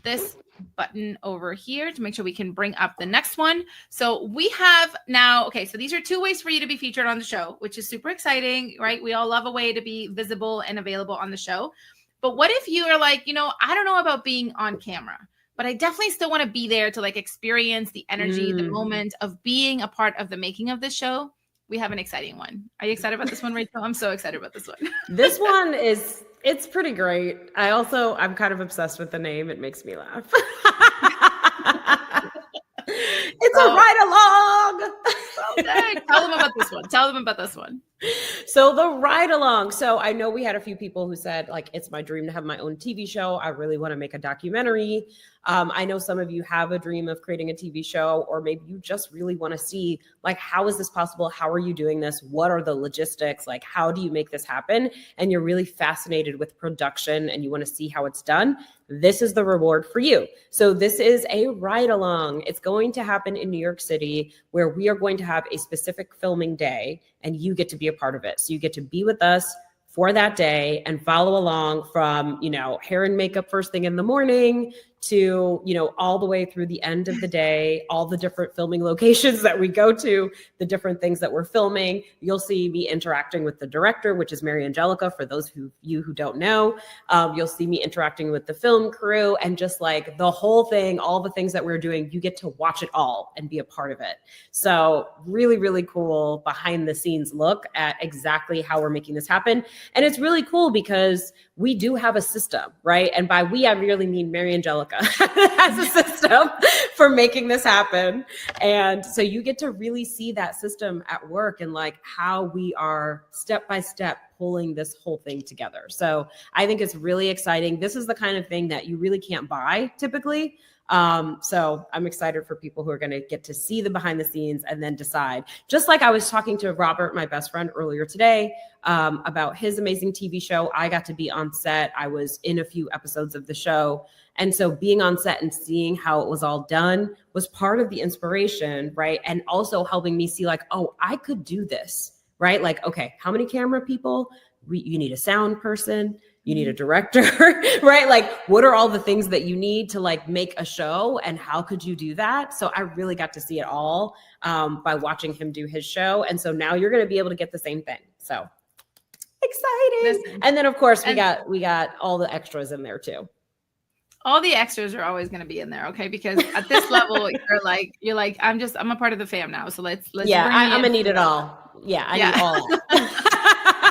this button over here to make sure we can bring up the next one. So we have now, okay, so these are 2 ways for you to be featured on the show, which is super exciting, right? We all love a way to be visible and available on the show. But what if you are like, I don't know about being on camera, but I definitely still want to be there to like experience the energy, the moment of being a part of the making of this show. We have an exciting one. Are you excited about this one, Rachel? I'm so excited about this one. This one it's pretty great. I'm kind of obsessed with the name. It makes me laugh. It's a ride along. Okay. Tell them about this one. So the ride along. So I know we had a few people who said, like, it's my dream to have my own TV show. I really want to make a documentary. I know some of you have a dream of creating a TV show, or maybe you just really want to see, like, how is this possible? How are you doing this? What are the logistics? Like, how do you make this happen? And you're really fascinated with production and you want to see how it's done. This is the reward for you. So this is a ride along. It's going to happen in New York City, where we are going to have a specific filming day and you get to be a part of it. So you get to be with us for that day and follow along from, hair and makeup first thing in the morning to, all the way through the end of the day, all the different filming locations that we go to, the different things that we're filming. You'll see me interacting with the director, which is Mary Angelica, for those of you who don't know. You'll see me interacting with the film crew, and just like the whole thing, all the things that we're doing, you get to watch it all and be a part of it. So really, really cool behind the scenes look at exactly how we're making this happen. And it's really cool because we do have a system, right? And by we, I really mean Mary Angelica has a system for making this happen. And so you get to really see that system at work and like how we are step by step pulling this whole thing together. So I think it's really exciting. This is the kind of thing that you really can't buy typically. So I'm excited for people who are going to get to see the behind the scenes and then decide. Just like I was talking to Robert, my best friend, earlier today, about his amazing TV show. I got to be on set. I was in a few episodes of the show. And so being on set and seeing how it was all done was part of the inspiration, right? And also helping me see like, oh, I could do this, right? Like, okay, how many camera people? You need a sound person. You need a director, right? Like, what are all the things that you need to like make a show, and how could you do that? So I really got to see it all by watching him do his show. And so now you're going to be able to get the same thing. So exciting. Listen, and then of course we got all the extras in there too. All the extras are always going to be in there. Okay. Because at this level, you're like, I'm a part of the fam now. So let's yeah, I'm going to need it all. Yeah. I need all.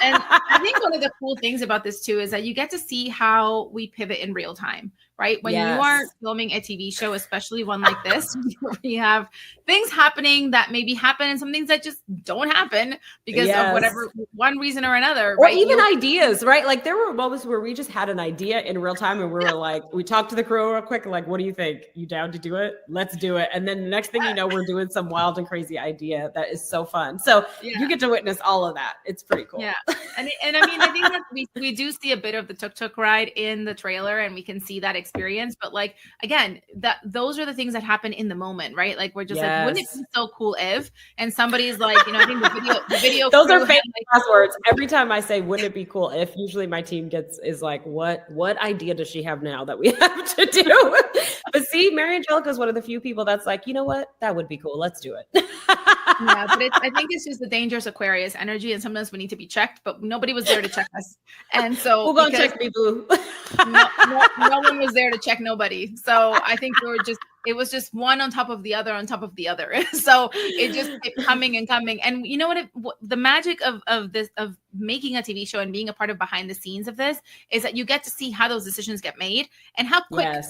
And I think one of the cool things about this too is that you get to see how we pivot in real time, right? When you are filming a TV show, especially one like this, we have things happening that maybe happen and some things that just don't happen because of whatever one reason or another. Or right? even ideas, right? Like there were moments where we just had an idea in real time and we were like, we talked to the crew real quick, like, what do you think? You down to do it? Let's do it. And then the next thing you know, we're doing some wild and crazy idea that is so fun. So you get to witness all of that. It's pretty cool. Yeah. And I mean, I think that we do see a bit of the tuk-tuk ride in the trailer and we can see that experience. But like, again, those are the things that happen in the moment, right? Like we're just like, wouldn't it be so cool if, and somebody's like, I think the video. Those are famous passwords. Every time I say, wouldn't it be cool if, usually my team is like, what idea does she have now that we have to do? But see, Mary Angelica is one of the few people that's like, you know what? That would be cool. Let's do it. Yeah, but I think it's just the dangerous Aquarius energy, and sometimes we need to be checked, but nobody was there to check us. And so we'll go check me, boo. no one was there to check nobody. So I think it was just one on top of the other on top of the other. So it just kept coming and coming. And you know what the magic of this, of making a TV show and being a part of behind the scenes of this, is that you get to see how those decisions get made and how quick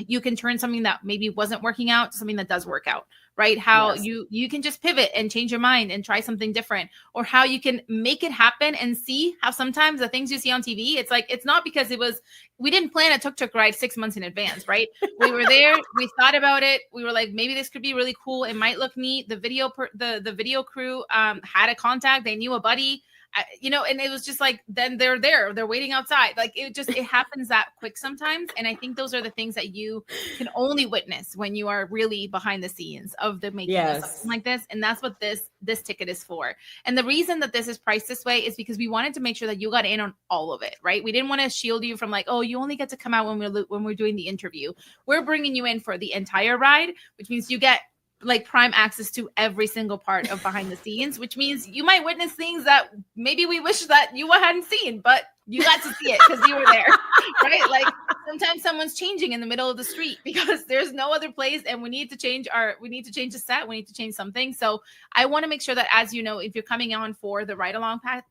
you can turn something that maybe wasn't working out to something that does work out. Right? How you can just pivot and change your mind and try something different, or how you can make it happen and see how sometimes the things you see on TV, it's like, it's not because we didn't plan a tuk-tuk ride 6 months in advance, right? We were there, we thought about it. We were like, maybe this could be really cool. It might look neat. The video crew had a contact. They knew a buddy. And it was just like, then they're waiting outside. Like it happens that quick sometimes. And I think those are the things that you can only witness when you are really behind the scenes of the making of something like this. And that's what this ticket is for. And the reason that this is priced this way is because we wanted to make sure that you got in on all of it, right? We didn't want to shield you from like, oh, you only get to come out when we're doing the interview. We're bringing you in for the entire ride, which means you get like prime access to every single part of behind the scenes, which means you might witness things that maybe we wish that you hadn't seen, but you got to see it because you were there, right? Like, Sometimes someone's changing in the middle of the street because there's no other place, and we need to change the set. We need to change something. So I want to make sure that, as you know, if you're coming on for the ride along pack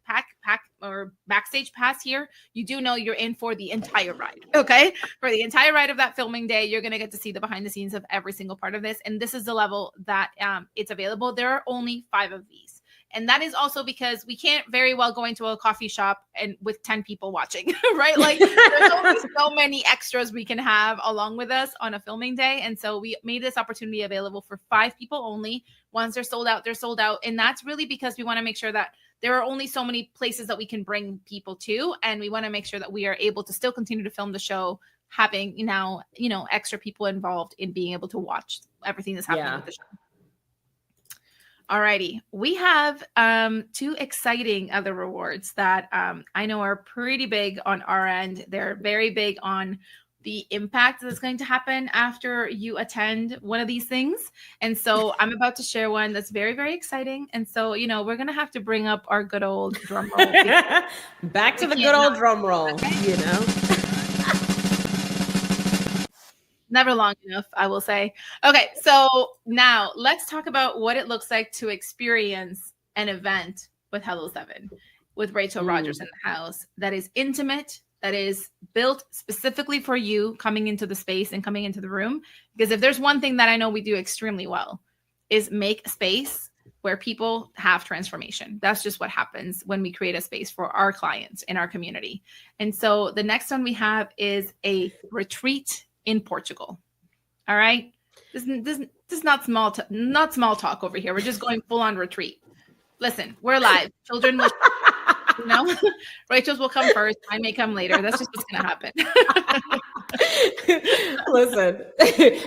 or backstage pass here, you do know you're in for the entire ride. Okay. For the entire ride of that filming day, you're going to get to see the behind the scenes of every single part of this. And this is the level that it's available. There are only 5 of these. And that is also because we can't very well go into a coffee shop and with 10 people watching, right? Like there's only so many extras we can have along with us on a filming day. And so we made this opportunity available for 5 people only. Once they're sold out, they're sold out. And that's really because we want to make sure that there are only so many places that we can bring people to. And we want to make sure that we are able to still continue to film the show, having now, extra people involved in being able to watch everything that's happening with the show. Alrighty, we have 2 exciting other rewards that I know are pretty big on our end. They're very big on the impact that's going to happen after you attend one of these things. And so I'm about to share one that's very, very exciting. And so, we're going to have to bring up our good old drum roll. Back to the good old drum roll, Never long enough, I will say. Okay, so now let's talk about what it looks like to experience an event with Hello 7, with Rachel Rodgers in the house that is intimate, that is built specifically for you coming into the space and coming into the room. Because if there's one thing that I know we do extremely well, is make space where people have transformation. That's just what happens when we create a space for our clients in our community. And so the next one we have is a retreat in Portugal. All right. This is not small talk over here. We're just going full on retreat. Listen, we're live. Children will, Rachel's will come first. I may come later. That's just what's going to happen. Listen,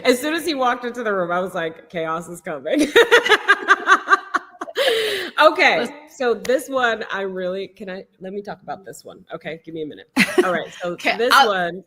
as soon as he walked into the room, I was like, chaos is coming. Okay, so this one, let me talk about this one. Okay, give me a minute. All right, so one,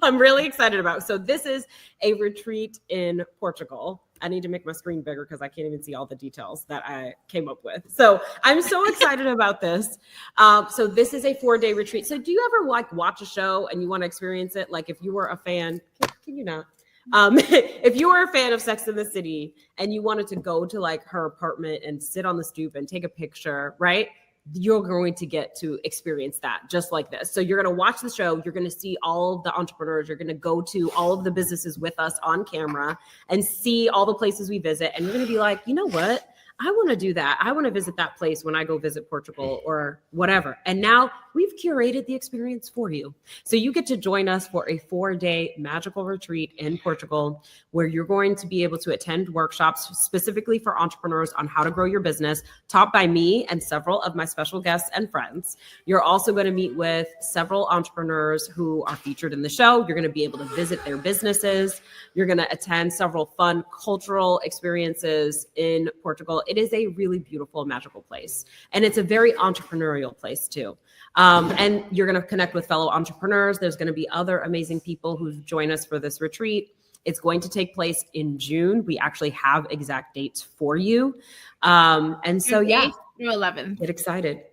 I'm really excited about. So this is a retreat in Portugal. I need to make my screen bigger because I can't even see all the details that I came up with. So I'm so excited about this. So this is a 4-day retreat. So do you ever watch a show and you want to experience it? Like if you were a fan, can you not? If you were a fan of Sex and the City and you wanted to go to her apartment and sit on the stoop and take a picture, right? You're going to get to experience that just like this. So you're going to watch the show. You're going to see all of the entrepreneurs. You're going to go to all of the businesses with us on camera and see all the places we visit. And you're going to be like, you know what? I want to do that. I want to visit that place when I go visit Portugal or whatever. And now we've curated the experience for you. So you get to join us for a 4-day magical retreat in Portugal, where you're going to be able to attend workshops specifically for entrepreneurs on how to grow your business, taught by me and several of my special guests and friends. You're also going to meet with several entrepreneurs who are featured in the show. You're going to be able to visit their businesses. You're going to attend several fun cultural experiences in Portugal. It is a really beautiful, magical place. And it's a very entrepreneurial place too. And you're going to connect with fellow entrepreneurs. There's going to be other amazing people who join us for this retreat. It's going to take place in June. We actually have exact dates for you. And so, June 8th through 11th. Get excited.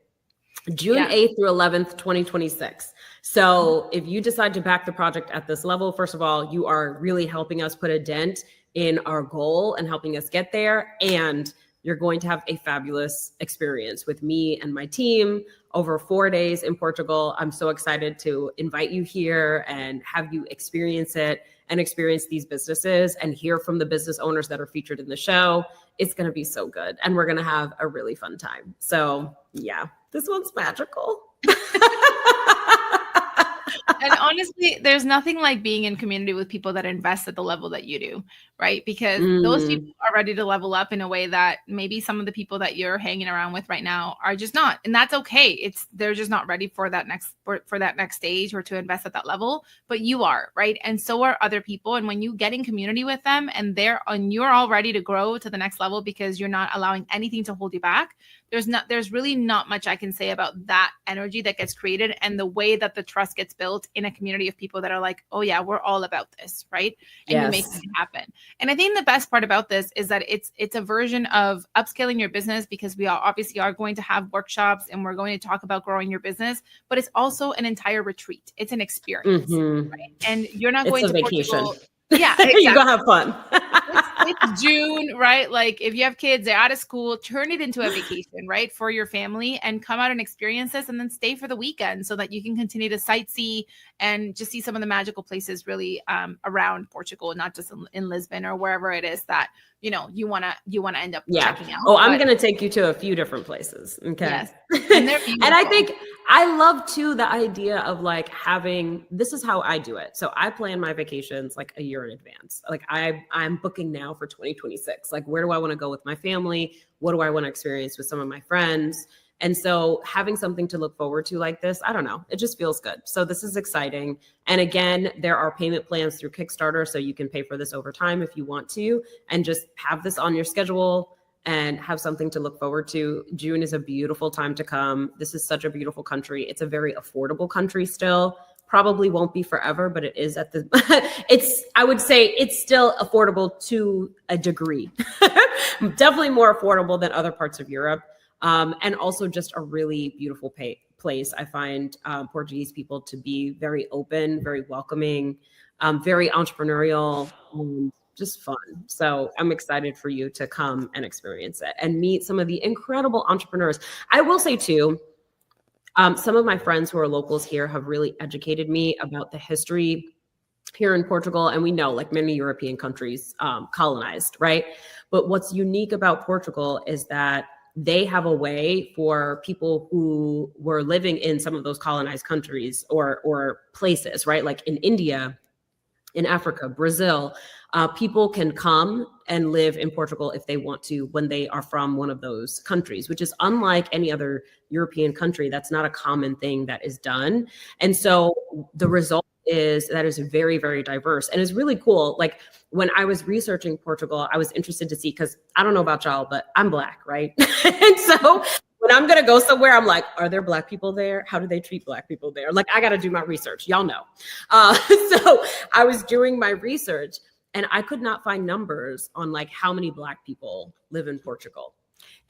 June 8th through 11th, 2026. So if you decide to back the project at this level, first of all, you are really helping us put a dent in our goal and helping us get there. And you're going to have a fabulous experience with me and my team over 4 days in Portugal. I'm so excited to invite you here and have you experience it and experience these businesses and hear from the business owners that are featured in the show. It's going to be so good. And we're going to have a really fun time. So yeah, this one's magical. And honestly, there's nothing like being in community with people that invest at the level that you do, right? Because those people are ready to level up in a way that maybe some of the people that you're hanging around with right now are just not. And that's okay. They're just not ready for that next stage or to invest at that level, but you are, right? And so are other people. And when you get in community with them and you're all ready to grow to the next level because you're not allowing anything to hold you back, there's really not much I can say about that energy that gets created and the way that the trust gets built in a community of people that are like, oh yeah, we're all about this, right? And you make it happen. And I think the best part about this is that it's a version of upscaling your business, because we obviously are going to have workshops and we're going to talk about growing your business, but it's also an entire retreat. It's an experience, right? And you're not going to vacation. Portugal. Yeah, exactly. You're gonna have fun. It's June, right? Like if you have kids, they're out of school, turn it into a vacation, right? For your family, and come out and experience this, and then stay for the weekend so that you can continue to sightsee and just see some of the magical places really around Portugal, not just in Lisbon or wherever it is that, you know, you want to end up checking out. Oh, I'm going to take you to a few different places. Okay. Yes. And I think I love too the idea of like having, this is how I do it. So I plan my vacations like a year in advance. Like I'm booking now for 2026. Like, where do I want to go with my family? What do I want to experience with some of my friends? And so having something to look forward to like this, I don't know, it just feels good. So this is exciting. And again, there are payment plans through Kickstarter, so you can pay for this over time if you want to, and just have this on your schedule and have something to look forward to. June is a beautiful time to come. This is such a beautiful country. It's a very affordable country still. Probably won't be forever, but it is at the, I would say it's still affordable to a degree. Definitely more affordable than other parts of Europe. And also just a really beautiful place. I find Portuguese people to be very open, very welcoming, very entrepreneurial, just fun. So I'm excited for you to come and experience it and meet some of the incredible entrepreneurs. I will say too, some of my friends who are locals here have really educated me about the history here in Portugal. And we know, like many European countries, colonized, right? But what's unique about Portugal is that they have a way for people who were living in some of those colonized countries or places, right? Like in India, in Africa, Brazil, people can come and live in Portugal if they want to when they are from one of those countries, which is unlike any other European country. That's not a common thing that is done. And so the result is that is very, very diverse and it's really cool. Like when I was researching Portugal, I was interested to see, because I don't know about y'all, but I'm Black, right? And so when I'm going to go somewhere, I'm like, are there Black people there? How do they treat Black people there? Like, I got to do my research. Y'all know. So I was doing my research and I could not find numbers on like how many Black people live in Portugal.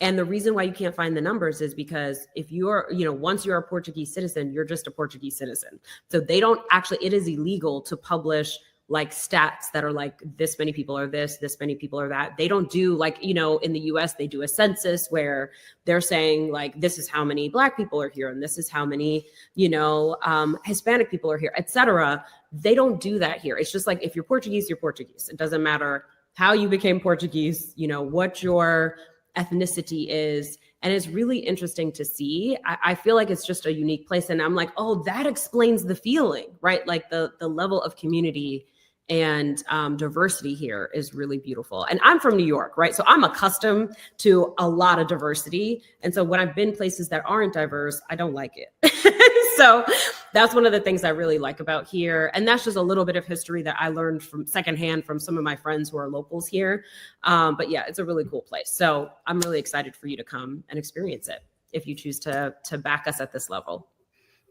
And the reason why you can't find the numbers is because if you're, once you're a Portuguese citizen, you're just a Portuguese citizen. So they don't actually, it is illegal to publish like stats that are like this many people are this many people are that. They don't do like, in the US, they do a census where they're saying like, this is how many Black people are here. And this is how many, Hispanic people are here, et cetera. They don't do that here. It's just like, if you're Portuguese, you're Portuguese. It doesn't matter how you became Portuguese, what your ethnicity is. And it's really interesting to see. I feel like it's just a unique place. And I'm like, oh, that explains the feeling, right? Like the level of community and diversity here is really beautiful. And I'm from New York, right? So I'm accustomed to a lot of diversity. And so when I've been places that aren't diverse, I don't like it. So that's one of the things I really like about here. And that's just a little bit of history that I learned from secondhand from some of my friends who are locals here. But yeah, it's a really cool place. So I'm really excited for you to come and experience it if you choose to back us at this level.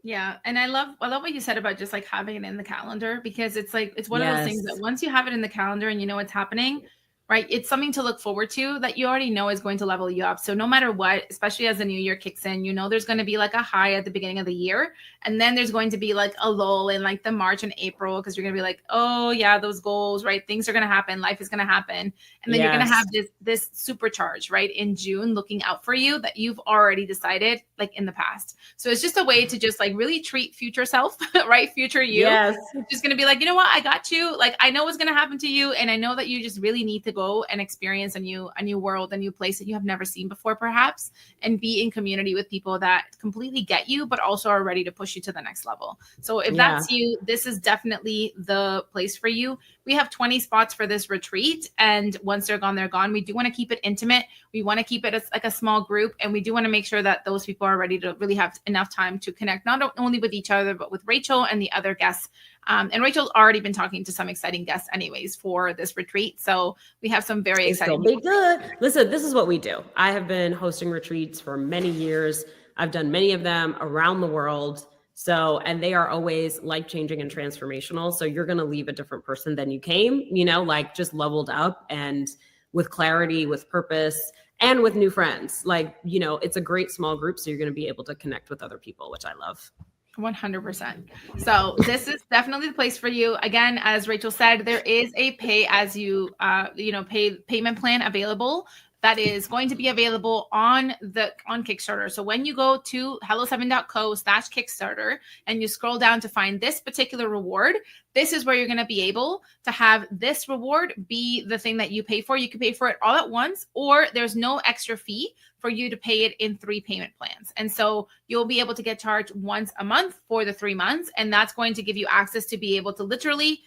Yeah. And I love what you said about just like having it in the calendar, because it's like, it's one of those things that once you have it in the calendar and you know what's happening, right? It's something to look forward to that you already know is going to level you up. So no matter what, especially as the new year kicks in, there's going to be like a high at the beginning of the year. And then there's going to be like a lull in like the March and April, because you're going to be like, oh yeah, those goals, right? Things are going to happen. Life is going to happen. And then you're going to have this supercharge, right? In June, looking out for you that you've already decided like in the past. So it's just a way to just like really treat future self, right? Future you. Yes. It's just going to be like, you know what? I got you. Like, I know what's going to happen to you. And I know that you just really need to go and experience a new world, a new place that you have never seen before, perhaps, and be in community with people that completely get you, but also are ready to push you to the next level. So if that's you, this is definitely the place for you. We have 20 spots for this retreat. And once they're gone, they're gone. We do want to keep it intimate. We want to keep it as like a small group. And we do want to make sure that those people are ready to really have enough time to connect, not only with each other, but with Rachel and the other guests And Rachel's already been talking to some exciting guests anyways for this retreat. So we have some very exciting. It'll be good. Listen, this is what we do. I have been hosting retreats for many years. I've done many of them around the world. So, and they are always life-changing and transformational. So you're going to leave a different person than you came, like just leveled up and with clarity, with purpose, and with new friends. Like, it's a great small group. So you're going to be able to connect with other people, which I love. 100%. So this is definitely the place for you. Again, as Rachel said, there is a pay as you, payment plan available that is going to be available on Kickstarter. So when you go to hello7.co/Kickstarter and you scroll down to find this particular reward, this is where you're going to be able to have this reward be the thing that you pay for. You can pay for it all at once, or there's no extra fee for you to pay it in 3 payment plans. And so you'll be able to get charged once a month for the 3 months. And that's going to give you access to be able to literally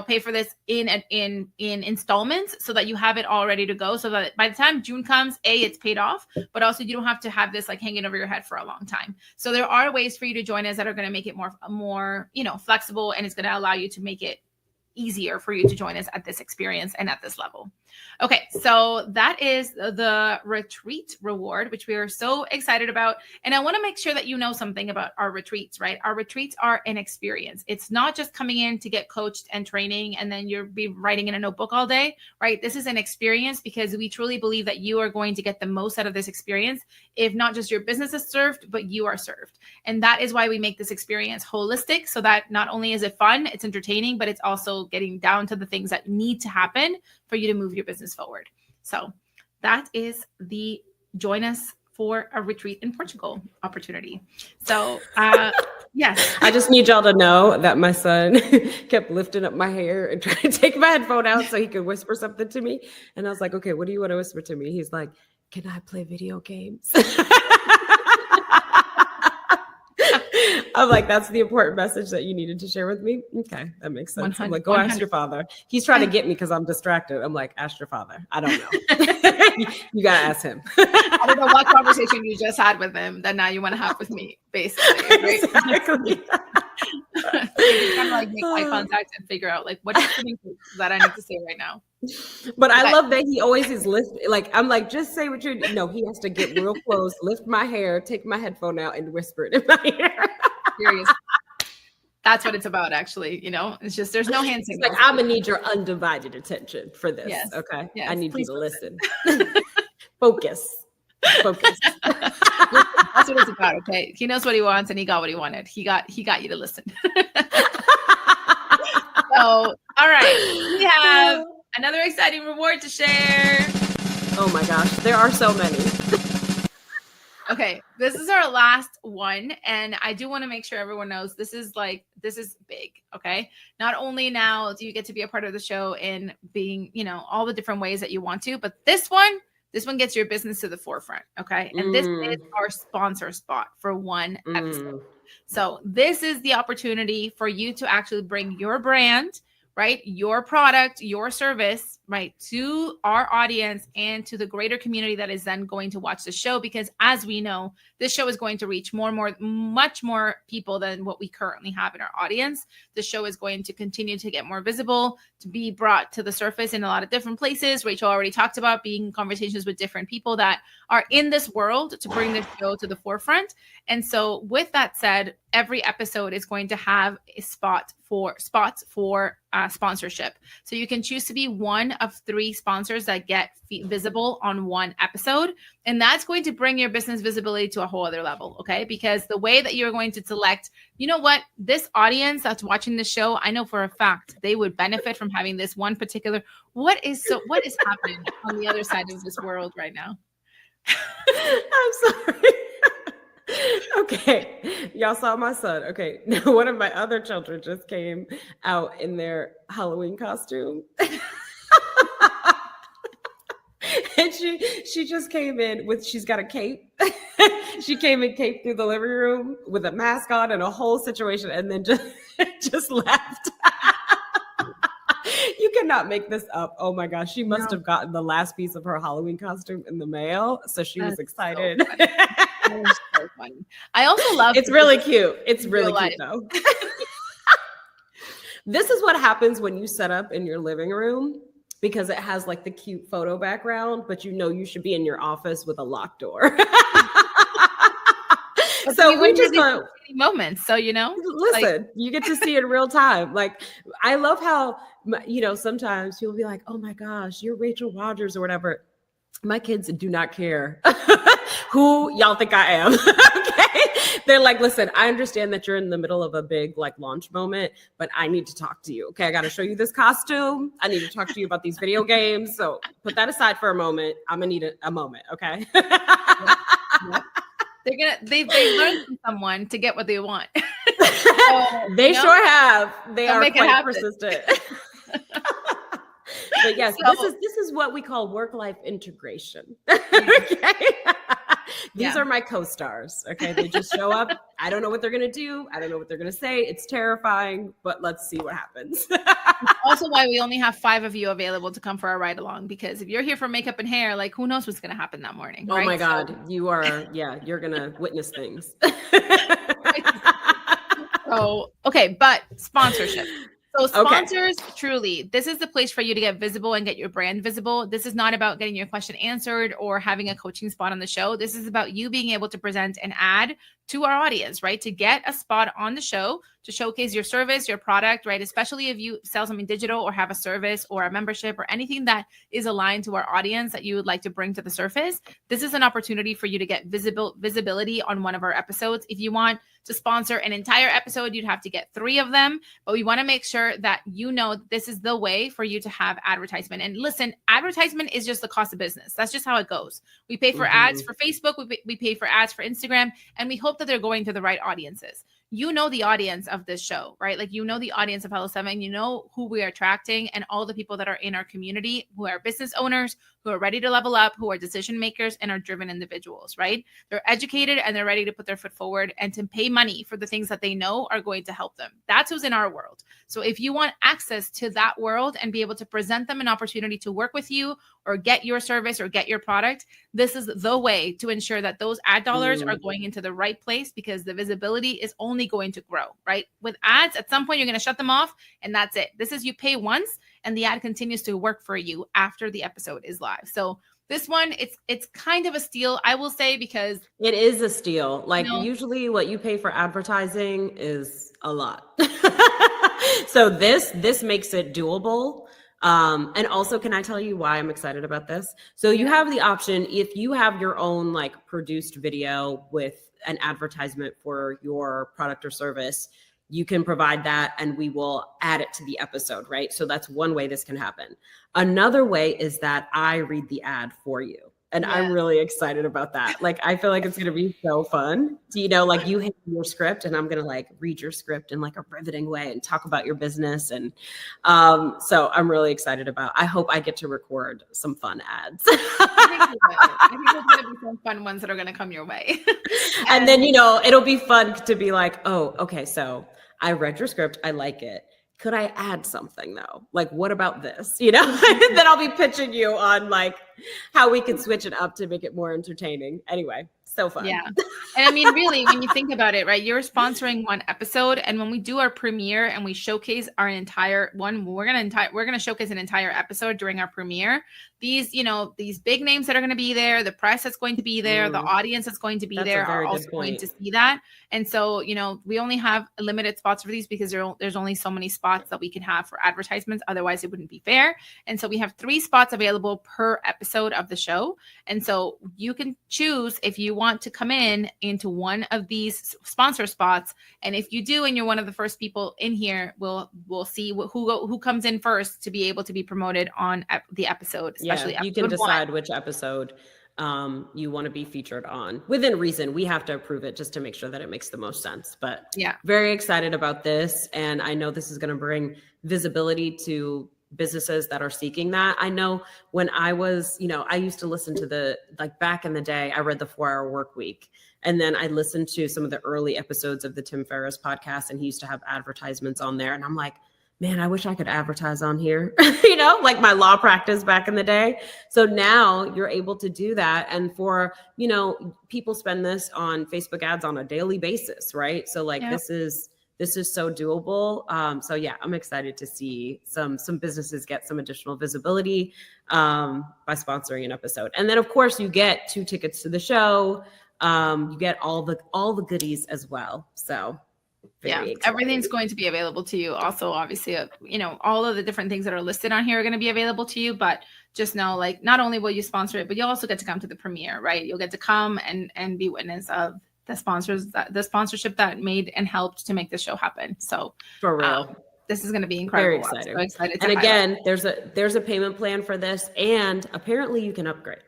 pay for this in installments so that you have it all ready to go. So that by the time June comes, it's paid off, but also you don't have to have this like hanging over your head for a long time. So there are ways for you to join us that are going to make it more, flexible, and it's going to allow you to make it easier for you to join us at this experience and at this level. Okay, so that is the retreat reward, which we are so excited about. And I want to make sure that you know something about our retreats, right? Our retreats are an experience. It's not just coming in to get coached and training and then you'll be writing in a notebook all day, right? This is an experience because we truly believe that you are going to get the most out of this experience if not just your business is served, but you are served. And that is why we make this experience holistic, so that not only is it fun, it's entertaining, but it's also getting down to the things that need to happen for you to move your business forward. So that is the join us for a retreat in Portugal opportunity. So yes. I just need y'all to know that my son kept lifting up my hair and trying to take my headphone out so he could whisper something to me. And I was like, okay, what do you want to whisper to me? He's like, can I play video games? I'm like, that's the important message that you needed to share with me. Okay, that makes sense. I'm like, go ask your father. He's trying to get me because I'm distracted. I'm like, ask your father. I don't know. You got to ask him. I don't know what conversation you just had with him that now you want to have with me, basically. Right? Exactly. So you kind of like make eye contact and figure out like what is the thing that I need to say right now. But I love that he always is like, I'm like, just say what you're. No, he has to get real close, lift my hair, take my headphone out, and whisper it in my ear. Serious. That's what it's about, actually. It's just there's no hand signals. Like, I'm gonna need your undivided attention for this. Yes. Okay. Yes, I need you to listen. Focus. That's what it's about. Okay. He knows what he wants and he got what he wanted. He got you to listen. So, all right. We have another exciting reward to share. Oh my gosh. There are so many. Okay, this is our last one, and I do want to make sure everyone knows this is big, okay? Not only now do you get to be a part of the show in being, all the different ways that you want to, but this one gets your business to the forefront, okay? And this is our sponsor spot for one episode. So this is the opportunity for you to actually bring your brand, right? Your product, your service, right, to our audience and to the greater community that is then going to watch the show. Because as we know, this show is going to reach much more people than what we currently have in our audience. The show is going to continue to get more visible, to be brought to the surface in a lot of different places. Rachel already talked about being in conversations with different people that are in this world to bring this show to the forefront. And so with that said, every episode is going to have a spots for sponsorship. So you can choose to be one of 3 sponsors that get visible on one episode. And that's going to bring your business visibility to a whole other level. Okay. Because the way that you're going to select, this audience that's watching the show, I know for a fact they would benefit from having this one particular, what is happening on the other side of this world right now? I'm sorry. Okay, y'all saw my son. Okay, now one of my other children just came out in their Halloween costume. And she just came in she's got a cape. She came in cape through the living room with a mask on and a whole situation, and then just left. You cannot make this up. Oh my gosh, she must have gotten the last piece of her Halloween costume in the mail, so she was excited. So that was so funny. I also love it's really cute. It's really cute though. This is what happens when you set up in your living room, because it has like the cute photo background, but you know you should be in your office with a locked door. So we just go moments. So, you know, listen, you get to see it in real time. Like, I love how, you know, sometimes people be like, oh my gosh, you're Rachel Rodgers or whatever. My kids do not care who y'all think I am. Okay. They're like, listen, I understand that you're in the middle of a big like launch moment, but I need to talk to you. Okay. I got to show you this costume. I need to talk to you about these video games. So put that aside for a moment. I'm going to need a moment. Okay. Yep. They learned from someone to get what they want. So, they sure have. They are quite persistent. But yes, so, this is what we call work-life integration. Okay. These are my co-stars. Okay. They just show up. I don't know what they're going to do. I don't know what they're going to say. It's terrifying, but let's see what happens. Also why we only have 5 of you available to come for our ride along, because if you're here for makeup and hair, like who knows what's going to happen that morning. Oh right? my God. You are. Yeah. You're going to witness things. Oh, okay. But sponsorship. So sponsors, truly, this is the place for you to get visible and get your brand visible. This is not about getting your question answered or having a coaching spot on the show. This is about you being able to present an ad to our audience, right? To get a spot on the show, to showcase your service, your product, right? Especially if you sell something digital or have a service or a membership or anything that is aligned to our audience that you would like to bring to the surface. This is an opportunity for you to get visibility on one of our episodes. If you want to sponsor an entire episode, you'd have to get 3 of them, but we want to make sure that you know this is the way for you to have advertisement. And listen, advertisement is just the cost of business. That's just how it goes. We pay for ads for Facebook, we pay for ads for Instagram, and we hope that they're going to the right audiences. You know the audience of this show, right? Like, you know the audience of Hello 7, you know who we are attracting, and all the people that are in our community who are business owners, who are ready to level up, who are decision makers and are driven individuals, right? They're educated and they're ready to put their foot forward and to pay money for the things that they know are going to help them. That's who's in our world. So if you want access to that world and be able to present them an opportunity to work with you or get your service or get your product, this is the way to ensure that those ad dollars are going into the right place, because the visibility is only going to grow, right? With ads, at some point, you're going to shut them off and that's it. This is, you pay once and the ad continues to work for you after the episode is live. So this one, it's kind of a steal, I will say, because it is a steal. Like, usually what you pay for advertising is a lot. So this makes it doable. And also, can I tell you why I'm excited about this? So you have the option, if you have your own like produced video with an advertisement for your product or service, you can provide that and we will add it to the episode, right? So that's one way this can happen. Another way is that I read the ad for you. And I'm really excited about that. Like, I feel like it's going to be so fun. So, you know, like, you hit your script and I'm going to like read your script in like a riveting way and talk about your business. And so I'm really excited I hope I get to record some fun ads. I think there's going to be some fun ones that are going to come your way. And then, you know, it'll be fun to be like, oh, okay, so I read your script. I like it. Could I add something though? Like, what about this? You know, then I'll be pitching you on like how we can switch it up to make it more entertaining. Anyway, so fun. Yeah. And I mean, really, when you think about it, right, you're sponsoring one episode, and when we do our premiere and we showcase our entire one, we're going to showcase an entire episode during our premiere. These, you know, these big names that are going to be there, the press that's going to be there, the audience that's going to be there are also going to see that. And so, you know, we only have limited spots for these because there's only so many spots that we can have for advertisements. Otherwise, it wouldn't be fair. And so we have 3 spots available per episode of the show. And so you can choose if you want to come into one of these sponsor spots. And if you do, and you're one of the first people in here, we'll see who comes in first to be able to be promoted on the episode. Yeah, you can decide which episode you want to be featured on within reason. We have to approve it just to make sure that it makes the most sense. But yeah, very excited about this. And I know this is going to bring visibility to businesses that are seeking that. I know when I was, you know, I used to listen to back in the day, I read the 4-Hour Work Week. And then I listened to some of the early episodes of the Tim Ferriss podcast, and he used to have advertisements on there. And I'm like, man, I wish I could advertise on here, you know, like my law practice back in the day. So now you're able to do that. And for, you know, people spend this on Facebook ads on a daily basis, right? So like, this is this is so doable. So yeah, I'm excited to see some businesses get some additional visibility by sponsoring an episode. And then of course you get 2 tickets to the show. You get all the goodies as well. So yeah, everything's going to be available to you. Also, obviously, all of the different things that are listed on here are going to be available to you. But just know, like, not only will you sponsor it, but you'll also get to come to the premiere, right? You'll get to come and be witness of the sponsorship that made and helped to make this show happen. So for real, this is going to be incredible. Very excited. I'm so excited. And again, there's a payment plan for this, and apparently you can upgrade.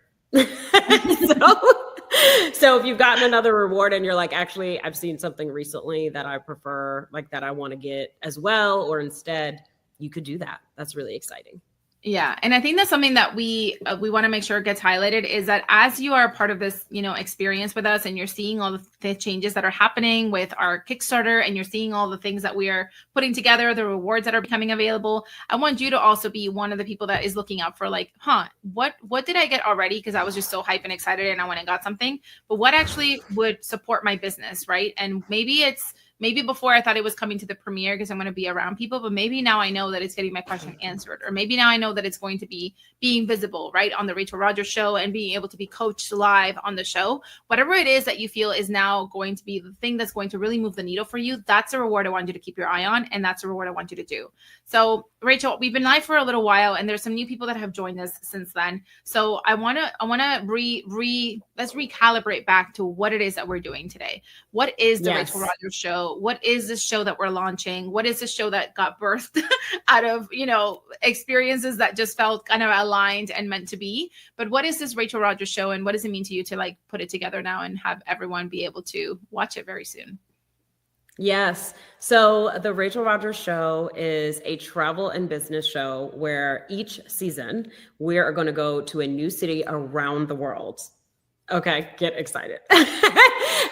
So if you've gotten another reward and you're like, actually, I've seen something recently that I prefer, like that I want to get as well, or instead, you could do that. That's really exciting. Yeah. And I think that's something that we want to make sure gets highlighted is that as you are a part of this, experience with us and you're seeing all the changes that are happening with our Kickstarter and you're seeing all the things that we are putting together, the rewards that are becoming available, I want you to also be one of the people that is looking out for like, what did I get already? Because I was just so hyped and excited and I went and got something, but what actually would support my business, right? And maybe before I thought it was coming to the premiere because I'm going to be around people, but maybe now I know that it's getting my question answered. Or maybe now I know that it's going to be being visible, right, on the Rachel Rodgers Show and being able to be coached live on the show. Whatever it is that you feel is now going to be the thing that's going to really move the needle for you, that's a reward I want you to keep your eye on. And that's a reward I want you to do. So Rachel, we've been live for a little while and there's some new people that have joined us since then. So I want to let's recalibrate back to what it is that we're doing today. What is the Rachel Rodgers Show? What is this show that we're launching? What is this show that got birthed out of, experiences that just felt kind of aligned and meant to be? But what is this Rachel Rodgers Show and what does it mean to you to like put it together now and have everyone be able to watch it very soon? Yes. So the Rachel Rodgers Show is a travel and business show where each season we are going to go to a new city around the world. Okay, get excited.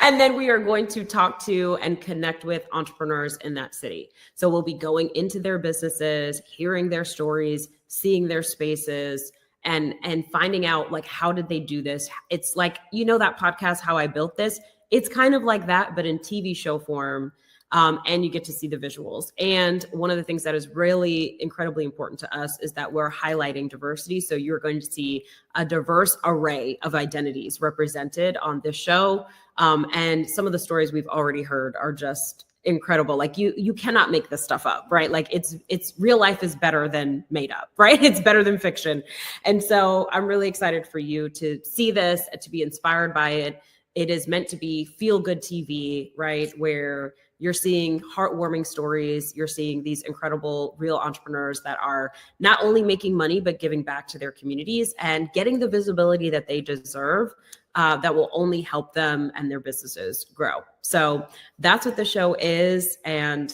And then we are going to talk to and connect with entrepreneurs in that city. So we'll be going into their businesses, hearing their stories, seeing their spaces, and finding out like, how did they do this? It's like, that podcast, How I Built This. It's kind of like that, but in TV show form. And you get to see the visuals. And one of the things that is really incredibly important to us is that we're highlighting diversity. So you're going to see a diverse array of identities represented on this show. And some of the stories we've already heard are just incredible. Like you cannot make this stuff up, right? Like it's real life is better than made up, right? It's better than fiction. And so I'm really excited for you to see this, to be inspired by it. It is meant to be feel-good TV, right? Where you're seeing heartwarming stories. You're seeing these incredible real entrepreneurs that are not only making money, but giving back to their communities and getting the visibility that they deserve that will only help them and their businesses grow. So that's what the show is. And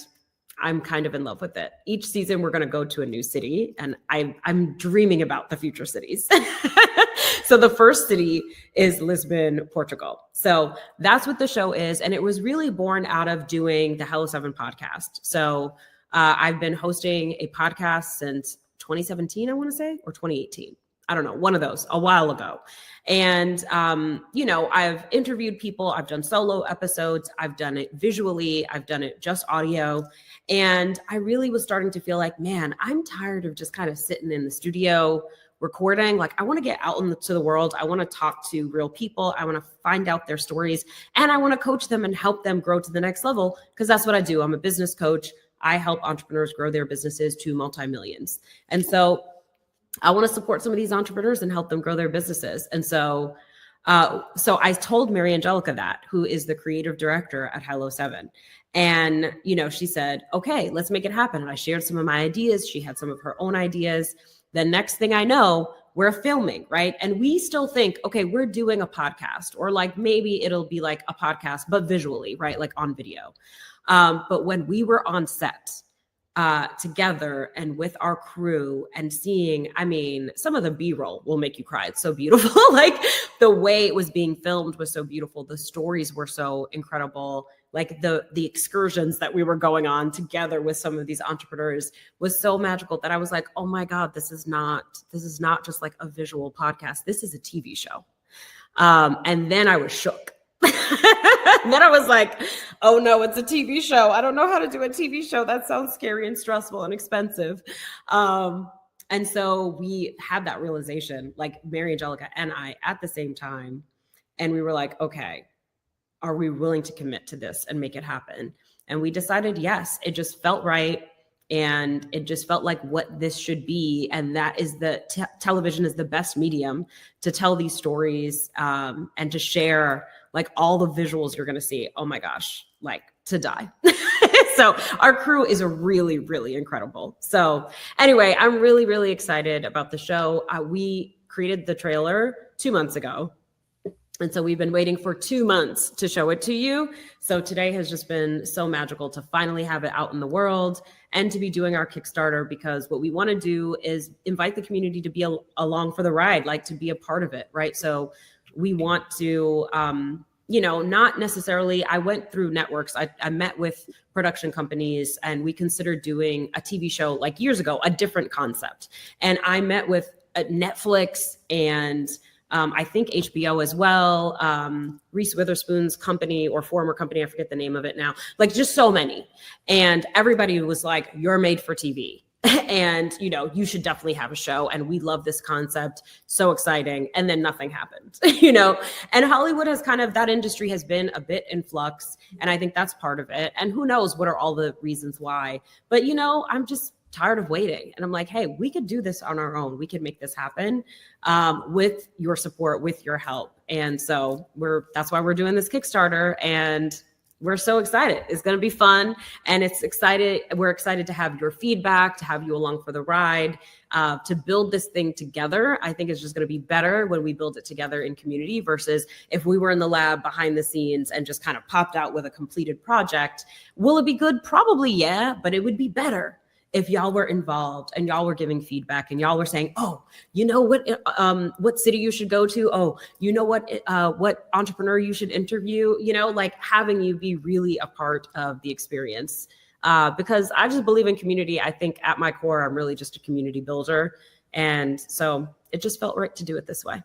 I'm kind of in love with it. Each season, we're going to go to a new city, and I'm dreaming about the future cities. So the first city is Lisbon, Portugal. So that's what the show is. And it was really born out of doing the Hello 7 podcast. So I've been hosting a podcast since 2017, I want to say, or 2018. I don't know, one of those, a while ago. And, I've interviewed people. I've done solo episodes. I've done it visually. I've done it just audio. And I really was starting to feel like, man, I'm tired of just kind of sitting in the studio recording. Like, I want to get out into the world. I want to talk to real people. I want to find out their stories, and I want to coach them and help them grow to the next level, because that's what I do. I'm a business coach. I help entrepreneurs grow their businesses to multi-millions. And so I want to support some of these entrepreneurs and help them grow their businesses. And so I told Mary Angelica that, who is the creative director at Hello 7. And, she said, okay, let's make it happen. And I shared some of my ideas. She had some of her own ideas. The next thing I know, we're filming, right? And we still think, okay, we're doing a podcast, or like maybe it'll be like a podcast, but visually, right? Like on video. But when we were on set together and with our crew and seeing, some of the B-roll will make you cry. It's so beautiful. Like the way it was being filmed was so beautiful. The stories were so incredible. Like the excursions that we were going on together with some of these entrepreneurs was so magical that I was like, oh my God, this is not just like a visual podcast. This is a TV show. And then I was shook. And then I was like, oh no, it's a TV show. I don't know how to do a TV show. That sounds scary and stressful and expensive. And so we had that realization, like Mary Angelica and I at the same time. And we were like, okay, are we willing to commit to this and make it happen? And we decided, yes, it just felt right. And it just felt like what this should be. And that is television is the best medium to tell these stories and to share like all the visuals you're going to see. Oh my gosh, like to die. So our crew is really, really incredible. So anyway, I'm really, really excited about the show. We created the trailer 2 months ago. And so we've been waiting for 2 months to show it to you. So today has just been so magical to finally have it out in the world and to be doing our Kickstarter, because what we want to do is invite the community to be along for the ride, like to be a part of it, right? So we want to, not necessarily, I went through networks. I met with production companies and we considered doing a TV show like years ago, a different concept. And I met with Netflix and I think HBO as well, Reese Witherspoon's company or former company, I forget the name of it now, like just so many. And everybody was like, you're made for TV. And, you should definitely have a show. And we love this concept. So exciting. And then nothing happened, and Hollywood has that industry has been a bit in flux. And I think that's part of it. And who knows what are all the reasons why, but I'm just tired of waiting. And I'm like, hey, we could do this on our own. We could make this happen with your support, with your help. And so that's why we're doing this Kickstarter, and we're so excited. It's going to be fun. And we're excited to have your feedback, to have you along for the ride, to build this thing together. I think it's just going to be better when we build it together in community versus if we were in the lab behind the scenes and just kind of popped out with a completed project. Will it be good? Probably, yeah, but it would be better if y'all were involved and y'all were giving feedback and y'all were saying, oh, what city you should go to? Oh, what entrepreneur you should interview, like having you be really a part of the experience. Because I just believe in community. I think at my core, I'm really just a community builder. And so it just felt right to do it this way.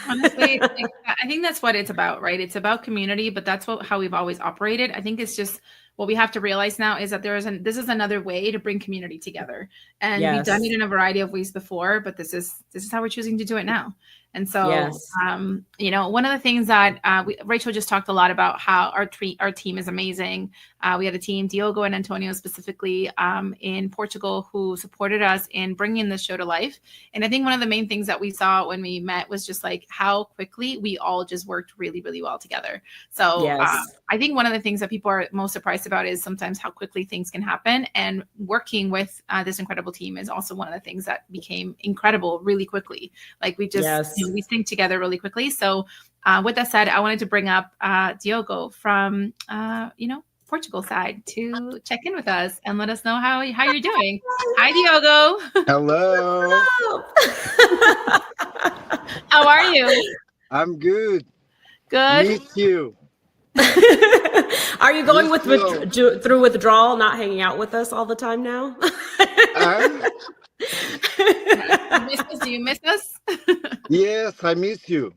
Honestly, I think that's what it's about, right? It's about community, but that's how we've always operated. I think it's just what we have to realize now is that this is another way to bring community together. And we've done it in a variety of ways before, but this is how we're choosing to do it now. And so, one of the things that Rachel just talked a lot about how our team is amazing. We had a team, Diogo and Antonio specifically in Portugal, who supported us in bringing this show to life. And I think one of the main things that we saw when we met was just like how quickly we all just worked really, really well together. So I think one of the things that people are most surprised about is sometimes how quickly things can happen. And working with this incredible team is also one of the things that became incredible really quickly. Like we just, we sync together really quickly. So with that said, I wanted to bring up Diogo from, Portugal side to check in with us and let us know how you're doing. Hi, Diogo. Hello. How are you? I'm good. Good. Miss you. Are you going through withdrawal, not hanging out with us all the time now? Do you miss us? Yes, I miss you.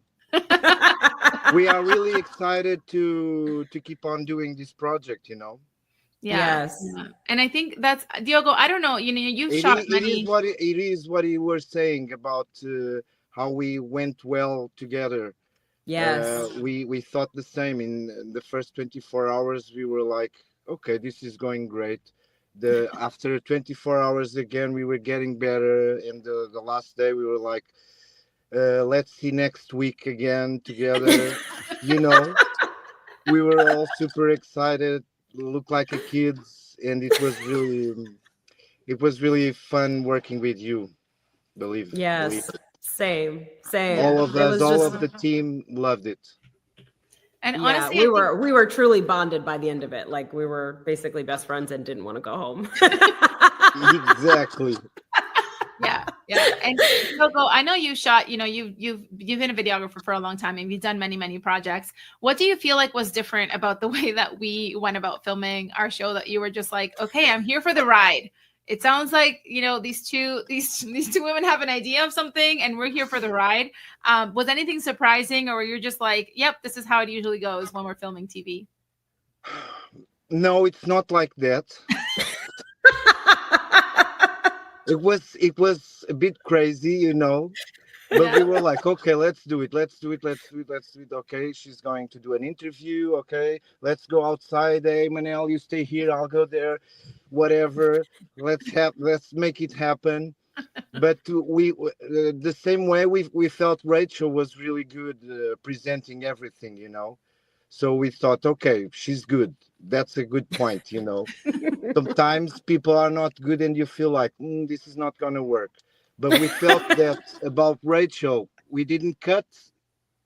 We are really excited to keep on doing this project, Yes. Yeah. And I think that's Diogo. I don't know. You've shot many. It is what you were saying about how we went well together. Yes. We thought the same in the first 24 hours. We were like, okay, this is going great. After 24 hours again, we were getting better. And the last day we were like, let's see next week again together. We were all super excited, looked like a kids, and it was really fun working with you. Believe it. Yes. Same. All of us, of the team loved it. And honestly, we were truly bonded by the end of it. Like we were basically best friends and didn't want to go home. Exactly. Yeah. And Diogo, I know you shot. You've been a videographer for a long time, and you've done many, many projects. What do you feel like was different about the way that we went about filming our show? That you were just like, okay, I'm here for the ride. it sounds like, you know, these two women have an idea of something and we're here for the ride. Was anything surprising, or you're just like, yep, this is how it usually goes when we're filming TV? No, it's not like that. It was a bit crazy, you know, but we were like, okay, let's do it. Okay, she's going to do an interview. Okay, let's go outside. Hey, Manel, you stay here. I'll go there. Whatever. Let's make it happen. But we the same way we felt Rachel was really good presenting everything, you know. So we thought, okay, she's good. That's a good point, you know. Sometimes people are not good and you feel like, this is not going to work. But we felt that about Rachel. We didn't cut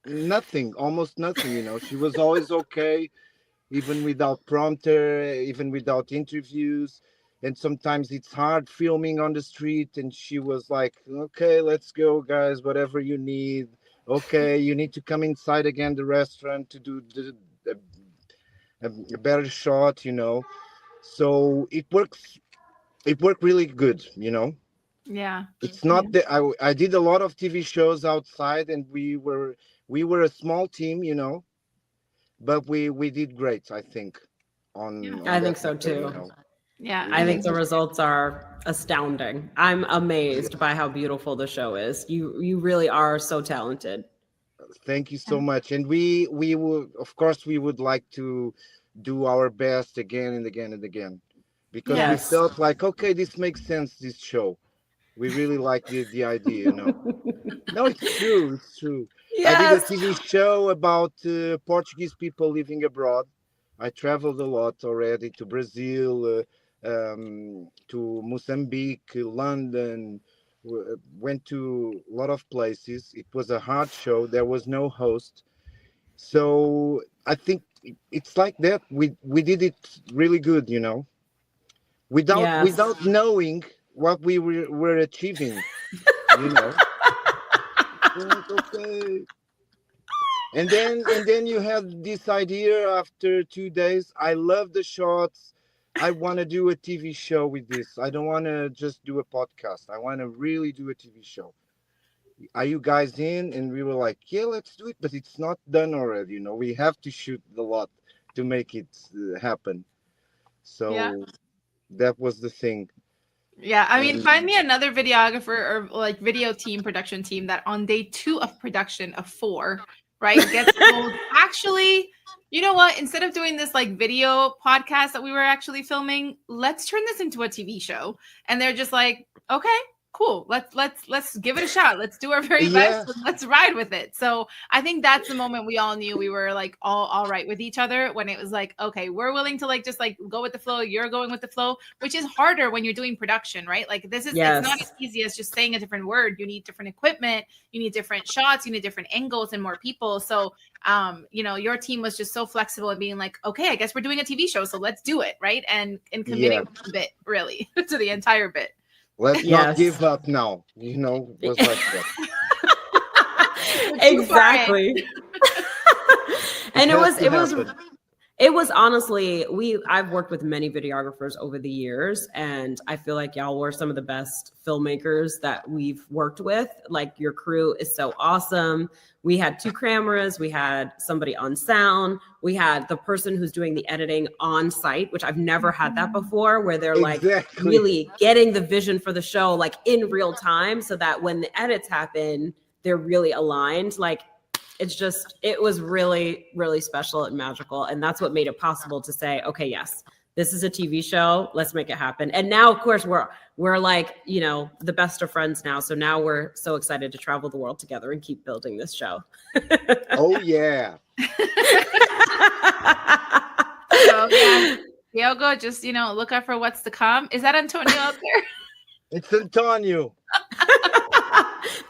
nothing, almost nothing, you know. She was always okay, even without prompter, even without interviews. And sometimes it's hard filming on the street. And she was like, okay, let's go, guys, whatever you need. Okay, you need to come inside again the restaurant to do a better shot, you know. So it worked really good, you know. Yeah. It's not that I did a lot of TV shows outside, and we were a small team, you know, but we did great, I think. I think so too. You know. Yeah. I think the results are astounding. I'm amazed by how beautiful the show is. You really are so talented. Thank you so much. And we would, of course, we would like to do our best again and again and again, because we felt like, okay, this makes sense, this show. We really like the idea, you know. No, it's true. It's true. Yes. I did a TV show about Portuguese people living abroad. I traveled a lot already to Brazil, to Mozambique, London, went to a lot of places. It was a hard show. There was no host. So I think it's like that. We did it really good, you know, without knowing what we were achieving, you know. Okay. And then you have this idea after 2 days. I love the shots. I want to do a TV show with this. I don't want to just do a podcast. I want to really do a TV show. Are you guys in? And we were like, yeah, let's do it. But it's not done already. You know, we have to shoot a lot to make it happen. So that was the thing. Yeah, I mean, find me another videographer or like video team, production team that on day 2 of production of 4, right, gets told, actually, you know what? Instead of doing this like video podcast that we were actually filming, let's turn this into a TV show. And they're just like, okay, cool. Let's give it a shot. Let's do our very best. Let's ride with it. So I think that's the moment we all knew we were like all right with each other, when it was like, okay, we're willing to like just like go with the flow. You're going with the flow, which is harder when you're doing production, right? Like this is it's not as easy as just saying a different word. You need different equipment, you need different shots, you need different angles and more people. So you know, your team was just so flexible and being like, okay, I guess we're doing a TV show, so let's do it, right? And committing a bit really to the entire bit. Let's not give up now. You know, was like that. Exactly. And it was honestly, I've worked with many videographers over the years, and I feel like y'all were some of the best filmmakers that we've worked with. Like, your crew is so awesome. We had 2 cameras, we had somebody on sound, we had the person who's doing the editing on site, which I've never had that before, where they're like really getting the vision for the show like in real time, so that when the edits happen, they're really aligned. Like, it was really, really special and magical. And that's what made it possible to say, okay, yes, this is a TV show. Let's make it happen. And now, of course, we're like, you know, the best of friends now. So now we're so excited to travel the world together and keep building this show. Oh, yeah. So, yeah. Diogo, just, you know, look out for what's to come. Is that Antonio out there? It's Antonio.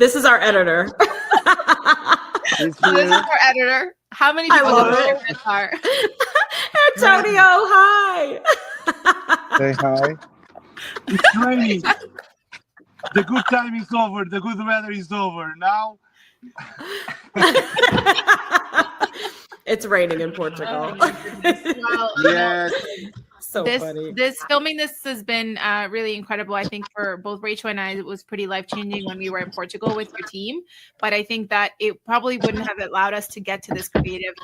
This is our editor. This is our editor. How many people are? Antonio, hi. Say hi. It's raining. The good time is over. The good weather is over. Now it's raining in Portugal. Well, yes. So funny. This filming this has been really incredible. I think for both Rachel and I, it was pretty life-changing when we were in Portugal with your team. But I think that it probably wouldn't have allowed us to get to this creative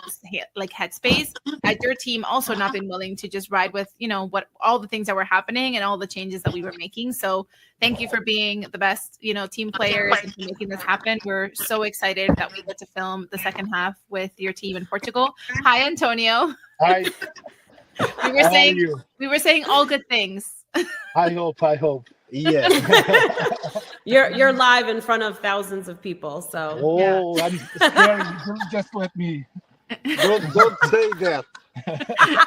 like headspace had your team also not been willing to just ride with, you know, what all the things that were happening and all the changes that we were making. So thank you for being the best, you know, team players and for making this happen. We're so excited that we get to film the second half with your team in Portugal. Hi, Antonio. Hi. We were saying all good things. I hope. Yeah. You're live in front of thousands of people. So I'm scared. Just let me. Don't say that.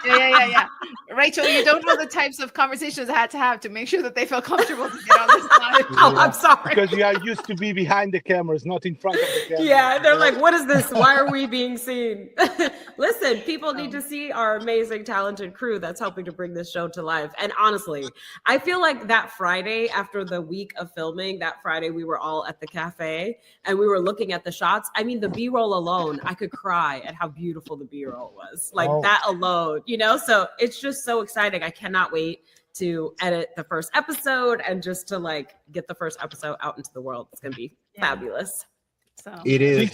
Yeah. Rachel, you don't know the types of conversations I had to have to make sure that they feel comfortable to get on this live. Oh, I'm sorry. Because you are used to be behind the cameras, not in front of the camera. Yeah, they're like, what is this? Why are we being seen? Listen, people need to see our amazing, talented crew that's helping to bring this show to life. And honestly, I feel like that Friday after the week of filming, that Friday we were all at the cafe and we were looking at the shots. I mean, the B-roll alone, I could cry at how beautiful the B-roll was. Like that alone, you know? So it's just so exciting. I cannot wait to edit the first episode and just to like get the first episode out into the world. It's going to be fabulous. So it is.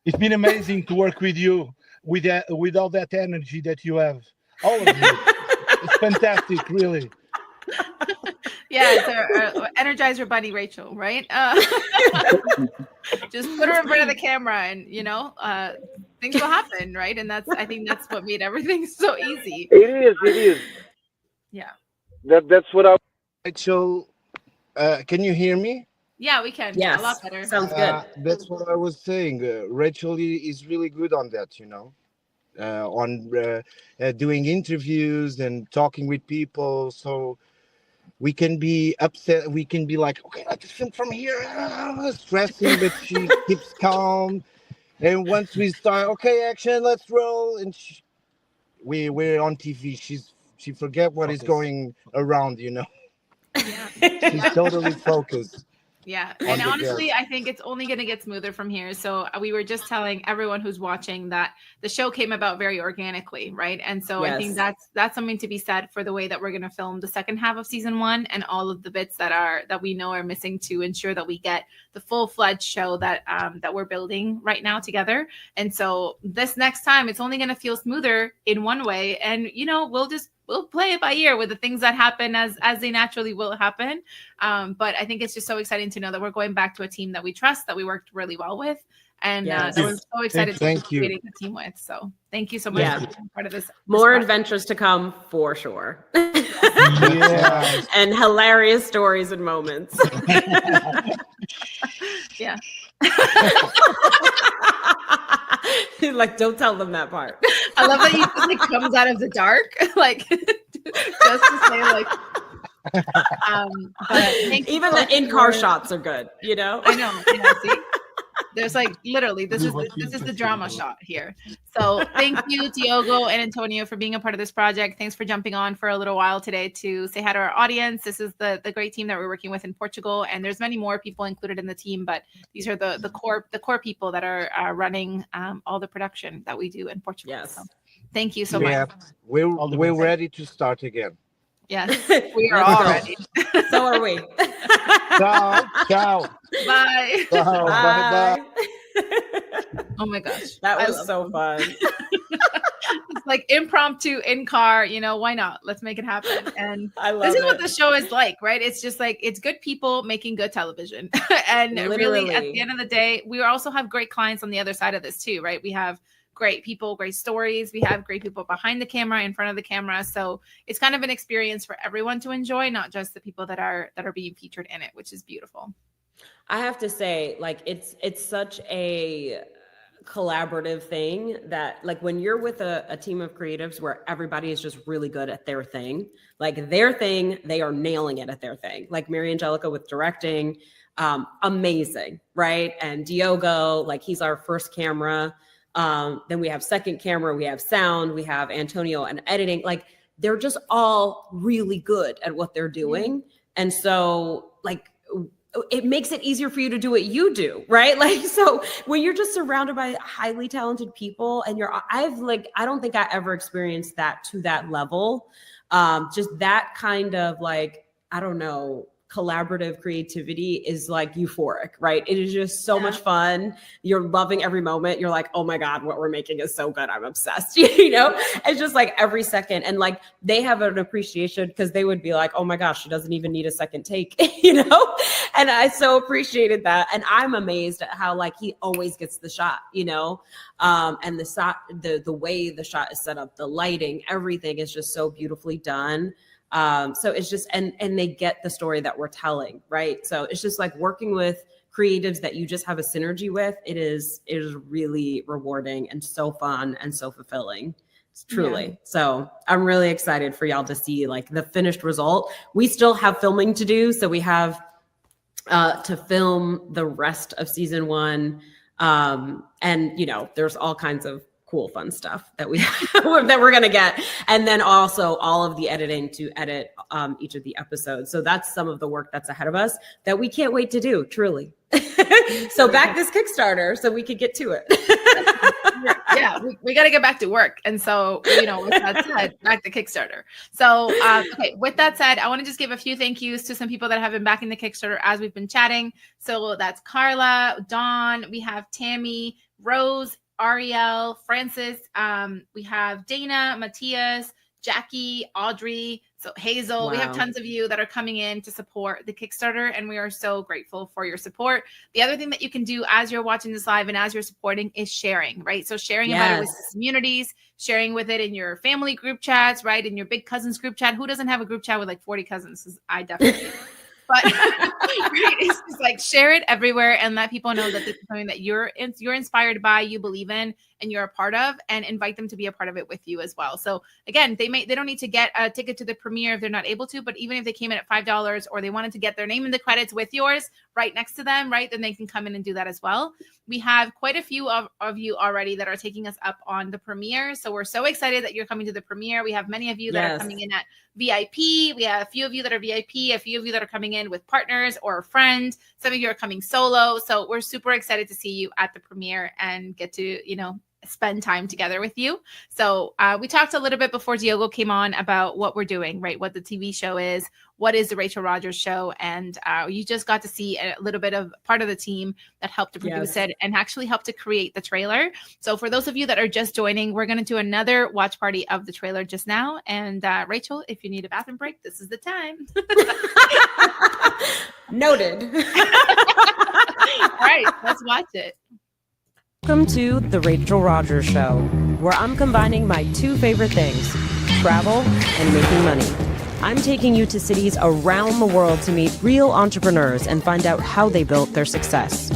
It's been amazing to work with you with all that energy that you have. All of you. It's fantastic, really. Yeah, it's our Energizer Bunny, Rachel, right? Just put her in front of the camera and, you know, things will happen, right? And I think that's what made everything so easy. It is. Yeah. That's what I... Rachel, can you hear me? Yeah, we can. Yes. A lot better. Sounds good. That's what I was saying. Rachel is really good on that, you know, on doing interviews and talking with people. So we can be upset. We can be like, okay, let's film from here. Stressing, but she keeps calm. And once we start, okay, action, let's roll. And we're on TV. She forget what is going around, you know. Yeah. She's totally focused. Yeah. And honestly, I think it's only going to get smoother from here. So we were just telling everyone who's watching that the show came about very organically, right? And so I think that's something to be said for the way that we're going to film the second half of season 1 and all of the bits that we know are missing to ensure that we get the full-fledged show that we're building right now together. And so this next time, it's only going to feel smoother in one way. And, you know, we'll play it by ear with the things that happen as they naturally will happen. But I think it's just so exciting to know that we're going back to a team that we trust, that we worked really well with, and that we're so excited to be creating a team with. So thank you so much for being part of this. More adventures to come for sure. And hilarious stories and moments. Yeah. Like, don't tell them that part. I love that he just like comes out of the dark, like just to say like. But even the in-car shots are good, you know. I know. Yeah, see? There's like literally this is the drama shot here. So thank you, Diogo and Antonio, for being a part of this project. Thanks for jumping on for a little while today to say hi to our audience. This is the great team that we're working with in Portugal, and there's many more people included in the team, but these are the core people that are running all the production that we do in Portugal. Yes. So thank you so much. We're ready to start again. Yes, we are all ready. So are we. Ciao. Bye. Bye. Oh my gosh. That was so fun. It's like impromptu in car, you know, why not? Let's make it happen. And I love this is what the show is like, right? It's just like, it's good people making good television. And really at the end of the day, we also have great clients on the other side of this too, right? We have great people, great stories. We have great people behind the camera, in front of the camera. So it's kind of an experience for everyone to enjoy, not just the people that are being featured in it, which is beautiful. I have to say, like, it's such a collaborative thing that, like, when you're with a team of creatives where everybody is just really good at their thing, like their thing, they are nailing it at their thing. Like Mary Angelica with directing, amazing, right? And Diogo, like, he's our first camera. Then we have second camera, we have sound, we have Antonio and editing. Like, they're just all really good at what they're doing. And so, like, it makes it easier for you to do what you do, right? Like, so when you're just surrounded by highly talented people and I don't think I ever experienced that to that level. Just that kind of like, I don't know, collaborative creativity is like euphoric, right? It is just so much fun. You're loving every moment. You're like, oh my God, what we're making is so good. I'm obsessed. It's just like every second. And like, they have an appreciation because they would be like, oh my gosh, she doesn't even need a second take, And I so appreciated that. And I'm amazed at how like he always gets the shot, and the way the shot is set up, the lighting, everything is just so beautifully done. So it's just, and they get the story that we're telling, right? So it's just like working with creatives that you just have a synergy with. It is really rewarding and so fun and so fulfilling. It's truly. Yeah. So I'm really excited for y'all to see like the finished result. We still have filming to do. So we have to film the rest of season 1. And there's all kinds of cool, fun stuff that we're going to get. And then also all of the editing to edit each of the episodes. So that's some of the work that's ahead of us that we can't wait to do, truly. So back this Kickstarter so we could get to it. Yeah, we got to get back to work. And so, with that said, back to Kickstarter. So, okay, with that said, I want to just give a few thank yous to some people that have been backing the Kickstarter as we've been chatting. So that's Carla, Dawn, we have Tammy, Rose, Ariel, Francis, we have Dana, Matthias, Jackie, Audrey, so Hazel. Wow. We have tons of you that are coming in to support the Kickstarter, and we are so grateful for your support. The other thing that you can do as you're watching this live and as you're supporting is sharing, right? So sharing about it with communities, sharing with it in your family group chats, right? In your big cousins group chat. Who doesn't have a group chat with like 40 cousins? 'Cause I definitely do. But right, it's just like share it everywhere and let people know that this is something that you're inspired by, you believe in, and you're a part of, and invite them to be a part of it with you as well. So again, they don't need to get a ticket to the premiere if they're not able to, but even if they came in at $5 or they wanted to get their name in the credits with yours right next to them, right, then they can come in and do that as well. We have quite a few of you already that are taking us up on the premiere. So we're so excited that you're coming to the premiere. We have many of you that are coming in at VIP. We have a few of you that are VIP, a few of you that are coming in with partners or a friend. Some of you are coming solo. So we're super excited to see you at the premiere and get to, spend time together with you. So we talked a little bit before Diogo came on about what we're doing, right? What the TV show is, what is the Rachel Rodgers Show. And you just got to see a little bit of part of the team that helped to produce it and actually helped to create the trailer. So for those of you that are just joining, we're going to do another watch party of the trailer just now. And Rachel, if you need a bathroom break, this is the time. Noted. All right, let's watch it. Welcome to The Rachel Rodgers Show, where I'm combining my two favorite things, travel and making money. I'm taking you to cities around the world to meet real entrepreneurs and find out how they built their success.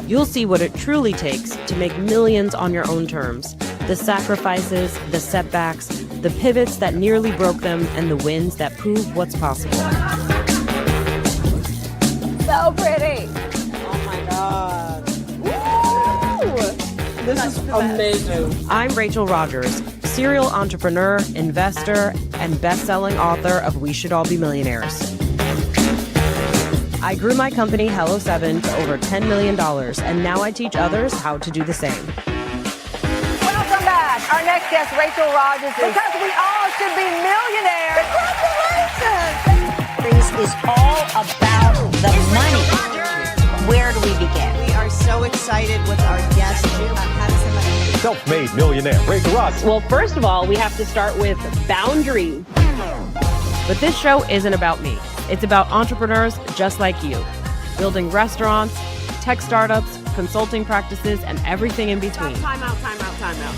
You'll see what it truly takes to make millions on your own terms, the sacrifices, the setbacks, the pivots that nearly broke them, and the wins that prove what's possible. So pretty. Oh my God. This is amazing. I'm Rachel Rodgers, serial entrepreneur, investor, and best-selling author of We Should All Be Millionaires. I grew my company, Hello7, to over $10 million, and now I teach others how to do the same. Welcome back. Our next guest, Rachel Rodgers, because we all should be millionaires. Congratulations! This is all about the money. Where do we begin? We are so excited with our guest. How does somebody... Self-made millionaire, Rachel Rodgers. Well, first of all, we have to start with boundaries. But this show isn't about me. It's about entrepreneurs just like you, building restaurants, tech startups, consulting practices, and everything in between. Time out.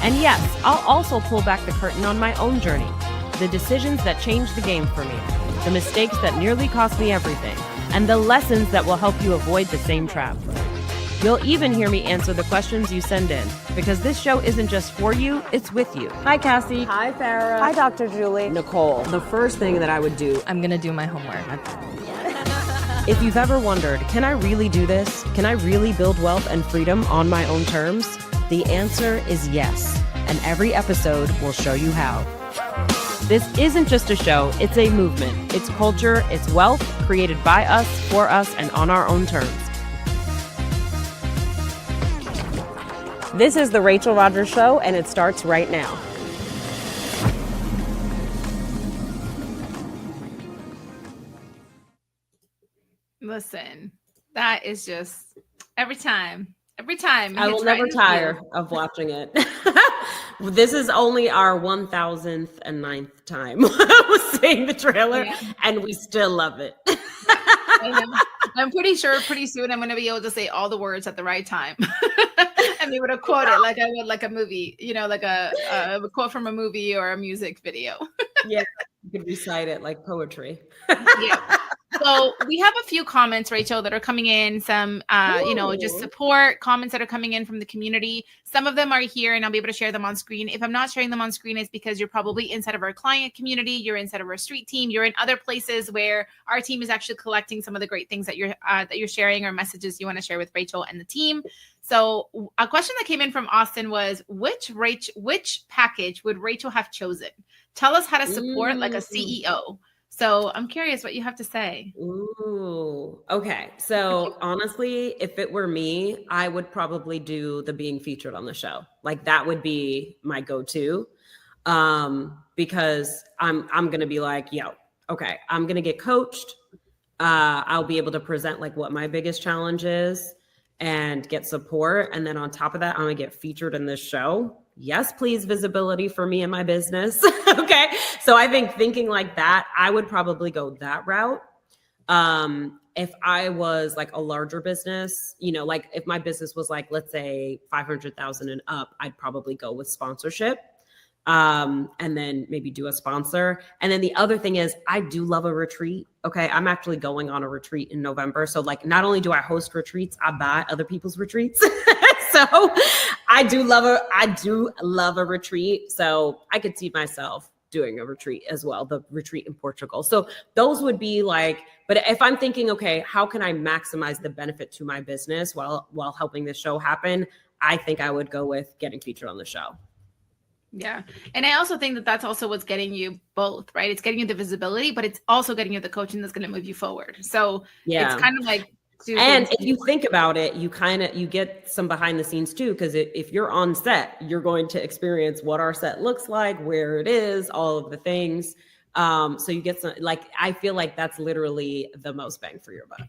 And yes, I'll also pull back the curtain on my own journey, the decisions that changed the game for me, the mistakes that nearly cost me everything, and the lessons that will help you avoid the same trap. You'll even hear me answer the questions you send in, because this show isn't just for you, it's with you. Hi, Cassie. Hi, Farrah. Hi, Dr. Julie. Nicole. The first thing that I would do, I'm going to do my homework. If you've ever wondered, can I really do this? Can I really build wealth and freedom on my own terms? The answer is yes, and every episode will show you how. This isn't just a show, it's a movement. It's culture, it's wealth, created by us, for us, and on our own terms. This is the Rachel Rodgers Show, and it starts right now. Listen, that is just every time. I will never tire of watching it. This is only our 1,009th time seeing the trailer, and we still love it. I'm pretty sure pretty soon I'm going to be able to say all the words at the right time and be able to quote it like I would like a movie, like a quote from a movie or a music video. Yeah, you could recite it like poetry. Yeah. So we have a few comments, Rachel, that are coming in. Some, just support comments that are coming in from the community. Some of them are here and I'll be able to share them on screen. If I'm not sharing them on screen, it's because you're probably inside of our client community. You're inside of our street team. You're in other places where our team is actually collecting some of the great things that you're sharing or messages you want to share with Rachel and the team. So a question that came in from Austin was, which package would Rachel have chosen? Tell us how to support like a CEO. So I'm curious what you have to say. Ooh, okay. So honestly, if it were me, I would probably do the being featured on the show. Like that would be my go-to, because I'm going to be like, okay, I'm going to get coached. I'll be able to present like what my biggest challenge is and get support. And then on top of that, I'm going to get featured in this show. Yes, please, visibility for me and my business. Okay. So I think thinking like that, I would probably go that route. If I was like a larger business, like if my business was like, let's say 500,000 and up, I'd probably go with sponsorship. And then maybe do a sponsor. And then the other thing is I do love a retreat. Okay. I'm actually going on a retreat in November. So like, not only do I host retreats, I buy other people's retreats. So I do love a retreat. So I could see myself doing a retreat as well, the retreat in Portugal. So those would be like, but if I'm thinking, okay, how can I maximize the benefit to my business while helping this show happen? I think I would go with getting featured on the show. Yeah. And I also think that that's also what's getting you both, right? It's getting you the visibility, but it's also getting you the coaching that's going to move you forward. So it's kind of like, and if you think about it, you get some behind the scenes too, because if you're on set, you're going to experience what our set looks like, where it is, all of the things. So you get some, like, I feel like that's literally the most bang for your buck.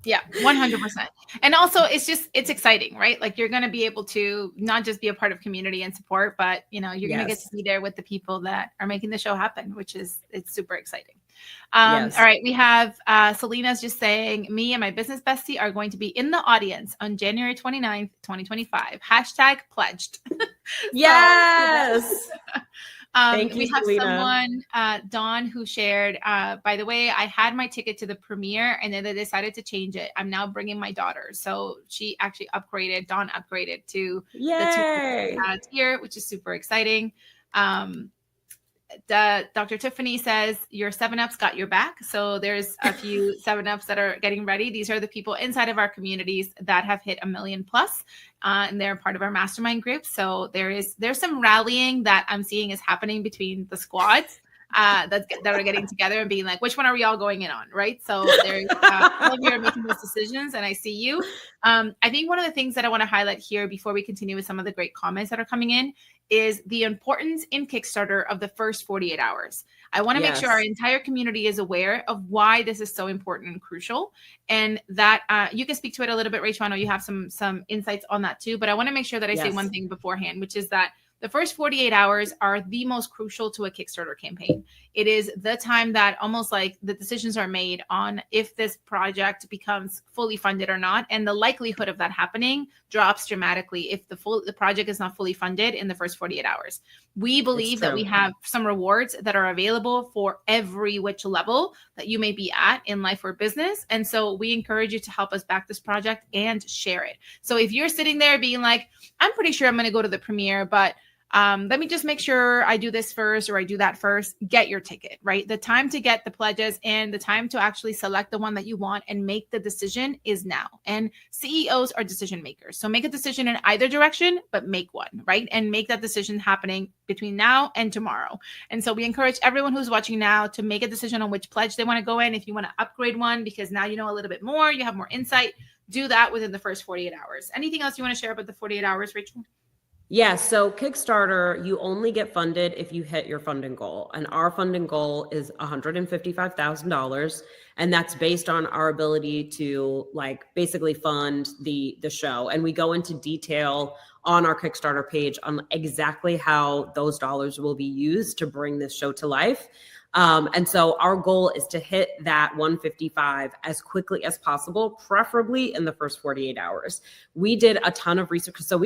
Yeah, 100%. And also it's exciting, right? Like you're going to be able to not just be a part of community and support, but you're going to get to be there with the people that are making the show happen, it's super exciting. All right. We have Selena's just saying, me and my business bestie are going to be in the audience on January 29th, 2025. #pledged. Yes. Thank you, we have Selena. Someone, Dawn, who shared, by the way, I had my ticket to the premiere and then they decided to change it. I'm now bringing my daughter. So she actually Dawn upgraded to the tier, which is super exciting. Dr. Tiffany says your 7-Ups got your back. So there's a few 7-Ups that are getting ready. These are the people inside of our communities that have hit 1 million plus, and they're part of our mastermind group. So there's some rallying that I'm seeing is happening between the squads that are getting together and being like, which one are we all going in on, right? So there's all of you are making those decisions, and I see you. I think one of the things that I want to highlight here before we continue with some of the great comments that are coming in is the importance in Kickstarter of the first 48 hours. I want to make sure our entire community is aware of why this is so important and crucial, and that you can speak to it a little bit, Rachel. I know you have some insights on that too, but I want to make sure that I say one thing beforehand, which is that the first 48 hours are the most crucial to a Kickstarter campaign. It is the time that almost like the decisions are made on if this project becomes fully funded or not. And the likelihood of that happening drops dramatically if the project is not fully funded in the first 48 hours. We believe that we have some rewards that are available for every which level that you may be at in life or business. And so we encourage you to help us back this project and share it. So if you're sitting there being like, I'm pretty sure I'm going to go to the premiere, but let me just make sure I do this first or I do that first. Get your ticket, right? The time to get the pledges and the time to actually select the one that you want and make the decision is now. And CEOs are decision makers. So make a decision in either direction, but make one, right? And make that decision happening between now and tomorrow. And so we encourage everyone who's watching now to make a decision on which pledge they want to go in. If you want to upgrade one, because now you know a little bit more, you have more insight, do that within the first 48 hours. Anything else you want to share about the 48 hours, Rachel? Yeah, so Kickstarter, you only get funded if you hit your funding goal. And our funding goal is $155,000. And that's based on our ability to like basically fund the show. And we go into detail on our Kickstarter page on exactly how those dollars will be used to bring this show to life. And so our goal is to hit that 155 as quickly as possible, preferably in the first 48 hours. We did a ton of research. So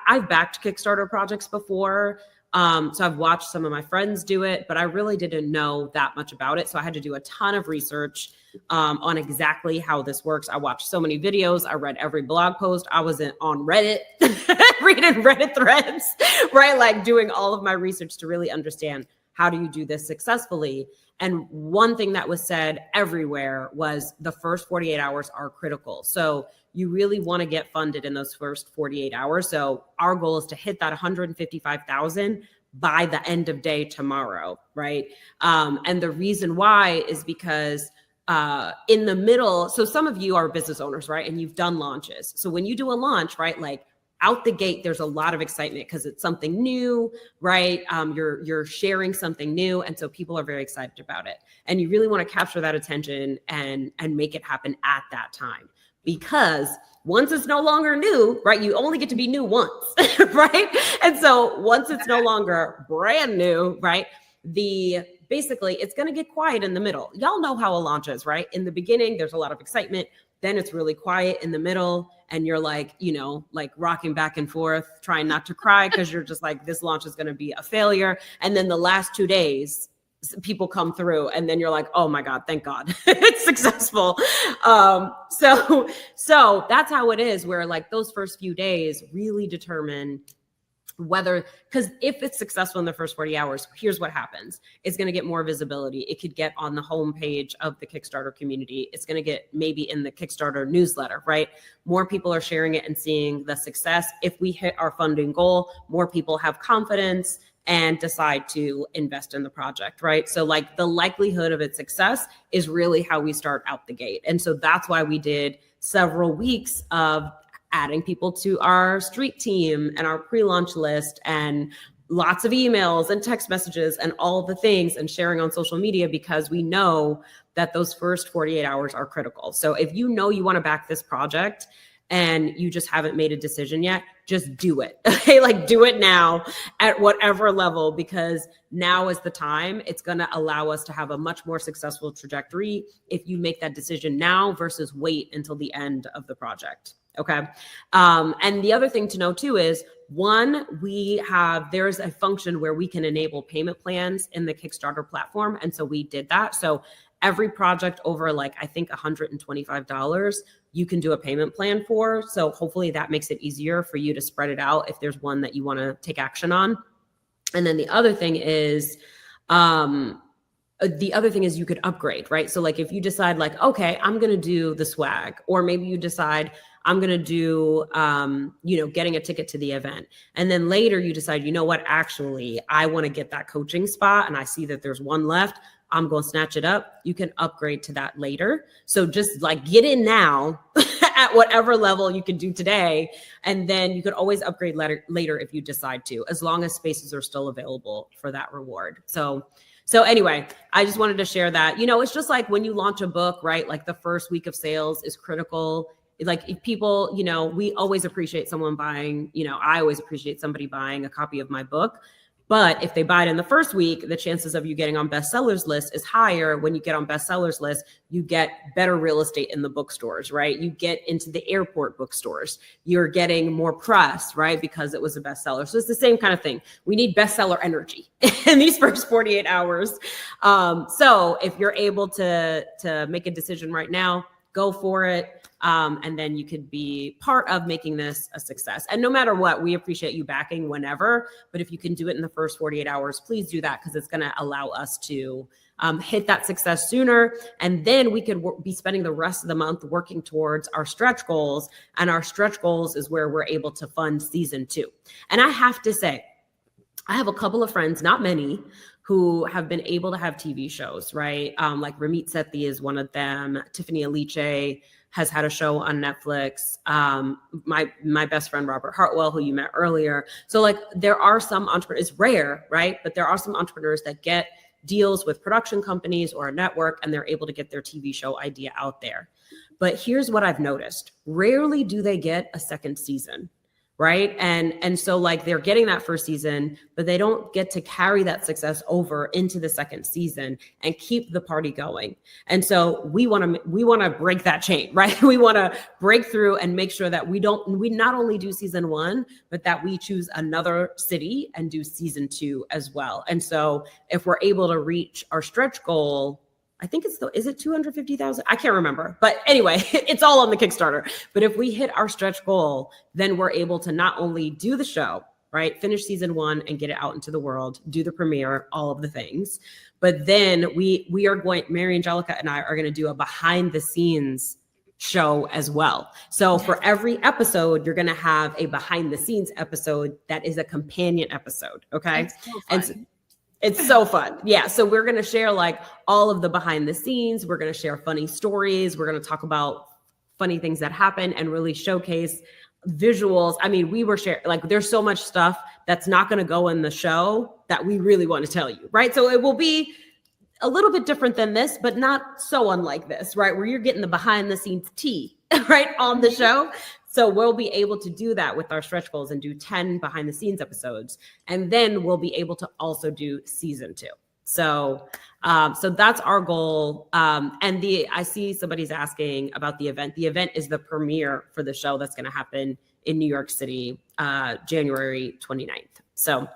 I've backed Kickstarter projects before. So I've watched some of my friends do it, but I really didn't know that much about it. So I had to do a ton of research on exactly how this works. I watched so many videos. I read every blog post. I was on Reddit, reading Reddit threads, right? Like doing all of my research to really understand how do you do this successfully? And one thing that was said everywhere was the first 48 hours are critical. So you really want to get funded in those first 48 hours. So our goal is to hit that 155,000 by the end of day tomorrow, right? And the reason why is because in the middle, so some of you are business owners, right? And you've done launches. So when you do a launch, right, like out the gate, there's a lot of excitement because it's something new, right? You're sharing something new. And so people are very excited about it. And you really want to capture that attention and make it happen at that time. Because once it's no longer new, right? You only get to be new once, right? And so once it's no longer brand new, right? Basically it's going to get quiet in the middle. Y'all know how a launch is, right? In the beginning, there's a lot of excitement. Then it's really quiet in the middle and you're like, like rocking back and forth, trying not to cry because you're just like, this launch is going to be a failure. And then the last 2 days, people come through and then you're like, oh my God, thank God it's successful. So that's how it is, where like those first few days really determine whether, because if it's successful in the first 40 hours, here's what happens. It's going to get more visibility. It could get on the homepage of the Kickstarter community. It's going to get maybe in the Kickstarter newsletter, right? More people are sharing it and seeing the success. If we hit our funding goal, more people have confidence and decide to invest in the project, right? So like the likelihood of its success is really how we start out the gate. And so that's why we did several weeks of adding people to our street team and our pre-launch list and lots of emails and text messages and all the things and sharing on social media, because we know that those first 48 hours are critical. So if you know you want to back this project and you just haven't made a decision yet, just do it. Okay, like do it now at whatever level, because now is the time. It's going to allow us to have a much more successful trajectory if you make that decision now versus wait until the end of the project. Okay. And the other thing to know too is, there's a function where we can enable payment plans in the Kickstarter platform. And so we did that. So every project over like, I think $125, you can do a payment plan for. So hopefully that makes it easier for you to spread it out if there's one that you want to take action on. And then the other thing is, you could upgrade, right? So like if you decide like, okay, I'm going to do the swag, or maybe you decide I'm going to do, getting a ticket to the event. And then later you decide, you know what, actually, I want to get that coaching spot and I see that there's one left. I'm going to snatch it up. You can upgrade to that later. So just like get in now at whatever level you can do today. And then you could always upgrade later if you decide to, as long as spaces are still available for that reward. So anyway, I just wanted to share that. It's just like when you launch a book, right? Like the first week of sales is critical. Like if people, we always appreciate someone buying, I always appreciate somebody buying a copy of my book. But if they buy it in the first week, the chances of you getting on bestsellers list is higher. When you get on bestsellers list, you get better real estate in the bookstores, right? You get into the airport bookstores. You're getting more press, right? Because it was a bestseller. So it's the same kind of thing. We need bestseller energy in these first 48 hours. So if you're able to make a decision right now, go for it. And then you could be part of making this a success. And no matter what, we appreciate you backing whenever, but if you can do it in the first 48 hours, please do that, because it's going to allow us to hit that success sooner. And then we could be spending the rest of the month working towards our stretch goals. And our stretch goals is where we're able to fund season 2. And I have to say, I have a couple of friends, not many, who have been able to have TV shows, right? Like Ramit Sethi is one of them. Tiffany Aliche has had a show on Netflix. My best friend, Robert Hartwell, who you met earlier. So like there are some entrepreneurs, it's rare, right? But there are some entrepreneurs that get deals with production companies or a network, and they're able to get their TV show idea out there. But here's what I've noticed. Rarely do they get a second season, right? And so like they're getting that first season, but they don't get to carry that success over into the second season and keep the party going. And so we want to break that chain, right? We want to break through and make sure that we not only do season 1, but that we choose another city and do season 2 as well. And so if we're able to reach our stretch goal, I think is it 250,000? I can't remember. But anyway, it's all on the Kickstarter. But if we hit our stretch goal, then we're able to not only do the show, right? Finish season 1 and get it out into the world, do the premiere, all of the things. But then we are going, Mary Angelica and I are going to do a behind the scenes show as well. So for every episode, you're going to have a behind the scenes episode that is a companion episode. Okay. It's so fun. Yeah. So we're going to share like all of the behind the scenes. We're going to share funny stories. We're going to talk about funny things that happen and really showcase visuals. I mean, we were sharing, like, there's so much stuff that's not going to go in the show that we really want to tell you. Right. So it will be a little bit different than this, but not so unlike this, right? Where you're getting the behind the scenes tea, right, on the show. So we'll be able to do that with our stretch goals and do 10 behind the scenes episodes. And then we'll be able to also do season 2. So that's our goal. And I see somebody's asking about the event. The event is the premiere for the show that's going to happen in New York City, January 29th. So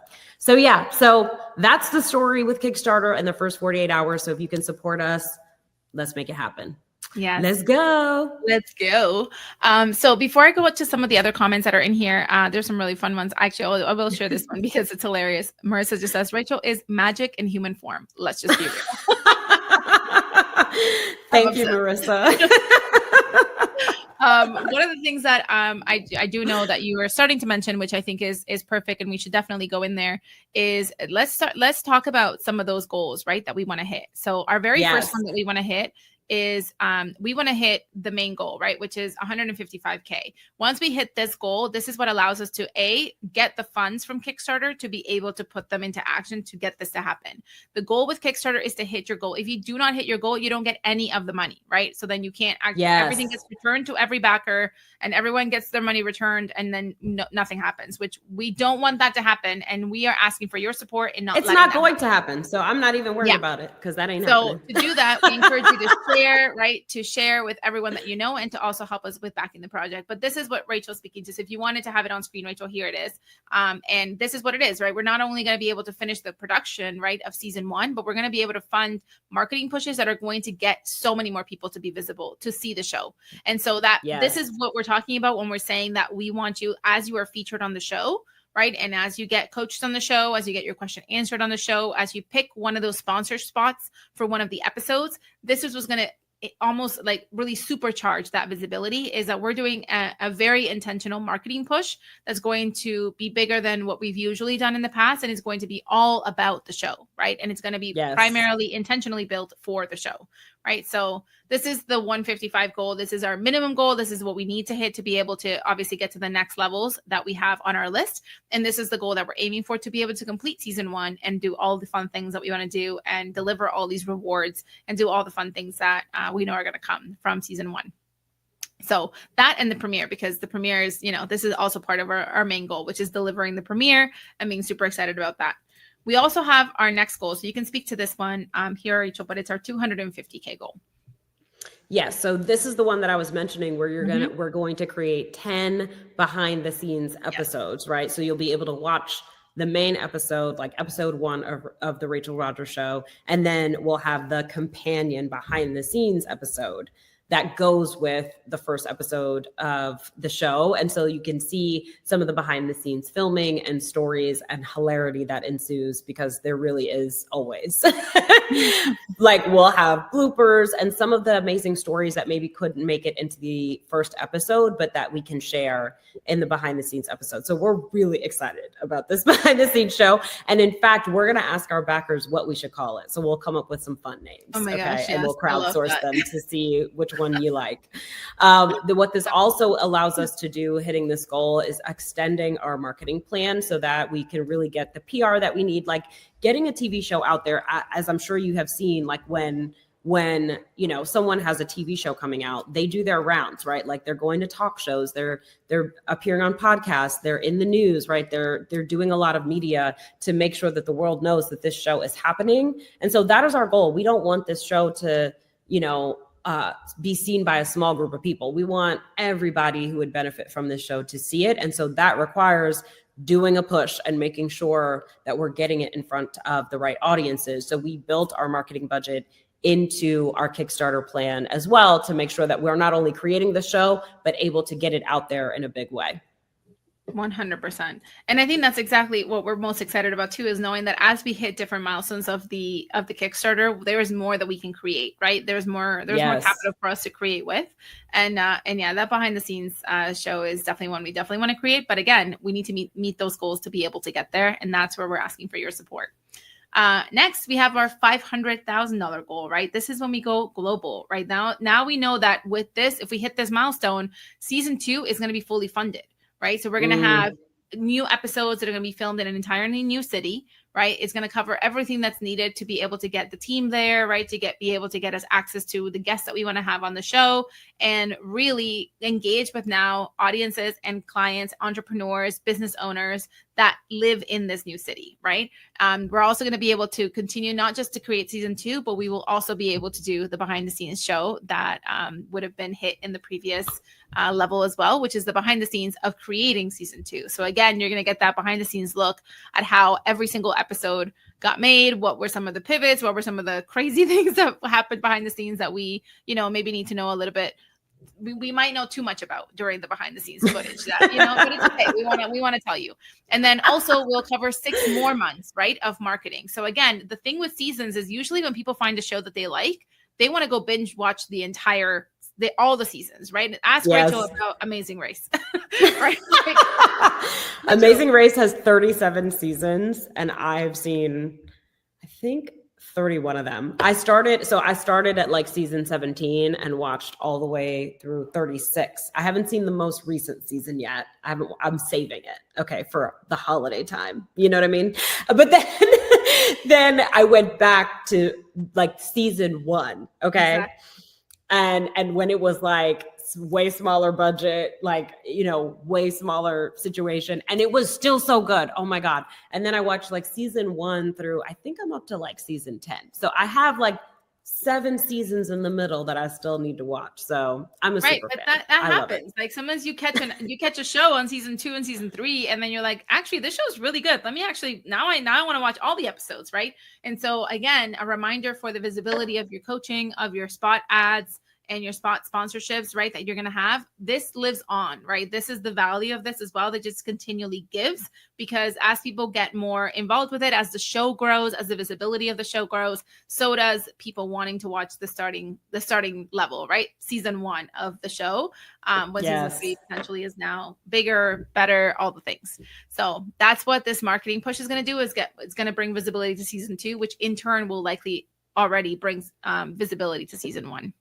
yeah, so that's the story with Kickstarter and the first 48 hours. So if you can support us, let's make it happen. Yeah. Let's go. So before I go to some of the other comments that are in here, there's some really fun ones. Actually, I will share this one because it's hilarious. Marissa just says, Rachel is magic in human form. Let's just be real. Thank you, Marissa. One of the things that I do know that you were starting to mention, which I think is perfect, and we should definitely go in there, is let's talk about some of those goals, right, that we want to hit. So our very first one that we want to hit is we want to hit the main goal, right, which is 155K. Once we hit this goal, this is what allows us to get the funds from Kickstarter to be able to put them into action to get this to happen. The goal with Kickstarter is to hit your goal. If you do not hit your goal, you don't get any of the money, right? So then you can't actually, everything gets returned to every backer and everyone gets their money returned, and then nothing happens, which we don't want that to happen. And we are asking for your support and not. It's not going to happen. So I'm not even worried about it, because that ain't happening. So to do that, we encourage you to share, right? To share with everyone that you know, and to also help us with backing the project. But this is what Rachel's speaking to. So if you wanted to have it on screen, Rachel, here it is. And this is what it is, right? We're not only going to be able to finish the production, right, of season 1, but we're going to be able to fund marketing pushes that are going to get so many more people to be visible, to see the show. And so this is what we're talking about when we're saying that we want you, as you are featured on the show, right? And as you get coached on the show, as you get your question answered on the show, as you pick one of those sponsor spots for one of the episodes, this is what's going to almost like really supercharge that visibility, is that we're doing a very intentional marketing push that's going to be bigger than what we've usually done in the past. And it's going to be all about the show, right? And it's going to be primarily intentionally built for the show, right? So this is the 155 goal. This is our minimum goal. This is what we need to hit to be able to obviously get to the next levels that we have on our list. And this is the goal that we're aiming for, to be able to complete season 1 and do all the fun things that we want to do and deliver all these rewards and do all the fun things that we know are going to come from season 1. So that, and the premiere, because the premiere is, this is also part of our main goal, which is delivering the premiere and being super excited about that. We also have our next goal. So you can speak to this one here, Rachel, but it's our 250K goal. Yes. So this is the one that I was mentioning, where we're going to create 10 behind the scenes episodes, right? So you'll be able to watch the main episode, like episode 1 of the Rachel Rodgers Show, and then we'll have the companion behind the scenes episode that goes with the first episode of the show. And so you can see some of the behind the scenes filming and stories and hilarity that ensues, because there really is always like, we'll have bloopers and some of the amazing stories that maybe couldn't make it into the first episode, but that we can share in the behind the scenes episode. So we're really excited about this behind the scenes show. And in fact, we're going to ask our backers what we should call it. So we'll come up with some fun names. Oh my gosh, and yes, we'll crowdsource them to see which one you like. What this also allows us to do, hitting this goal, is extending our marketing plan so that we can really get the PR that we need, like getting a TV show out there. As I'm sure you have seen, like when you know, someone has a TV show coming out, they do their rounds, right? Like they're going to talk shows, they're appearing on podcasts, they're in the news, right? They're doing a lot of media to make sure that the world knows that this show is happening. And so that is our goal. We don't want this show to, you know, be seen by a small group of people. We want everybody who would benefit from this show to see it. And so that requires doing a push and making sure that we're getting it in front of the right audiences. So we built our marketing budget into our Kickstarter plan as well, to make sure that we're not only creating the show, but able to get it out there in a big way. 100%. And I think that's exactly what we're most excited about too, is knowing that as we hit different milestones of the Kickstarter, there is more that we can create, right? There's more capital for us to create with. And yeah, that behind the scenes show is definitely one we definitely want to create. But again, we need to meet those goals to be able to get there. And that's where we're asking for your support. Next, we have our $500,000 goal, right? This is when we go global, right? Now we know that with this, if we hit this milestone, season 2 is going to be fully funded, right? So we're going to have new episodes that are going to be filmed in an entirely new city, right? It's going to cover everything that's needed to be able to get the team there, right? To be able to get us access to the guests that we want to have on the show, and really engage with now audiences and clients, entrepreneurs, business owners that live in this new city, right? We're also going to be able to continue not just to create season 2, but we will also be able to do the behind the scenes show that would have been hit in the previous level as well, which is the behind the scenes of creating season 2. So again, you're going to get that behind the scenes look at how every single episode got made. What were some of the pivots? What were some of the crazy things that happened behind the scenes that we, you know, maybe need to know a little bit. We might know too much about during the behind the scenes footage, that, you know, but it's okay. We want to tell you. And then also we'll cover 6 more months, right, of marketing. So again, the thing with seasons is usually when people find a show that they like, they want to go binge watch all the seasons, right? Ask Rachel about Amazing Race. Right? Amazing Race has 37 seasons, and I've seen, I think, 31 of them. I started at like season 17 and watched all the way through 36. I haven't seen the most recent season yet. I'm saving it, okay, for the holiday time. You know what I mean? But then I went back to like season 1, okay? Exactly. And when it was like way smaller budget, like, you know, way smaller situation, and it was still so good. Oh my God. And then I watched like season 1 through, I think I'm up to like season 10. So I have like 7 seasons in the middle that I still need to watch. So I'm a super fan. That happens. Like sometimes you catch a show on season 2 and season 3, and then you're like, actually, this show's really good. Let me actually, now I want to watch all the episodes, right? And so again, a reminder for the visibility of your coaching, of your spot ads, and your spot sponsorships, right, that you're going to have. This lives on, right? This is the value of this as well, that just continually gives, because as people get more involved with it, as the show grows, as the visibility of the show grows, so does people wanting to watch the starting level, right? Season 1 of the show, when season 3 potentially is now bigger, better, all the things. So that's what this marketing push is going to do, it's going to bring visibility to season 2, which in turn will likely already brings visibility to season 1.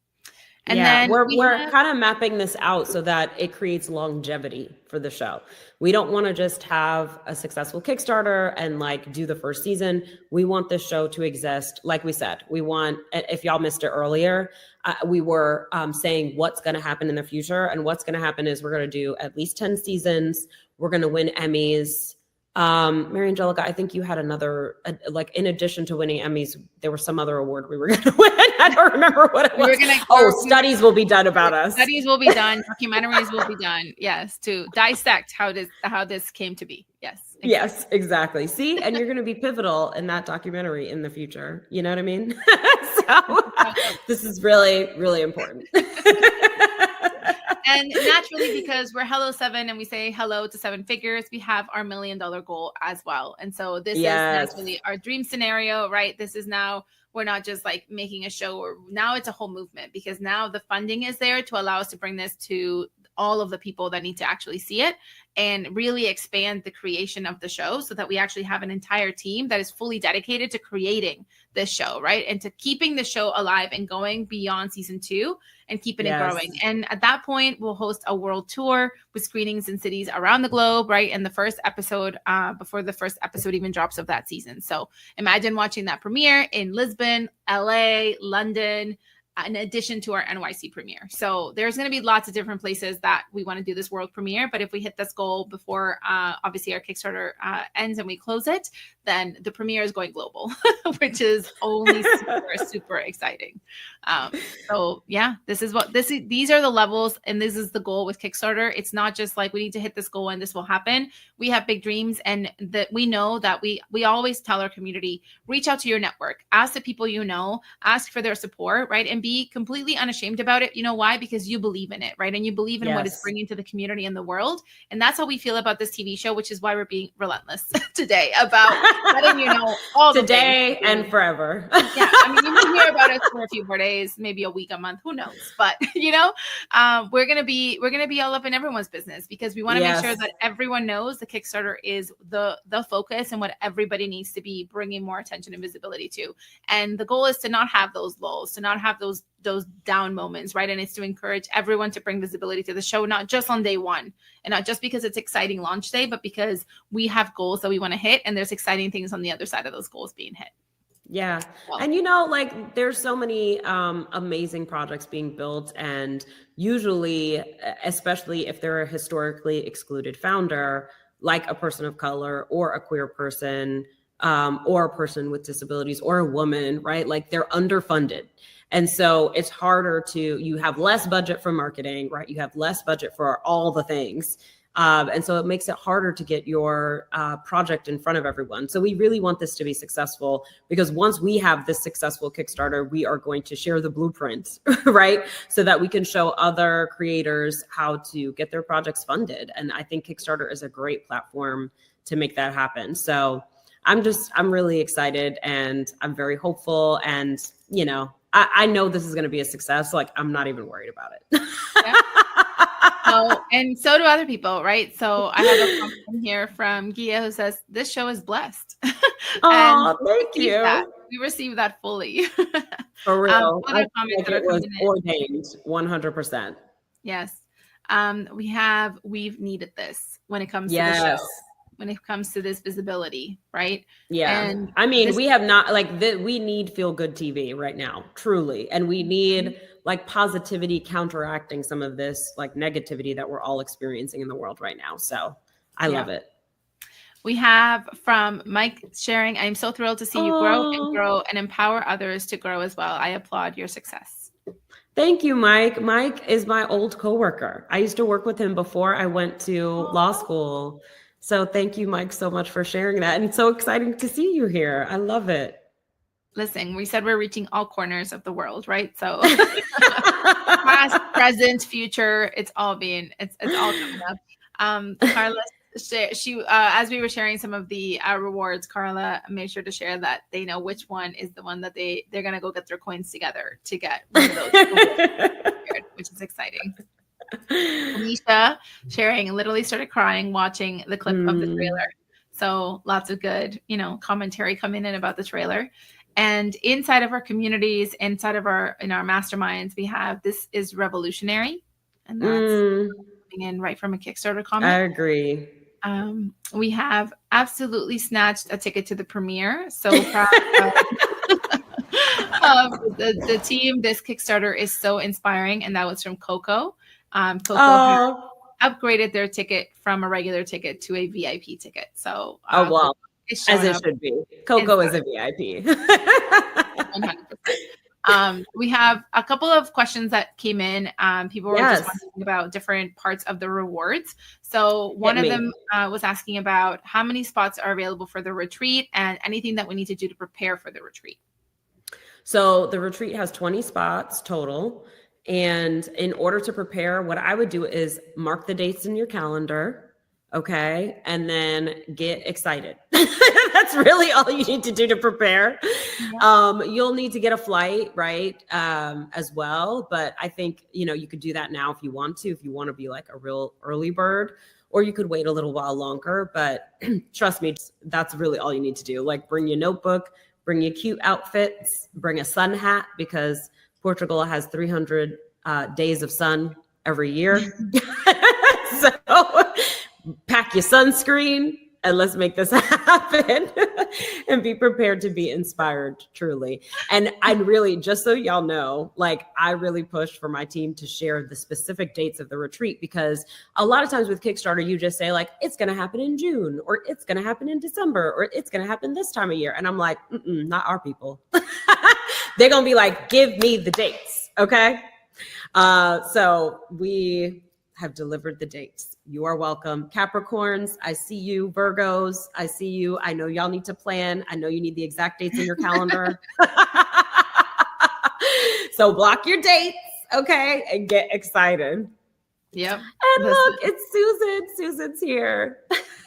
And then we're kind of mapping this out so that it creates longevity for the show. We don't want to just have a successful Kickstarter and like do the first season. We want this show to exist. Like we said, we want, if y'all missed it earlier, we were saying what's going to happen in the future. And what's going to happen is we're going to do at least 10 seasons. We're going to win Emmys. Mary Angelica, I think you had another, like in addition to winning Emmys, there was some other award we were going to win. I don't remember what it was. Studies will be done about us. Studies will be done. Documentaries will be done. Yes. To dissect how this came to be. Yes. Exactly. Yes, exactly. See, and you're going to be pivotal in that documentary in the future. You know what I mean? So This is really, really important. And naturally, because we're Hello Seven and we say hello to seven figures, we have our $1 million goal as well. And so this is naturally our dream scenario, right? This is now, we're not just like making a show, or now it's a whole movement, because now the funding is there to allow us to bring this to all of the people that need to actually see it and really expand the creation of the show, so that we actually have an entire team that is fully dedicated to creating this show, right? And to keeping the show alive and going beyond season 2 and keeping it growing. And at that point, we'll host a world tour with screenings in cities around the globe, right? And the first episode, before the first episode even drops of that season. So imagine watching that premiere in Lisbon, LA, London, in addition to our NYC premiere. So there's going to be lots of different places that we want to do this world premiere. But if we hit this goal before, obviously, our Kickstarter ends and we close it, then the premiere is going global, which is only super exciting. So yeah, these are the levels, and this is the goal with Kickstarter. It's not just like we need to hit this goal and this will happen. We have big dreams, and that we know that we always tell our community, reach out to your network, ask the people you know, ask for their support, right? And be completely unashamed about it. You know why? Because you believe in it, right? And you believe in what it's bringing to the community and the world. And that's how we feel about this TV show, which is why we're being relentless today about letting you know all today and forever. Yeah, I mean, you can hear about us for a few more days, maybe a week, a month, who knows? But we're gonna be all up in everyone's business, because we want to make sure that everyone knows the Kickstarter is the focus and what everybody needs to be bringing more attention and visibility to. And the goal is to not have those lulls, to not have those down moments, right? And it's to encourage everyone to bring visibility to the show, not just on day one, and not just because it's exciting launch day, but because we have goals that we want to hit, and there's exciting things on the other side of those goals being hit. Yeah. And there's so many amazing projects being built, and usually, especially if they're a historically excluded founder, like a person of color or a queer person, or a person with disabilities or a woman, right? Like, they're underfunded. And so it's harder you have less budget for marketing, right? You have less budget for all the things. And so it makes it harder to get your project in front of everyone. So we really want this to be successful, because once we have this successful Kickstarter, we are going to share the blueprint, right? So that we can show other creators how to get their projects funded. And I think Kickstarter is a great platform to make that happen. So I'm really excited, and I'm very hopeful, and I know this is going to be a success. Like, I'm not even worried about it. And so do other people, right? So I have a comment here from Gia who says, this show is blessed. Oh, thank you. We received that fully. For real. I think it was ordained 100%. Yes. We've needed this when it comes to the show. When it comes to this visibility, right? Yeah. And I mean, we have not we need feel good TV right now, truly. And we need positivity counteracting some of this negativity that we're all experiencing in the world right now. So I love it. We have from Mike sharing, I'm so thrilled to see you grow and empower others to grow as well. I applaud your success. Thank you, Mike. Mike is my old coworker. I used to work with him before I went to law school. So thank you, Mike, so much for sharing that. And it's so exciting to see you here. I love it. Listen, we said we're reaching all corners of the world, right? So past, present, future, it's all coming up. Carla, she as we were sharing some of the rewards, Carla made sure to share that they know which one is the one that they're going to go get their coins together to get one of those, which is exciting. Alicia sharing literally started crying watching the clip of the trailer. So lots of good, commentary coming in about the trailer. And inside of our communities, in our masterminds, we have This is Revolutionary. And that's coming in right from a Kickstarter comment. I agree. We have absolutely snatched a ticket to the premiere. So proud of the team. This Kickstarter is so inspiring. And that was from Coco. Coco upgraded their ticket from a regular ticket to a VIP ticket. So, wow. As it should be. Coco is a VIP. 100%. We have a couple of questions that came in. People were just wondering about different parts of the rewards. So one of them was asking about how many spots are available for the retreat and anything that we need to do to prepare for the retreat. So the retreat has 20 spots total. And in order to prepare, what I would do is mark the dates in your calendar. Okay. And then get excited. That's really all you need to do to prepare. You'll need to get a flight, right? As well. But I think, you could do that now if you want to be like a real early bird, or you could wait a little while longer. But trust me, that's really all you need to do. Like, bring your notebook, bring your cute outfits, bring a sun hat, because Portugal has 300 days of sun every year. So pack your sunscreen and let's make this happen and be prepared to be inspired, truly. And I really, just so y'all know, like, I really push for my team to share the specific dates of the retreat, because a lot of times with Kickstarter, you just say like, it's going to happen in June, or it's going to happen in December, or it's going to happen this time of year. And I'm like, not our people. They're going to be like, give me the dates. Okay. So we have delivered the dates. You are welcome. Capricorns, I see you. Virgos, I see you. I know y'all need to plan. I know you need the exact dates in your calendar. So block your dates, okay? And get excited. Yep. And look, it's Susan. Susan's here.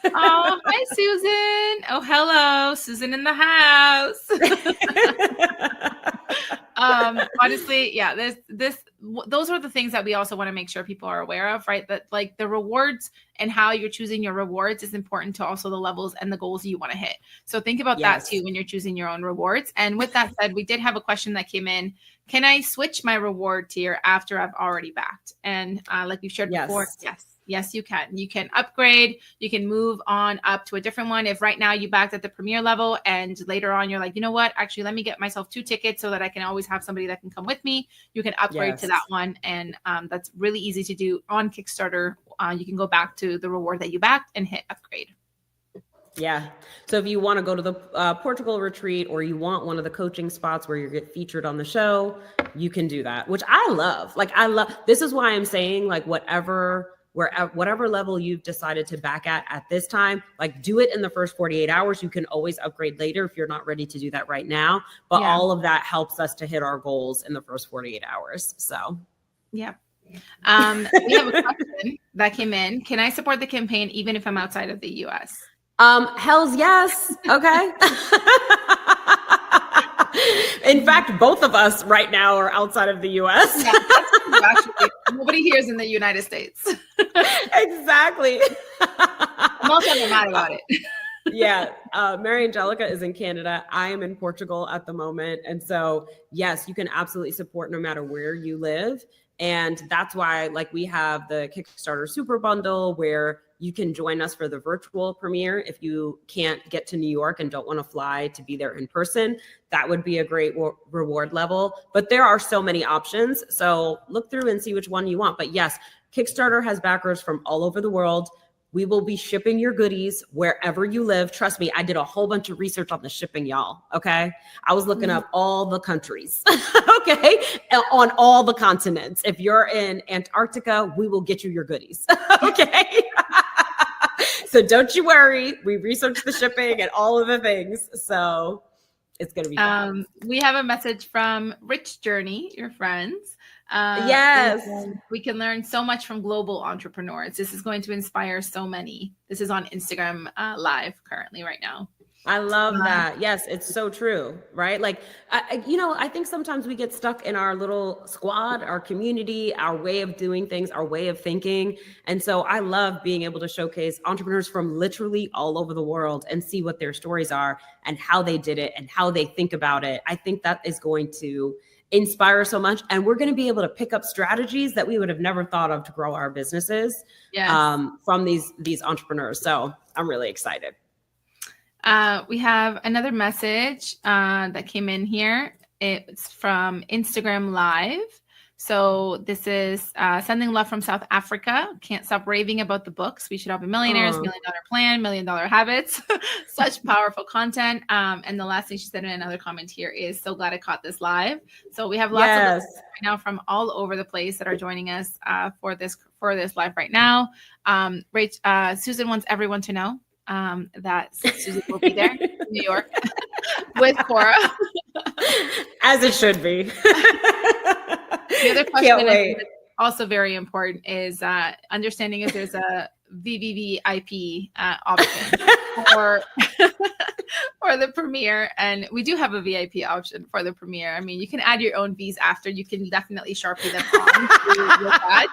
Oh, hi, Susan. Oh, hello. Susan in the house. Honestly, yeah, those are the things that we also want to make sure people are aware of, right? That like the rewards and how you're choosing your rewards is important to also the levels and the goals you want to hit. So think about that too when you're choosing your own rewards. And with that said, we did have a question that came in. Can I switch my reward tier after I've already backed? And like we've shared before, yes, you can. You can upgrade. You can move on up to a different one. If right now you backed at the premier level and later on you're like, you know what, actually, let me get myself 2 tickets so that I can always have somebody that can come with me. You can upgrade to that one. And that's really easy to do on Kickstarter. You can go back to the reward that you backed and hit upgrade. Yeah. So if you want to go to the Portugal retreat, or you want one of the coaching spots where you get featured on the show, you can do that, which I love. Like, this is why I'm saying, like, whatever level you've decided to back at this time, like, do it in the first 48 hours. You can always upgrade later if you're not ready to do that right now. But all of that helps us to hit our goals in the first 48 hours. So, yeah. We have a question that came in. Can I support the campaign even if I'm outside of the US? Hells yes. Okay. In fact, both of us right now are outside of the US. Yeah, actually, nobody here is in the United States. Exactly. I'm also not mad about it. Yeah. Mary Angelica is in Canada. I am in Portugal at the moment. And so, yes, you can absolutely support no matter where you live. And that's why, like, we have the Kickstarter Super Bundle where you can join us for the virtual premiere. If you can't get to New York and don't want to fly to be there in person, that would be a great reward level. But there are so many options. So look through and see which one you want. But yes, Kickstarter has backers from all over the world. We will be shipping your goodies wherever you live. Trust me, I did a whole bunch of research on the shipping, y'all. Okay. I was looking up all the countries. Okay. On all the continents. If you're in Antarctica, we will get you your goodies. Okay. So don't you worry. We researched the shipping and all of the things. So it's going to be fun. We have a message from Rich Journey, your friends. Yes. We can learn so much from global entrepreneurs. This is going to inspire so many. This is on Instagram live currently right now. I love that. Yes, it's so true, right? Like, I think sometimes we get stuck in our little squad, our community, our way of doing things, our way of thinking. And so I love being able to showcase entrepreneurs from literally all over the world and see what their stories are and how they did it and how they think about it. I think that is going to inspire so much. And we're going to be able to pick up strategies that we would have never thought of to grow our businesses from these entrepreneurs. So I'm really excited. We have another message that came in here. It's from Instagram Live. So this is sending love from South Africa. Can't stop raving about the books. We should all be millionaires, $1 Million Plan, $1 Million Habits. Such powerful content. And the last thing she said in another comment here is, so glad I caught this live. So we have lots of listeners right now from all over the place that are joining us for this live right now. Susan wants everyone to know that Susan will be there in New York with Cora. As it should be. The other question that's also very important is understanding if there's a VVVIP option or the premiere, and we do have a VIP option for the premiere. I mean, you can add your own V's after. You can definitely Sharpie them on to your badge.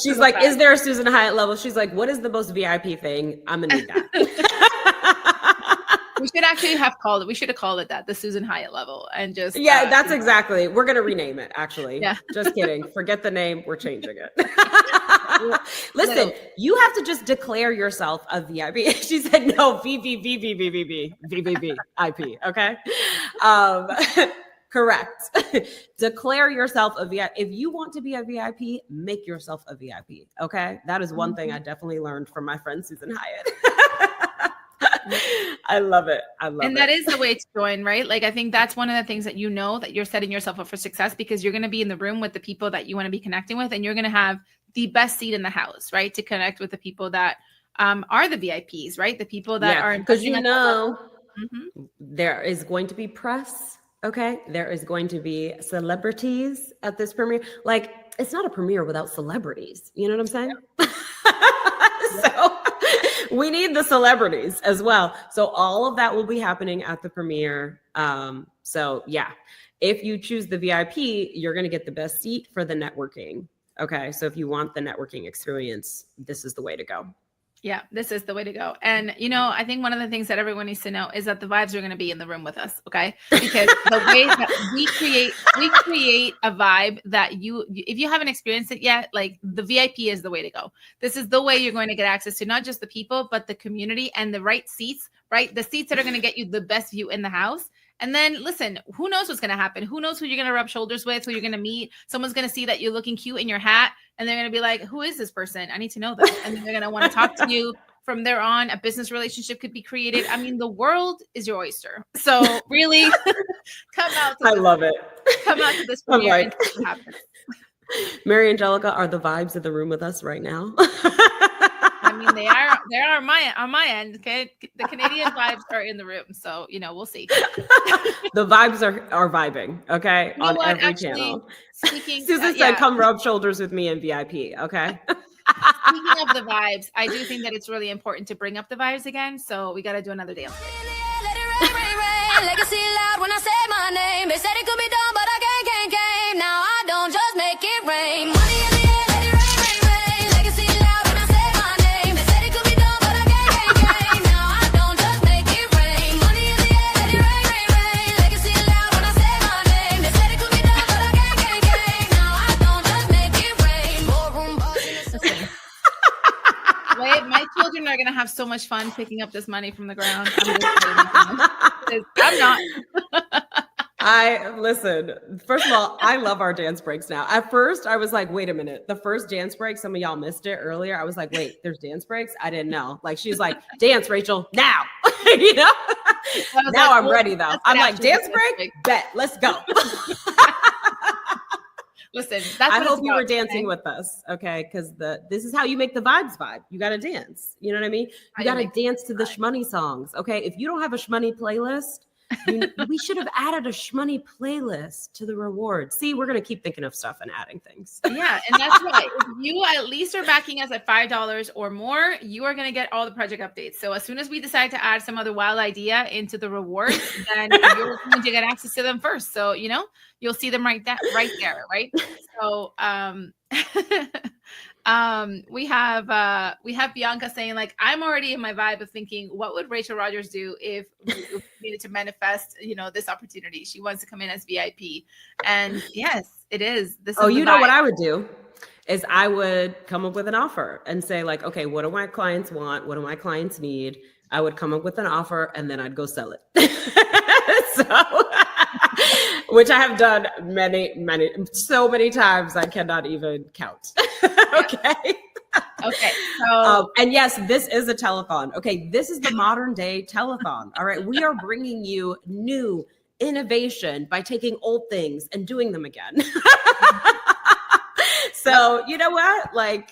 She's like, is there a Susan Hyatt level? She's like, what is the most VIP thing? I'm gonna need that. We should actually we should have called it that, the Susan Hyatt level, and just that's exactly. We're gonna rename it. Actually, just kidding. Forget the name. We're changing it. Listen, you have to just declare yourself a VIP. She said no, VVVIP. Okay, correct. Declare yourself a VIP. If you want to be a VIP, make yourself a VIP. Okay, that is one thing I definitely learned from my friend Susan Hyatt. I love it. And that is the way to join, right? Like, I think that's one of the things that that you're setting yourself up for success, because you're going to be in the room with the people that you want to be connecting with, and you're going to have the best seat in the house, right? To connect with the people that are the VIPs, right? The people that are, because there is going to be press. Okay, there is going to be celebrities at this premiere. Like, it's not a premiere without celebrities. You know what I'm saying? So we need the celebrities as well. So all of that will be happening at the premiere. So yeah, if you choose the VIP, you're going to get the best seat for the networking. Okay, so if you want the networking experience, this is the way to go. Yeah, this is the way to go. And, I think one of the things that everyone needs to know is that the vibes are going to be in the room with us. Okay. Because the way that we create a vibe that if you haven't experienced it yet, like, the VIP is the way to go. This is the way you're going to get access to not just the people, but the community and the right seats, right? The seats that are going to get you the best view in the house. And then, listen, who knows what's going to happen? Who knows who you're going to rub shoulders with, who you're going to meet? Someone's going to see that you're looking cute in your hat, and they're going to be like, who is this person? I need to know that. And then they're going to want to talk to you. From there on, a business relationship could be created. I mean, the world is your oyster. So really, come out. I love it. Come out to this premiere and see what happens. Mary Angelica, are the vibes in the room with us right now? I mean, they are on my end. Okay, the Canadian vibes are in the room, so we'll see. The vibes are vibing. Okay, on every channel. Susan said, "Come rub shoulders with me in VIP." Okay. Speaking of the vibes, I do think that it's really important to bring up the vibes again. So we got to do another dance break. Legacy loud when I say my name. They said it could be done, but I can't. Now I don't just make it rain. Money in the air, let it rain. Legacy loud when I say my name. They said it could be done, but I can't. Now I don't just make it rain. Money in the air, let it rain. Legacy loud when I say my name. They said it could be done, but I can't. Now I don't just make it rain. Wait, my children are gonna have so much fun picking up this money from the ground. I'm not. Listen, first of all, I love our dance breaks now. At first, I was like, wait a minute. The first dance break, some of y'all missed it earlier. I was like, wait, there's dance breaks? I didn't know. Like, she's like, dance, Rachel, now. Now I'm ready, though. I'm like, dance break? Bet. Let's go. Listen, I hope you were dancing with us, okay? Because this is how you make the vibes vibe. You got to dance. You know what I mean? You got to dance to the shmoney songs, okay? If you don't have a shmoney playlist, we should have added a shmoney playlist to the rewards. See, we're going to keep thinking of stuff and adding things. Yeah, and that's right. If you at least are backing us at $5 or more, you are going to get all the project updates. So as soon as we decide to add some other wild idea into the rewards, then you're going to get access to them first. So, you'll see them right there, right? So, we have Bianca saying, like, I'm already in my vibe of thinking, what would Rachel Rodgers do if we needed to manifest, this opportunity? She wants to come in as VIP. And yes, it is. You know what I would do is I would come up with an offer and say, like, okay, what do my clients want? What do my clients need? I would come up with an offer and then I'd go sell it. Which I have done so many times I cannot even count. Okay. Okay. So, and yes, this is a telethon. Okay. This is the modern day telethon. All right. We are bringing you new innovation by taking old things and doing them again. So you know what? Like,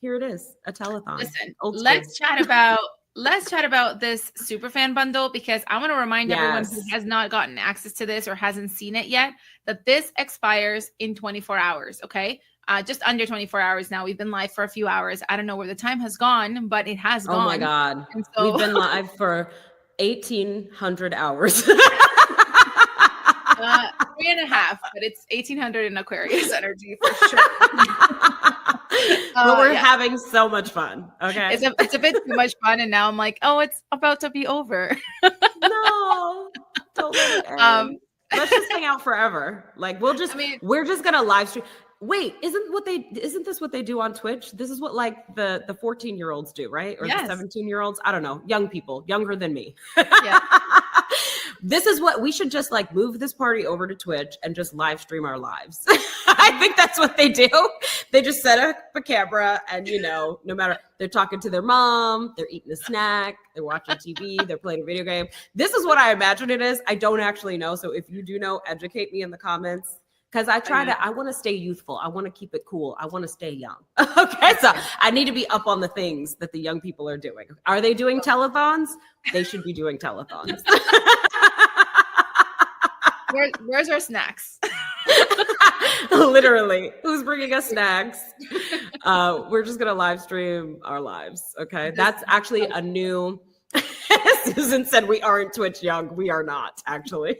here it is, a telethon. Listen, let's chat about let's chat about this superfan bundle, because I want to remind everyone who has not gotten access to this or hasn't seen it yet that this expires in 24 hours. Okay. Just under 24 hours now. We've been live for a few hours. I don't know where the time has gone, but it has gone. Oh my God. So- we've been live for 1,800 hours. 3.5, but it's 1,800 in Aquarius energy for sure. But we're having so much fun. Okay. It's a bit too much fun. And now I'm like, oh, it's about to be over. No, don't let it end. Let's just hang out forever. Like we're just gonna live stream. Wait, isn't this what they do on Twitch? This is what like the 14-year-olds do, right? Or the 17-year-olds? I don't know. Young people, younger than me. Yeah. This is what we should just like move this party over to Twitch and just live stream our lives. I think that's what they do. They just set up a camera and, no matter they're talking to their mom, they're eating a snack, they're watching TV, they're playing a video game. This is what I imagine it is. I don't actually know. So if you do know, educate me in the comments. Because I want to stay youthful. I want to keep it cool. I want to stay young. Okay. So I need to be up on the things that the young people are doing. Are they doing telethons? They should be doing telethons. Where's our snacks? Literally. Who's bringing us snacks? We're just going to live stream our lives. Okay. That's actually a new, Susan said we aren't Twitch young. We are not actually.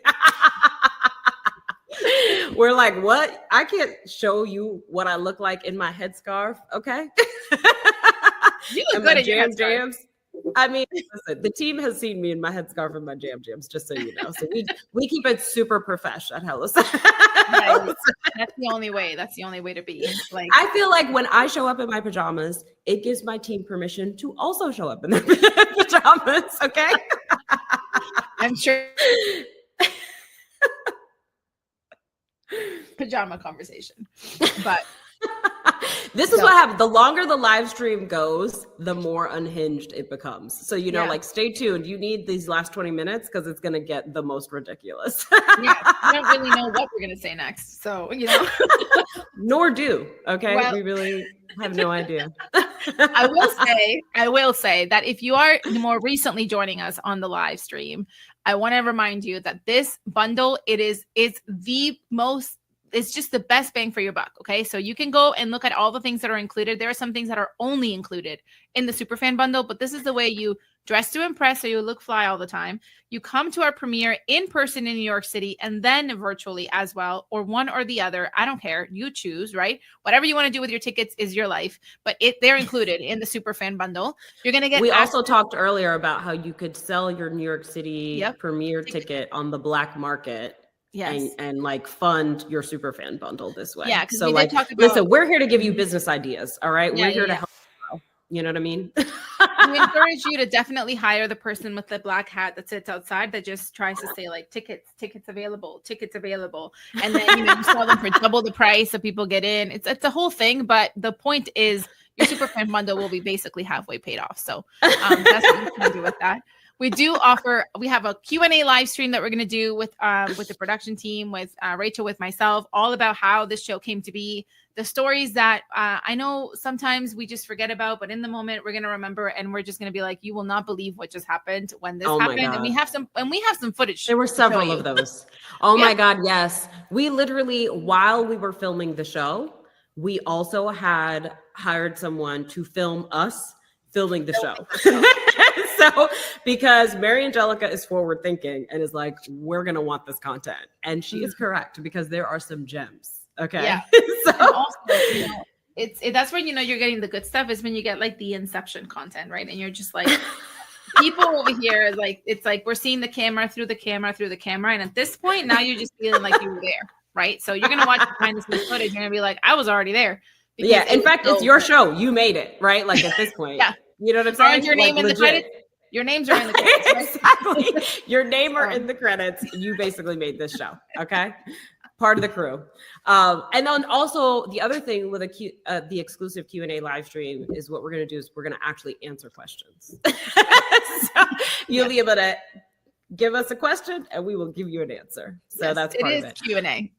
We're like, what? I can't show you what I look like in my headscarf, okay? You look good at your jams. I mean, listen, the team has seen me in my headscarf and my jams, just so you know. So we keep it super profesh at Hello. That's the only way. That's the only way to be. Like, I feel like when I show up in my pajamas, it gives my team permission to also show up in their pajamas, okay? I'm sure. Pajama conversation, but this is what happens. The longer the live stream goes, the more unhinged it becomes. So, like stay tuned. You need these last 20 minutes because it's going to get the most ridiculous. We don't really know what we're going to say next. So, Nor do. Okay. Well, we really have no idea. I will say that if you are more recently joining us on the live stream, I want to remind you that this bundle, it's just the best bang for your buck. Okay. So you can go and look at all the things that are included. There are some things that are only included in the Superfan bundle, but this is the way you dress to impress. So you look fly all the time. You come to our premiere in person in New York City and then virtually as well, or one or the other. I don't care. You choose, right? Whatever you want to do with your tickets is your life, but they're included in the Superfan bundle. You're going to get. We also talked earlier about how you could sell your New York City premiere ticket on the black market. Yes. And like fund your superfan bundle this way. Yeah. Because so like, listen, we're here to give you business ideas. All right. We're here to help. You know what I mean? We encourage you to definitely hire the person with the black hat that sits outside that just tries to say like tickets available. And then, you sell them for double the price so people get in. It's a whole thing. But the point is your superfan bundle will be basically halfway paid off. So that's what you can do with that. We have a Q&A live stream that we're going to do with the production team, with Rachel, with myself, all about how this show came to be, the stories that I know sometimes we just forget about, but in the moment we're going to remember, and we're just going to be like, you will not believe what just happened when this happened. And we have some footage. There were several of those. Oh my God. Yes. We literally, while we were filming the show, we also had hired someone to film us filming the show. So, because Mary Angelica is forward thinking and is like, we're going to want this content. And she is correct because there are some gems. Okay. Yeah. So also, that's when, you're getting the good stuff is when you get like the Inception content, right? And you're just like, people over here, like, it's like, we're seeing the camera through the camera. And at this point, now you're just feeling like you were there. Right. So you're going to watch the behind the scenes footage. You're going to be like, I was already there. Yeah. In fact, it's your show. You made it. Right. Like at this point. Yeah. You know what I'm saying? Your name in the credits. Your names are in the credits. Right? Exactly. Your name are in the credits. You basically made this show. Okay. Part of the crew. And then also the other thing with the exclusive Q&A live stream is what we're going to do is we're going to actually answer questions. So you'll be able to give us a question and we will give you an answer. So that's part of it. Q&A.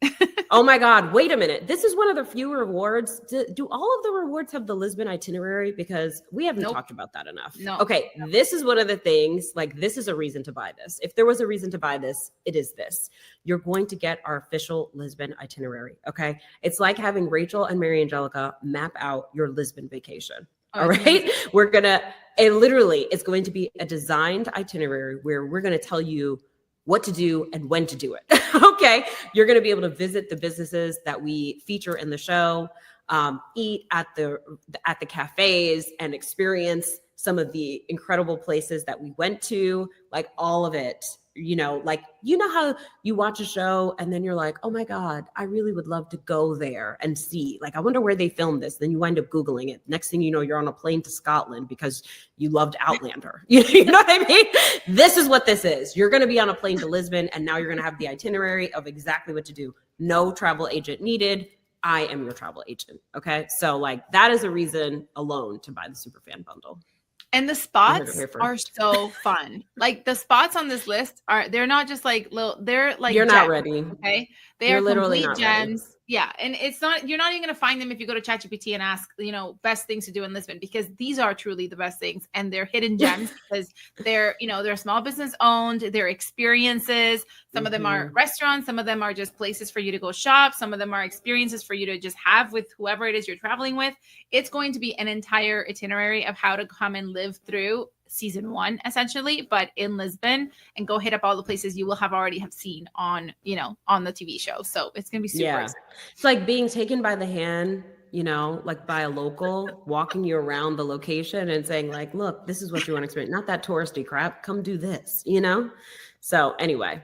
Oh my God, wait a minute. This is one of the few rewards. Do all of the rewards have the Lisbon itinerary? Because we haven't talked about that enough. No. Okay, this is one of the things, like this is a reason to buy this. If there was a reason to buy this, it is this. You're going to get our official Lisbon itinerary, okay? It's like having Rachel and Mary Angelica map out your Lisbon vacation. All right. It's going to be a designed itinerary where we're going to tell you what to do and when to do it. Okay. You're going to be able to visit the businesses that we feature in the show, eat at the cafes and experience some of the incredible places that we went to, like all of it. Like, how you watch a show and then you're like, oh my God, I really would love to go there and see, like, I wonder where they filmed this. Then you wind up Googling it. Next thing you know, you're on a plane to Scotland because you loved Outlander. You know what I mean? This is what this is. You're going to be on a plane to Lisbon and now you're going to have the itinerary of exactly what to do. No travel agent needed. I am your travel agent. Okay. So like that is a reason alone to buy the Superfan bundle. And the spots are so fun. Like the spots on this list they're not just like little, they're like you're gems, not ready. Okay. They You're are literally complete not gems. Ready. Yeah. And you're not even going to find them if you go to ChatGPT and ask, best things to do in Lisbon, because these are truly the best things and they're hidden gems because they're small business owned, they're experiences. Some of them are restaurants. Some of them are just places for you to go shop. Some of them are experiences for you to just have with whoever it is you're traveling with. It's going to be an entire itinerary of how to come and live through season 1 essentially, but in Lisbon, and go hit up all the places you will have already seen on the TV show. So it's gonna be super exciting. It's like being taken by the hand, like by a local, walking you around the location and saying like, look, this is what you want to experience, not that touristy crap, come do this, so anyway,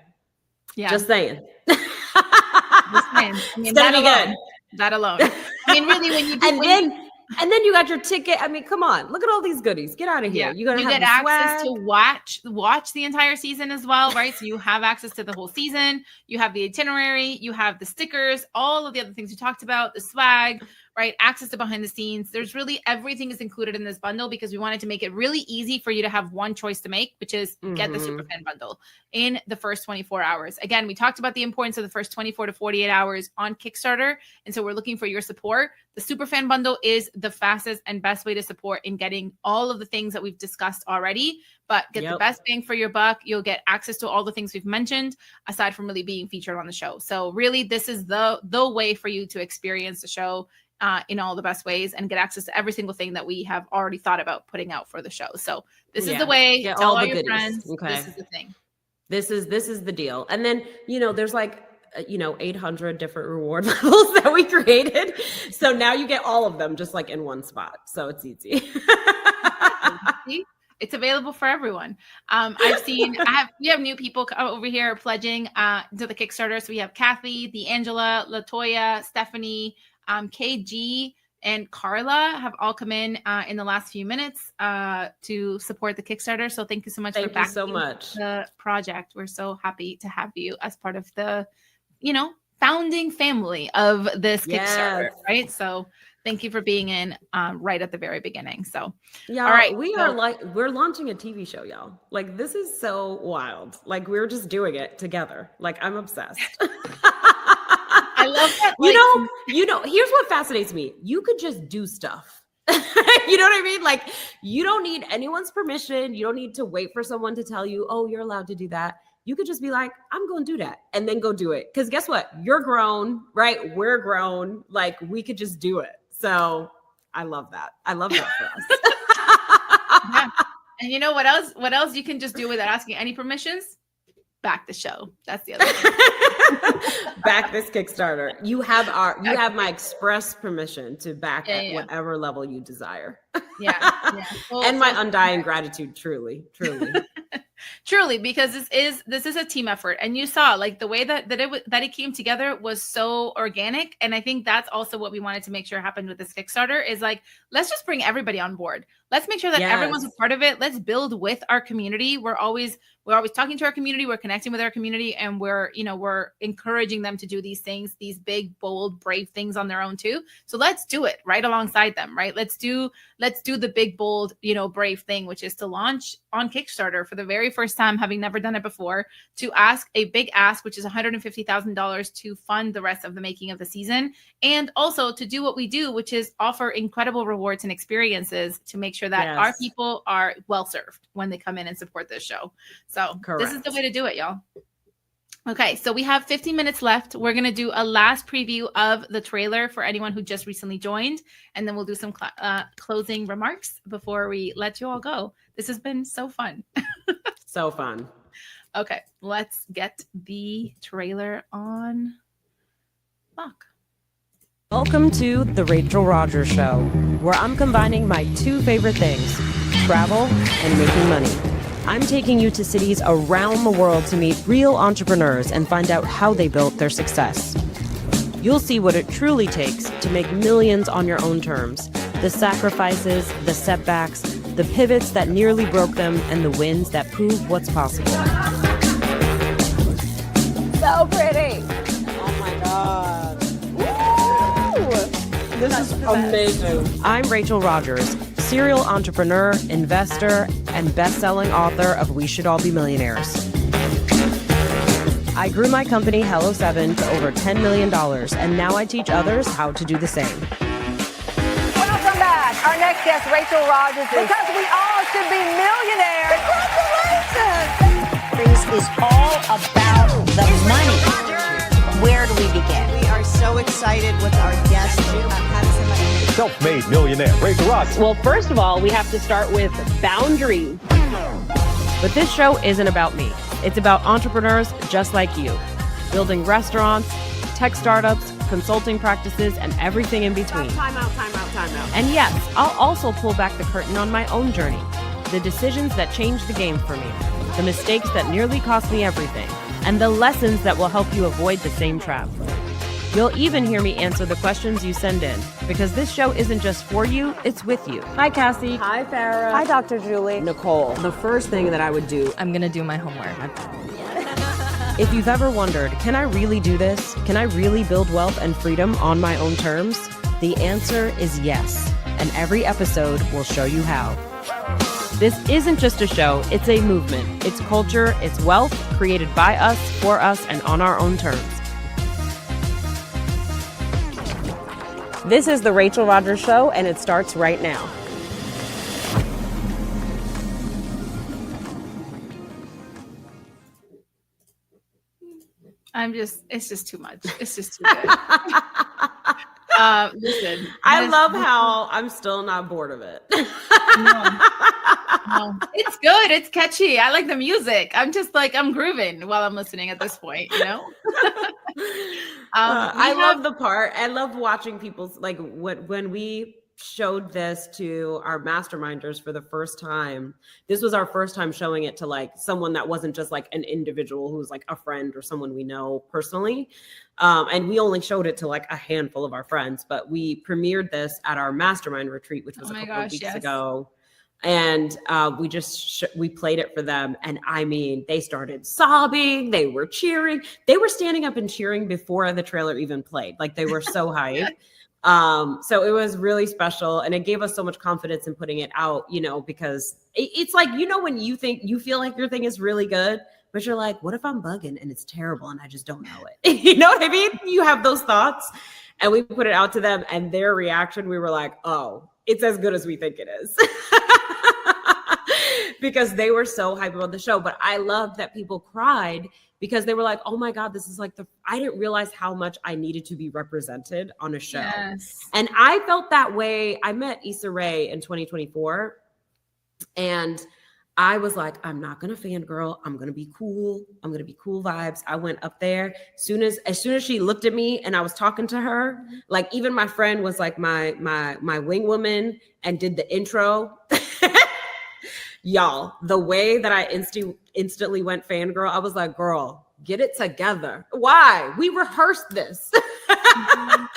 just saying. I mean, that alone, that alone. I mean, really, when you do, and then you got your ticket. I mean, come on, look at all these goodies. Get out of here. Yeah. You get access to watch the entire season as well, right? So you have access to the whole season. You have the itinerary. You have the stickers, all of the other things you talked about, the swag, right? Access to behind the scenes. There's really everything is included in this bundle because we wanted to make it really easy for you to have one choice to make, which is get the Superfan bundle in the first 24 hours. Again, we talked about the importance of the first 24 to 48 hours on Kickstarter. And so we're looking for your support. The Superfan bundle is the fastest and best way to support in getting all of the things that we've discussed already, but get the best bang for your buck. You'll get access to all the things we've mentioned aside from really being featured on the show. So really this is the way for you to experience the show in all the best ways and get access to every single thing that we have already thought about putting out for the show. So this is the way. Tell all your friends. Okay. This is the thing. This is the deal. And then, there's like, 800 different reward levels that we created. So now you get all of them just like in one spot. So it's easy. It's available for everyone. We have new people over here pledging to the Kickstarter. So we have Kathy, D'Angela, Latoya, Stephanie, KG, and Carla have all come in the last few minutes to support the Kickstarter. So thank you so much for backing the project. We're so happy to have you as part of the, founding family of this Kickstarter, right? So thank you for being in right at the very beginning. So, all right, we're launching a TV show, y'all. Like this is so wild. Like we're just doing it together. Like I'm obsessed. I love that. Like, here's what fascinates me. You could just do stuff. You know what I mean? Like you don't need anyone's permission. You don't need to wait for someone to tell you, oh, you're allowed to do that. You could just be like, I'm going to do that and then go do it. Because guess what? You're grown, right? We're grown. Like we could just do it. So I love that. I love that for us. Yeah. And you know what else? What else you can just do without asking any permissions? Back the show. That's the other thing. Back this Kickstarter. You have my express permission to back at whatever level you desire. Yeah. Well, and my undying gratitude, truly. Truly, because this is a team effort, and you saw like the way that it came together was so organic, and I think that's also what we wanted to make sure happened with this Kickstarter is like let's just bring everybody on board. Let's make sure that everyone's a part of it. Let's build with our community. We're always we're always talking to our community, we're connecting with our community, and we're encouraging them to do these things, these big, bold, brave things on their own too. So let's do it right alongside them, right? Let's do the big, bold, brave thing, which is to launch on Kickstarter for the very first time, having never done it before, to ask a big ask, which is $150,000 to fund the rest of the making of the season, and also to do what we do, which is offer incredible rewards and experiences to make sure that our people are well served when they come in and support this show. So This is the way to do it, y'all. Okay, so we have 15 minutes left. We're going to do a last preview of the trailer for anyone who just recently joined, and then we'll do some closing remarks before we let you all go. This has been so fun. So fun. Okay, let's get the trailer on lock. Welcome to The Rachel Rodgers Show, where I'm combining my two favorite things, travel and making money. I'm taking you to cities around the world to meet real entrepreneurs and find out how they built their success. You'll see what it truly takes to make millions on your own terms, the sacrifices, the setbacks, the pivots that nearly broke them, and the wins that prove what's possible. So pretty. Oh my God. This is amazing. I'm Rachel Rodgers, serial entrepreneur, investor, and best-selling author of We Should All Be Millionaires. I grew my company, Hello7, to over $10 million, and now I teach others how to do the same. Welcome back. Our next guest, Rachel Rodgers, because we all should be millionaires. Congratulations! Is all about the money. Where do we begin? We are so excited with our guest. How does somebody... Self-made millionaire, Rachel Rodgers. Well, first of all, we have to start with boundaries. But this show isn't about me. It's about entrepreneurs just like you, building restaurants, tech startups, consulting practices, and everything in between. Time out. And yes, I'll also pull back the curtain on my own journey, the decisions that changed the game for me, the mistakes that nearly cost me everything, and the lessons that will help you avoid the same trap. You'll even hear me answer the questions you send in, because this show isn't just for you, it's with you. Hi, Cassie. Hi, Farrah. Hi, Dr. Julie. Nicole. The first thing that I would do, I'm going to do my homework. if you've ever wondered, can I really do this? Can I really build wealth and freedom on my own terms? The answer is yes, and every episode will show you how. This isn't just a show, it's a movement. It's culture, it's wealth, created by us, for us, and on our own terms. This is The Rachel Rodgers Show, and it starts right now. It's just too much. It's just too good. Listen, I love how I'm still not bored of it. No, it's good. It's catchy. I like the music. I'm just like, I'm grooving while I'm listening at this point, I love the part. I love watching people's, like, when we showed this to our masterminders for the first time. This was our first time showing it to like someone that wasn't just like an individual who's like a friend or someone we know personally. And we only showed it to like a handful of our friends, but we premiered this at our mastermind retreat, which was a couple of weeks ago. And we played it for them. And I mean, they started sobbing. They were cheering. They were standing up and cheering before the trailer even played. Like they were so hyped. So it was really special. And it gave us so much confidence in putting it out, because it's like, when you feel like your thing is really good, but you're like, what if I'm bugging and it's terrible and I just don't know it? You know what I mean? You have those thoughts. And we put it out to them and their reaction, we were like, oh, it's as good as we think it is. Because they were so hyped about the show. But I loved that people cried because they were like, oh my God, this is like I didn't realize how much I needed to be represented on a show. Yes. And I felt that way. I met Issa Rae in 2024 and I was like, I'm not going to fangirl. I'm going to be cool. I'm going to be cool vibes. I went up there as soon as she looked at me and I was talking to her, like even my friend was like my wing woman and did the intro. Y'all, the way that I instantly went fangirl, I was like, girl, get it together. Why? We rehearsed this. I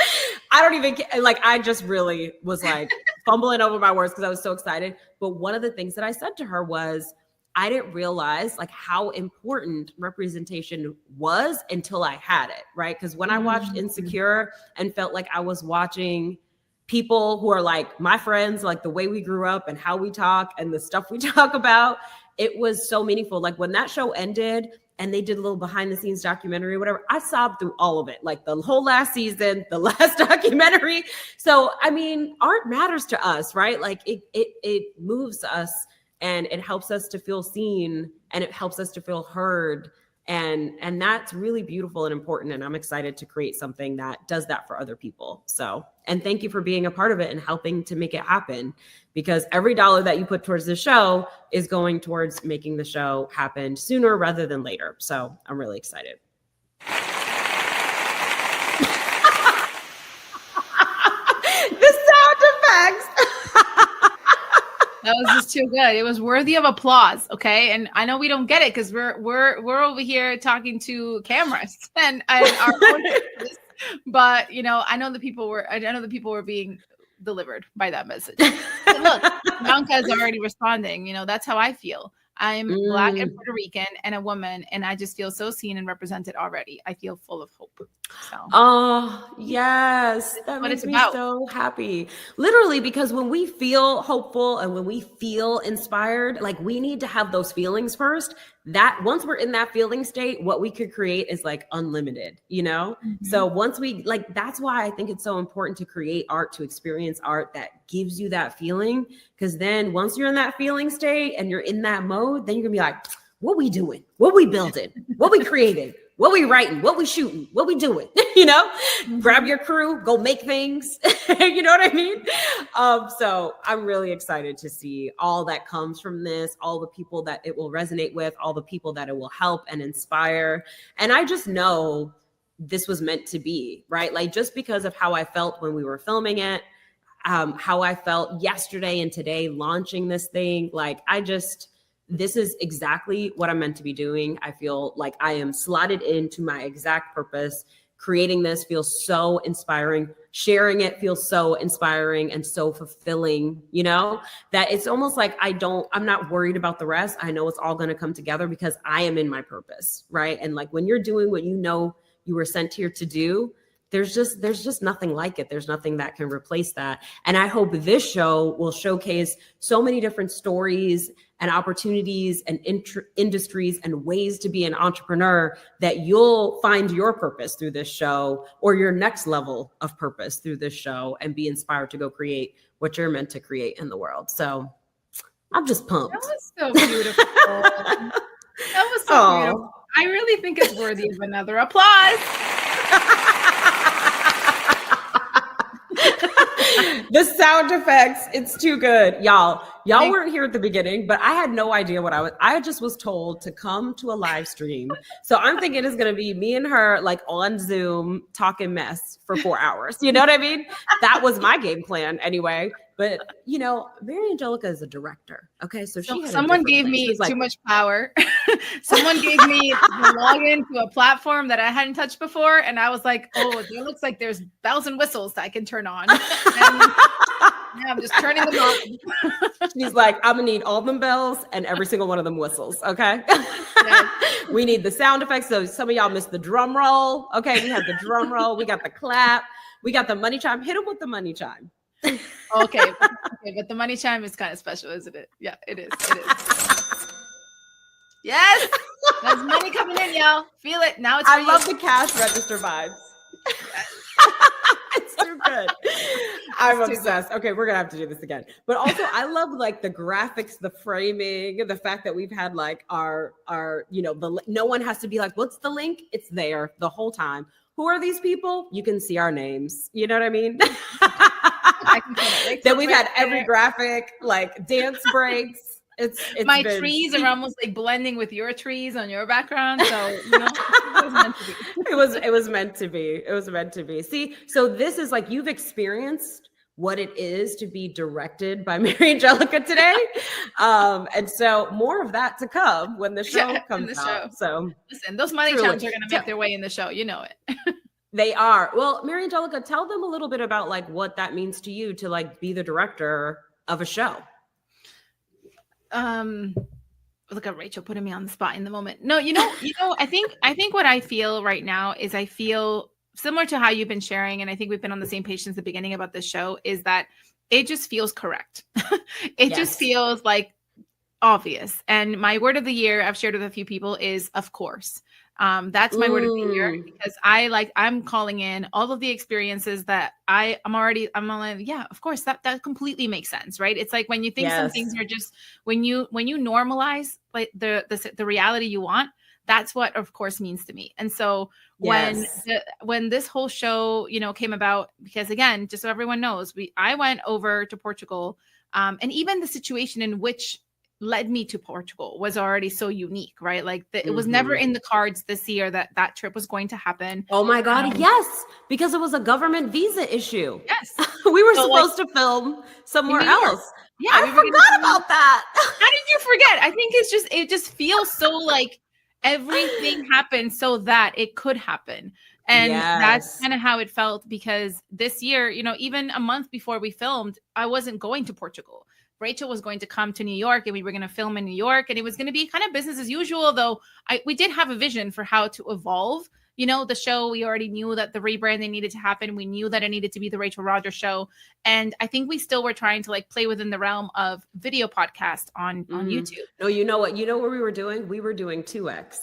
don't even I just really was like fumbling over my words because I was so excited. But one of the things that I said to her was, I didn't realize like how important representation was until I had it, right? Because when I watched Insecure and felt like I was watching people who are like my friends, like the way we grew up and how we talk and the stuff we talk about, it was so meaningful. Like when that show ended and they did a little behind the scenes documentary or whatever, I sobbed through all of it, like the whole last season, the last documentary. So, I mean, art matters to us, right? Like it moves us and it helps us to feel seen and it helps us to feel heard. And that's really beautiful and important. And I'm excited to create something that does that for other people. So, and thank you for being a part of it and helping to make it happen, because every dollar that you put towards the show is going towards making the show happen sooner rather than later. So I'm really excited. The sound effects. That was just too good. It was worthy of applause. Okay. And I know we don't get it because we're over here talking to cameras and our own voices, but you know, I know the people were being delivered by that message. But look, Bianca is already responding. You know, that's how I feel. I'm Black and Puerto Rican and a woman, and I just feel so seen and represented already. I feel full of hope. So. Oh, yes. That makes me so happy. Literally, because when we feel hopeful and when we feel inspired, like we need to have those feelings first. That once we're in that feeling state, what we could create is like unlimited, you know? So once we like, that's why I think it's so important to create art, to experience art that gives you that feeling. Because then once you're in that feeling state and you're in that mode, then you're gonna be like, what we doing? What we building? What we creating? What we writing? What we shooting? What we doing? You know, grab your crew, go make things. You know what I mean? So I'm really excited to see all that comes from this, all the people that it will resonate with, all the people that it will help and inspire. And I just know this was meant to be, right? Like just because of how I felt when we were filming it, how I felt yesterday and today launching this thing, like this is exactly what I'm meant to be doing. I feel like I am slotted into my exact purpose. Creating this feels so inspiring. Sharing it feels so inspiring and so fulfilling, you know, that it's almost like I'm not worried about the rest. I know it's all going to come together because I am in my purpose, right? And like when you're doing what you know you were sent here to do, there's just nothing like it. There's nothing that can replace that. And I hope this show will showcase so many different stories and opportunities and industries and ways to be an entrepreneur that you'll find your purpose through this show or your next level of purpose through this show and be inspired to go create what you're meant to create in the world. So I'm just pumped. That was so beautiful. That was so beautiful. I really think it's worthy of another applause. The sound effects, it's too good. Y'all weren't here at the beginning, but I had no idea what I just was told to come to a live stream. So I'm thinking it's going to be me and her like on Zoom talking mess for 4 hours. You know what I mean? That was my game plan anyway. But, you know, Mary Angelica is a director. Okay. So someone gave me too much power. Someone gave me the login to a platform that I hadn't touched before. And I was like, oh, it looks like there's bells and whistles that I can turn on. And yeah, I'm just turning them on. She's like, I'm going to need all them bells and every single one of them whistles. Okay. Yes. We need the sound effects. So some of y'all missed the drum roll. Okay. We have the drum roll. We got the clap. We got the money chime. Hit them with the money chime. Okay, but the money chime is kind of special, isn't it? Yeah, it is. Yes, there's money coming in, y'all. Feel it now. I love the cash register vibes. It's too good. I'm obsessed. Okay, we're gonna have to do this again. But also, I love like the graphics, the framing, the fact that we've had like our you know, no one has to be like, what's the link? It's there the whole time. Who are these people? You can see our names. You know what I mean? Then we've had every graphic, like dance breaks. It's my trees are almost like blending with your trees on your background. So you know, it was meant to be. It was meant to be. It was meant to be. See, so this is like you've experienced what it is to be directed by Mary Angelica today. And so more of that to come when the show comes out. So listen, those money chimes are going to make their way in the show. You know it. They are. Well, Mary Angelica, tell them a little bit about like what that means to you to like be the director of a show. Look at Rachel putting me on the spot in the moment. No, I think what I feel right now is I feel similar to how you've been sharing, and I think we've been on the same page since the beginning about this show, is that it just feels correct. It just feels like obvious. And my word of the year, I've shared with a few people, is of course. That's my word of the year, because I'm calling in all of the experiences that I'm like, yeah, of course, that completely makes sense, right? It's like when you think some things are just, when you normalize like the reality you want, that's what of course means to me. And so when this whole show, came about, because again, just so everyone knows, I went over to Portugal, and even the situation in which led me to Portugal was already so unique, right? Like it was never in the cards this year that trip was going to happen. Oh my God. Yes. Because it was a government visa issue. Yes. We were supposed to film somewhere else. Yeah. I forgot about that. How did you forget? I think it just feels so like everything happened so that it could happen. And that's kind of how it felt, because this year, even a month before we filmed, I wasn't going to Portugal. Rachel was going to come to New York, and we were going to film in New York, and it was going to be kind of business as usual, though we did have a vision for how to evolve. The show, we already knew that the rebranding needed to happen. We knew that it needed to be the Rachel Rodgers Show. And I think we still were trying to like play within the realm of video podcast on YouTube. No, you know what? You know what we were doing? We were doing 2X.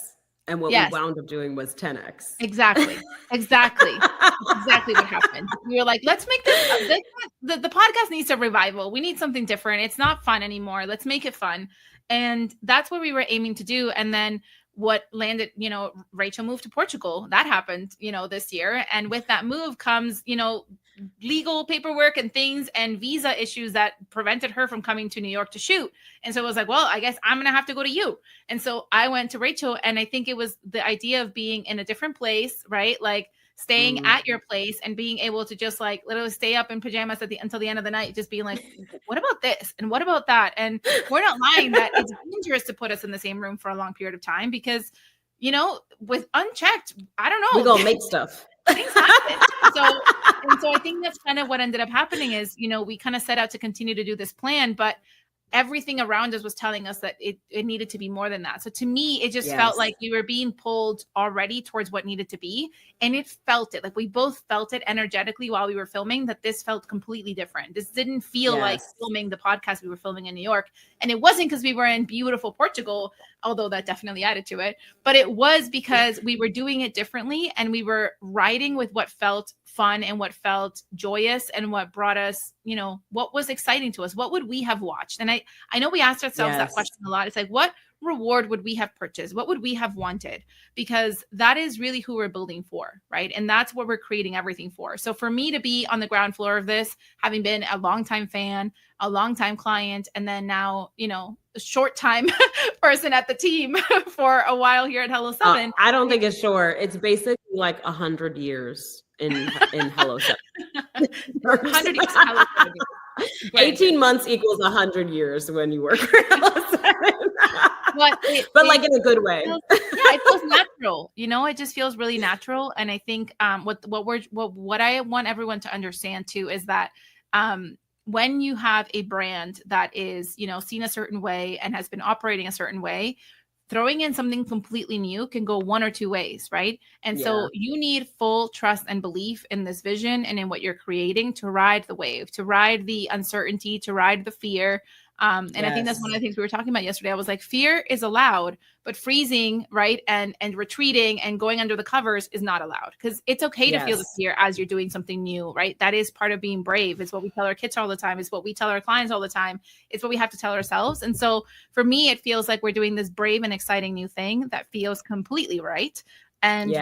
And what we wound up doing was 10X. Exactly. Exactly what happened. We were like, let's make this the podcast needs a revival. We need something different. It's not fun anymore. Let's make it fun. And that's what we were aiming to do. And then what landed, Rachel moved to Portugal. That happened, this year. And with that move comes, legal paperwork and things and visa issues that prevented her from coming to New York to shoot. And so it was like, well, I guess I'm going to have to go to you. And so I went to Rachel, and I think it was the idea of being in a different place, right? Like staying at your place and being able to just like literally stay up in pajamas until the end of the night, just being like, what about this? And what about that? And we're not lying that it's dangerous to put us in the same room for a long period of time, because, with unchecked, I don't know. We're going to make stuff. Things happen. So I think that's kind of what ended up happening is, we kind of set out to continue to do this plan, but everything around us was telling us that it needed to be more than that. So to me, it just felt like we were being pulled already towards what needed to be. And it felt it, like we both felt it energetically while we were filming, that this felt completely different. This didn't feel like filming the podcast we were filming in New York. And it wasn't because we were in beautiful Portugal, although that definitely added to it. But it was because we were doing it differently, and we were riding with what felt fun and what felt joyous and what brought us, what was exciting to us. What would we have watched? And I know we asked ourselves that question a lot. It's like, what reward would we have purchased? What would we have wanted? Because that is really who we're building for, right? And that's what we're creating everything for. So for me to be on the ground floor of this, having been a longtime fan, a longtime client, and then now, a short time person at the team for a while here at Hello 7. I don't think it's short. It's basically like 100 years in Hello 7. 100 years in Hello 7. 18 months equals 100 years when you work for Hello 7. But like in a good way. It feels natural. It just feels really natural. And I think what I want everyone to understand too is that when you have a brand that is, seen a certain way and has been operating a certain way, throwing in something completely new can go one or two ways, right? And so you need full trust and belief in this vision and in what you're creating to ride the wave, to ride the uncertainty, to ride the fear. And I think that's one of the things we were talking about yesterday. I was like, fear is allowed, but freezing, right, and retreating and going under the covers is not allowed, because it's okay to feel the fear as you're doing something new, right? That is part of being brave. It's what we tell our kids all the time. It's what we tell our clients all the time. It's what we have to tell ourselves. And so for me, it feels like we're doing this brave and exciting new thing that feels completely right. And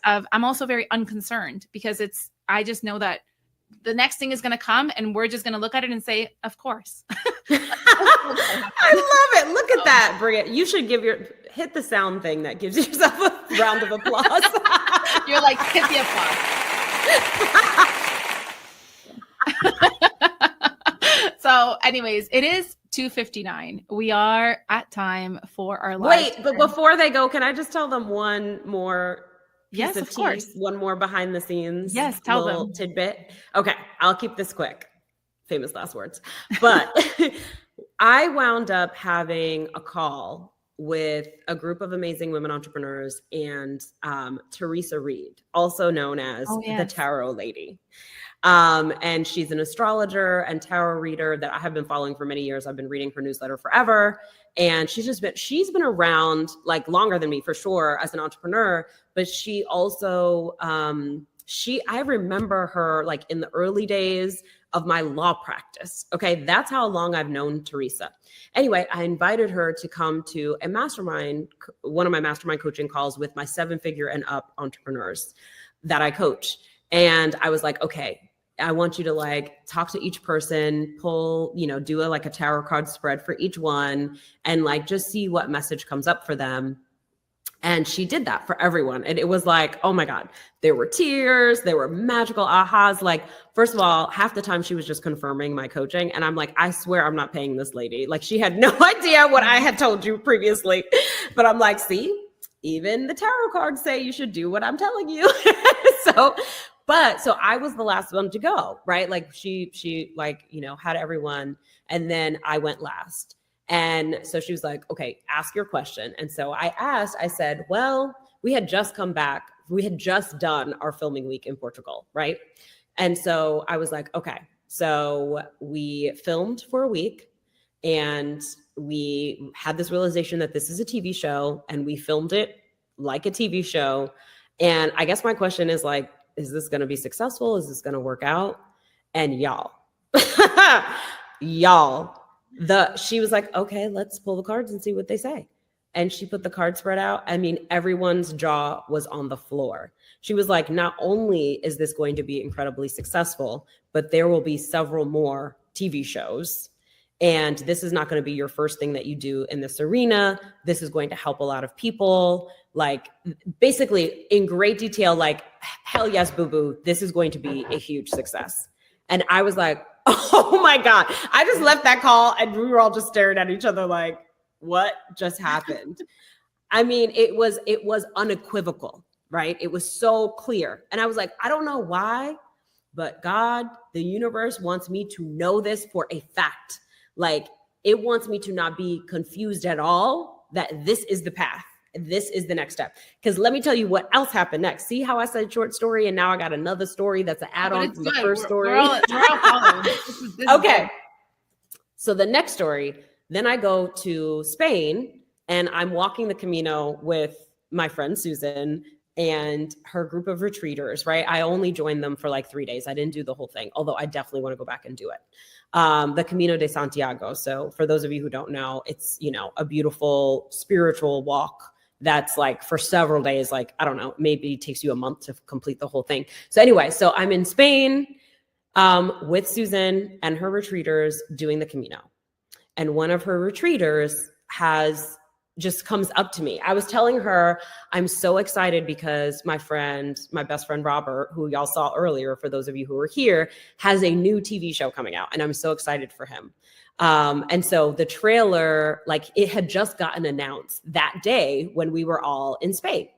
I'm also very unconcerned, because I just know that the next thing is going to come, and we're just going to look at it and say, of course. I love it. Look at that, Bria. You should hit the sound thing that gives yourself a round of applause. You're like, hit the applause. So anyways, it is 2:59. We are at time for our live. Wait, but before they go, can I just tell them one more piece of course. One more behind the scenes. Yes, tell them. Tidbit. Okay, I'll keep this quick. Famous last words. But I wound up having a call with a group of amazing women entrepreneurs and Teresa Reed, also known as the Tarot Lady. And she's an astrologer and tarot reader that I have been following for many years. I've been reading her newsletter forever. And she's been around like longer than me for sure as an entrepreneur, but she also, I remember her like in the early days of my law practice. Okay. That's how long I've known Teresa. Anyway, I invited her to come to a mastermind, one of my mastermind coaching calls with my 7-figure and up entrepreneurs that I coach. And I was like, okay, I want you to like talk to each person, pull, do a tarot card spread for each one and like just see what message comes up for them. And she did that for everyone. And it was like, oh my God, there were tears, there were magical ahas. Like, first of all, half the time she was just confirming my coaching. And I'm like, I swear I'm not paying this lady. Like she had no idea what I had told you previously. But I'm like, see, even the tarot cards say you should do what I'm telling you. So I was the last one to go, right? Like she like, had everyone. And then I went last. And so she was like, okay, ask your question. And so I said, well, we had just come back. We had just done our filming week in Portugal, right? And so I was like, okay, so we filmed for a week and we had this realization that this is a TV show and we filmed it like a TV show. And I guess my question is like, is this going to be successful? Is this going to work out? And y'all, she was like, okay, let's pull the cards and see what they say. And she put the card spread out. I mean, everyone's jaw was on the floor. She was like, not only is this going to be incredibly successful, but there will be several more TV shows. And this is not going to be your first thing that you do in this arena. This is going to help a lot of people. Like basically in great detail, like, hell yes, boo-boo, this is going to be a huge success. And I was like, oh my God. I just left that call and we were all just staring at each other like, what just happened? I mean, it was unequivocal, right? It was so clear. And I was like, I don't know why, but God, the universe wants me to know this for a fact. Like it wants me to not be confused at all that this is the path. This is the next step. Because let me tell you what else happened next. See how I said short story and now I got another story that's an add-on to the first story. We're all following. This okay. So the next story, then I go to Spain and I'm walking the Camino with my friend Susan and her group of retreaters, right? I only joined them for like 3 days. I didn't do the whole thing, although I definitely want to go back and do it. The Camino de Santiago. So for those of you who don't know, it's, a beautiful spiritual walk that's like for several days, like, I don't know, maybe it takes you a month to complete the whole thing. So anyway, so I'm in Spain with Susan and her retreaters doing the Camino. And one of her retreaters just comes up to me. I was telling her, I'm so excited because my best friend, Robert, who y'all saw earlier, for those of you who were here, has a new TV show coming out. And I'm so excited for him. And so the trailer, like it had just gotten announced that day when we were all in Spain.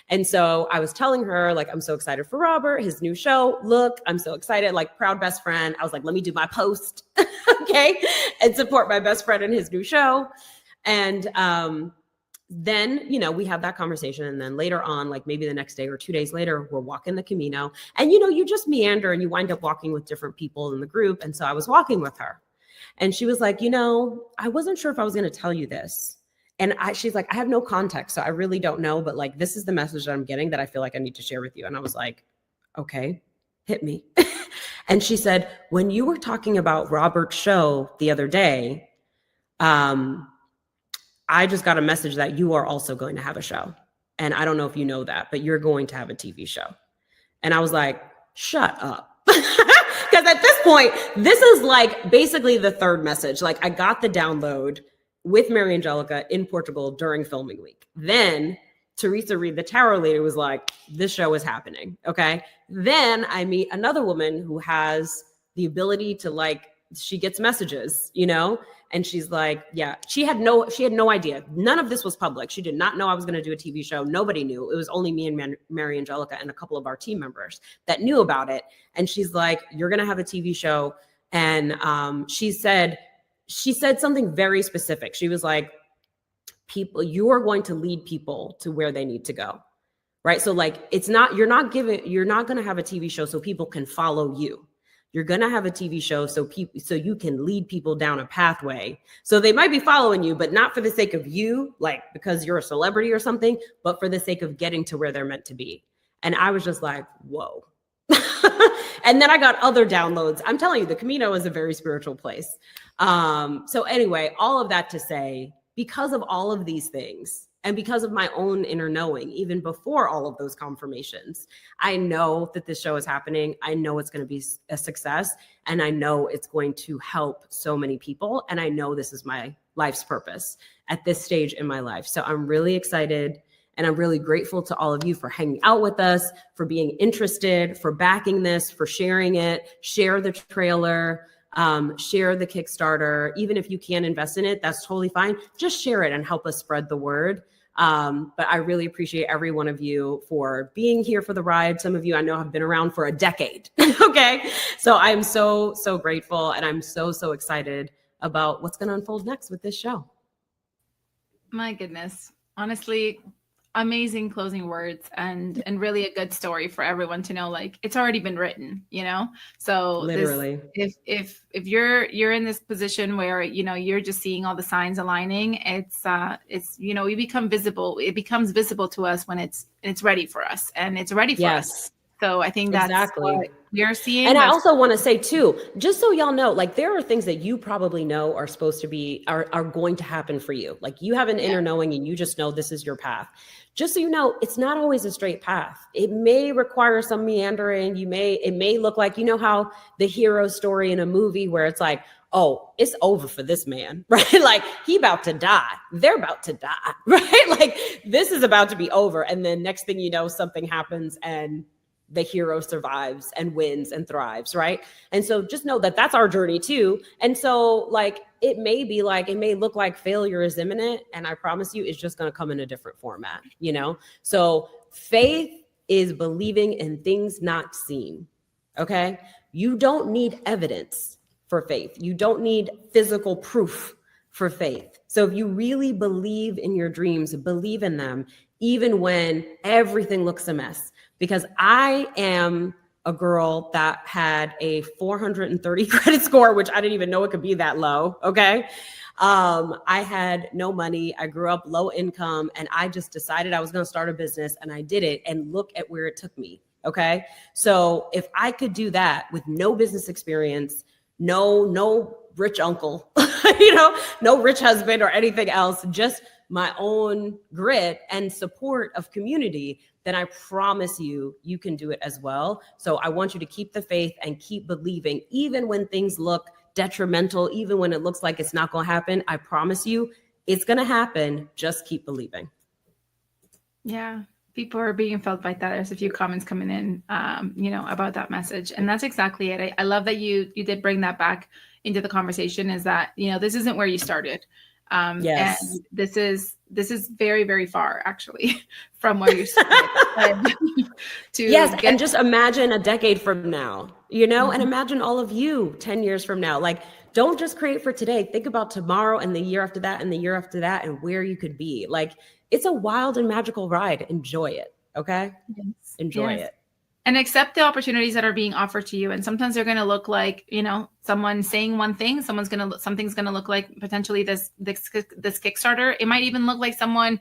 And so I was telling her, like, I'm so excited for Robert, his new show. Look, I'm so excited, like proud best friend. I was like, let me do my post, okay, and support my best friend in his new show. And then, we have that conversation. And then later on, like maybe the next day or 2 days later, we're walking the Camino. And, you just meander and you wind up walking with different people in the group. And so I was walking with her. And she was like, I wasn't sure if I was going to tell you this. And she's like, I have no context, so I really don't know. But like, this is the message that I'm getting that I feel like I need to share with you. And I was like, okay, hit me. And she said, when you were talking about Robert's show the other day, I just got a message that you are also going to have a show. And I don't know if you know that, but you're going to have a TV show. And I was like, shut up. Because at this point, this is like basically the third message. Like I got the download with Mary Angelica in Portugal during filming week. Then Teresa Reed, the tarot lady, was like, this show is happening. Okay. Then I meet another woman who has the ability to like, she gets messages, and she's like, yeah, she had no idea. None of this was public. She did not know I was going to do a TV show. Nobody knew. It was only me and Mary Angelica and a couple of our team members that knew about it. And she's like, you're going to have a TV show. And she said, she said something very specific. She was like, you are going to lead people to where they need to go. Right. So like, you're not going to have a TV show so people can follow you. You're going to have a TV show so you can lead people down a pathway. So they might be following you, but not for the sake of you, like because you're a celebrity or something, but for the sake of getting to where they're meant to be. And I was just like, whoa. And then I got other downloads. I'm telling you, the Camino is a very spiritual place. So anyway, all of that to say, because of all of these things, and because of my own inner knowing, even before all of those confirmations, I know that this show is happening. I know it's going to be a success, and I know it's going to help so many people. And I know this is my life's purpose at this stage in my life. So I'm really excited, and I'm really grateful to all of you for hanging out with us, for being interested, for backing this, for sharing it. Share the trailer. Share the Kickstarter. Even if you can't invest in it, that's totally fine. Just share it and help us spread the word. But I really appreciate every one of you for being here for the ride. Some of you I know have been around for a decade. Okay. So I'm so grateful, and I'm so excited about what's going to unfold next with this show. My goodness. Honestly, amazing closing words, and really a good story for everyone to know, like it's already been written, so literally if you're in this position where you're just seeing all the signs aligning, it's we become visible. It becomes visible to us when it's ready for us, and it's ready for us. So I think that's exactly what we're seeing. And I also want to say too, just so y'all know, like there are things that you probably know are supposed to be, are going to happen for you. Like you have an inner knowing, and you just know this is your path. Just so you know, it's not always a straight path. It may require some meandering. It may look like, how the hero story in a movie where it's like, oh, it's over for this man, right? Like he about to die. They're about to die, right? Like this is about to be over. And then next thing you know, something happens and the hero survives and wins and thrives, right? And so just know that that's our journey too. And so like, it may look like failure is imminent, and I promise you it's just going to come in a different format, So faith is believing in things not seen, okay? You don't need evidence for faith. You don't need physical proof for faith. So if you really believe in your dreams, believe in them, even when everything looks a mess. Because I am a girl that had a 430 credit score, which I didn't even know it could be that low. Okay. I had no money. I grew up low income, and I just decided I was going to start a business, and I did it, and look at where it took me. Okay. So if I could do that with no business experience, no rich uncle, no rich husband or anything else, just my own grit and support of community, then I promise you can do it as well. So I want you to keep the faith and keep believing, even when things look detrimental, even when it looks like it's not going to happen. I promise you it's going to happen. Just keep believing. Yeah. People are being felt by that. There's a few comments coming in, about that message. And that's exactly it. I love that you did bring that back into the conversation, is that, this isn't where you started. Yes. And this is very, very far actually from where you started. And just imagine a decade from now, and imagine all of you 10 years from now. Like, don't just create for today. Think about tomorrow and the year after that and the year after that and where you could be. Like, it's a wild and magical ride. Enjoy it. Okay. Yes. Enjoy it. And accept the opportunities that are being offered to you. And sometimes they're going to look like, someone saying one thing, something's going to look like potentially this Kickstarter. It might even look like someone,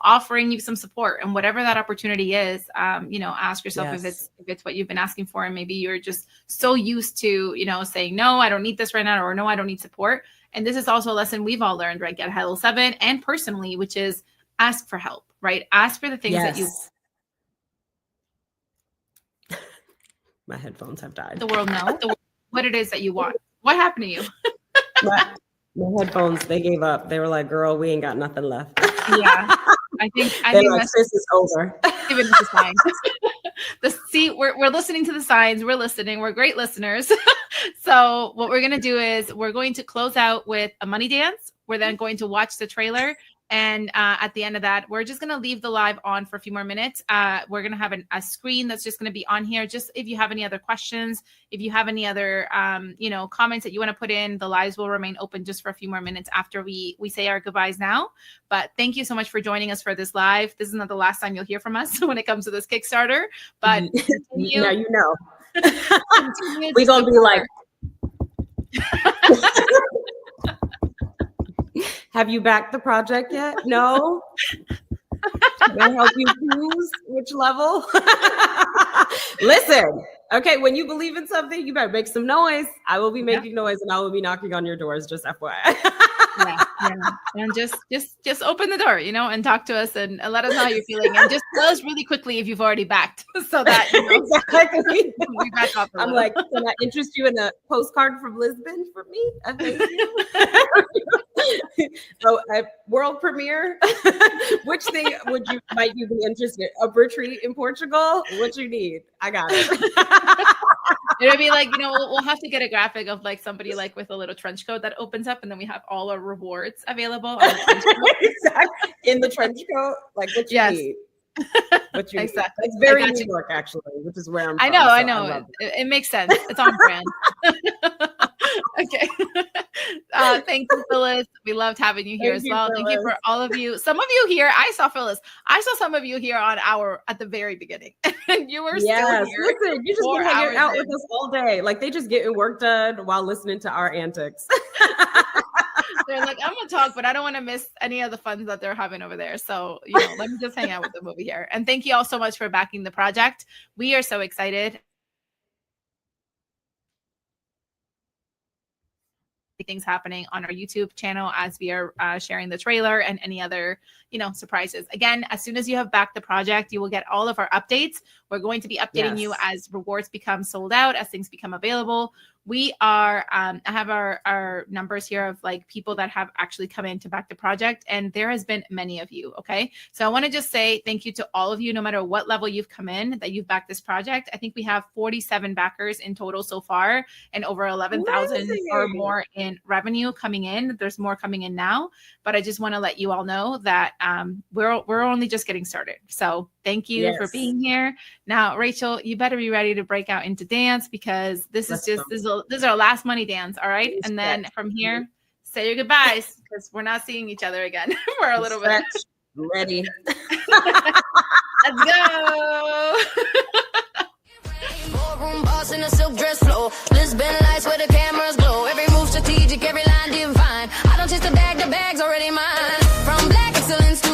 offering you some support, and whatever that opportunity is, ask yourself if it's what you've been asking for. And maybe you're just so used to, saying, no, I don't need this right now, or no, I don't need support. And this is also a lesson we've all learned, right? Get Level 7 and personally, which is ask for help, right? Ask for the things that you. My headphones have died. The world know what it is that you want. What happened to you? my headphones, they gave up. They were like, girl, we ain't got nothing left. Yeah. I think like, this is over. Give it a sign. We're listening to the signs. We're listening. We're great listeners. So what we're going to do is we're going to close out with a money dance. We're then going to watch the trailer. And at the end of that, we're just going to leave the live on for a few more minutes. We're going to have a screen that's just going to be on here. Just if you have any other questions, if you have any other, comments that you want to put in, the lives will remain open just for a few more minutes after we say our goodbyes now. But thank you so much for joining us for this live. This is not the last time you'll hear from us when it comes to this Kickstarter. But now you know. We're going to be like, have you backed the project yet? No. Can I help you choose which level? Listen, okay, when you believe in something, you better make some noise. I will be making noise and I will be knocking on your doors, just FYI. yeah. And just open the door, and talk to us and let us know how you're feeling. And just tell us really quickly if you've already backed so that exactly. We back off I'm like, can I interest you in a postcard from Lisbon for me? Thank you. So a world premiere. Which thing might you be interested in? A retreat in Portugal? What you need? I got it. It'll be like, we'll have to get a graphic of like somebody like with a little trench coat that opens up, and then we have all our rewards available on the trench coat. Exactly. In the trench coat, like what you need. What you exactly. Need. It's very New York, actually, which is where I'm from. I know. It makes sense. It's on brand. Okay. Thank you, Phyllis. We loved having you here as well. Thank you for all of you. Some of you here, I saw Phyllis. I saw some of you here at the very beginning. And you were still here. Listen, you just been hanging out with us all day. Like they just getting work done while listening to our antics. They're like, I'm gonna talk, but I don't want to miss any of the fun that they're having over there. So, let me just hang out with them over here. And thank you all so much for backing the project. We are so excited. Things happening on our YouTube channel as we are sharing the trailer and any other, surprises. Again, as soon as you have backed the project, you will get all of our updates. We're going to be updating you as rewards become sold out, as things become available. We are, I have our numbers here of like people that have actually come in to back the project, and there has been many of you. Okay. So I want to just say thank you to all of you, no matter what level you've come in, that you've backed this project. I think we have 47 backers in total so far, and over 11,000 or more in revenue coming in. There's more coming in now, but I just want to let you all know that we're only just getting started. So thank you for being here. Now, Rachel, you better be ready to break out into dance, because this is our last money dance. All right. And then from here, say your goodbyes, because we're not seeing each other again for a little bit. Ready. Let's go. Ballroom boss in a silk dress flow. Lisbon lights where the cameras glow. Every move strategic, every line divine. I don't chase the bag, the bag's already mine. From black excellence to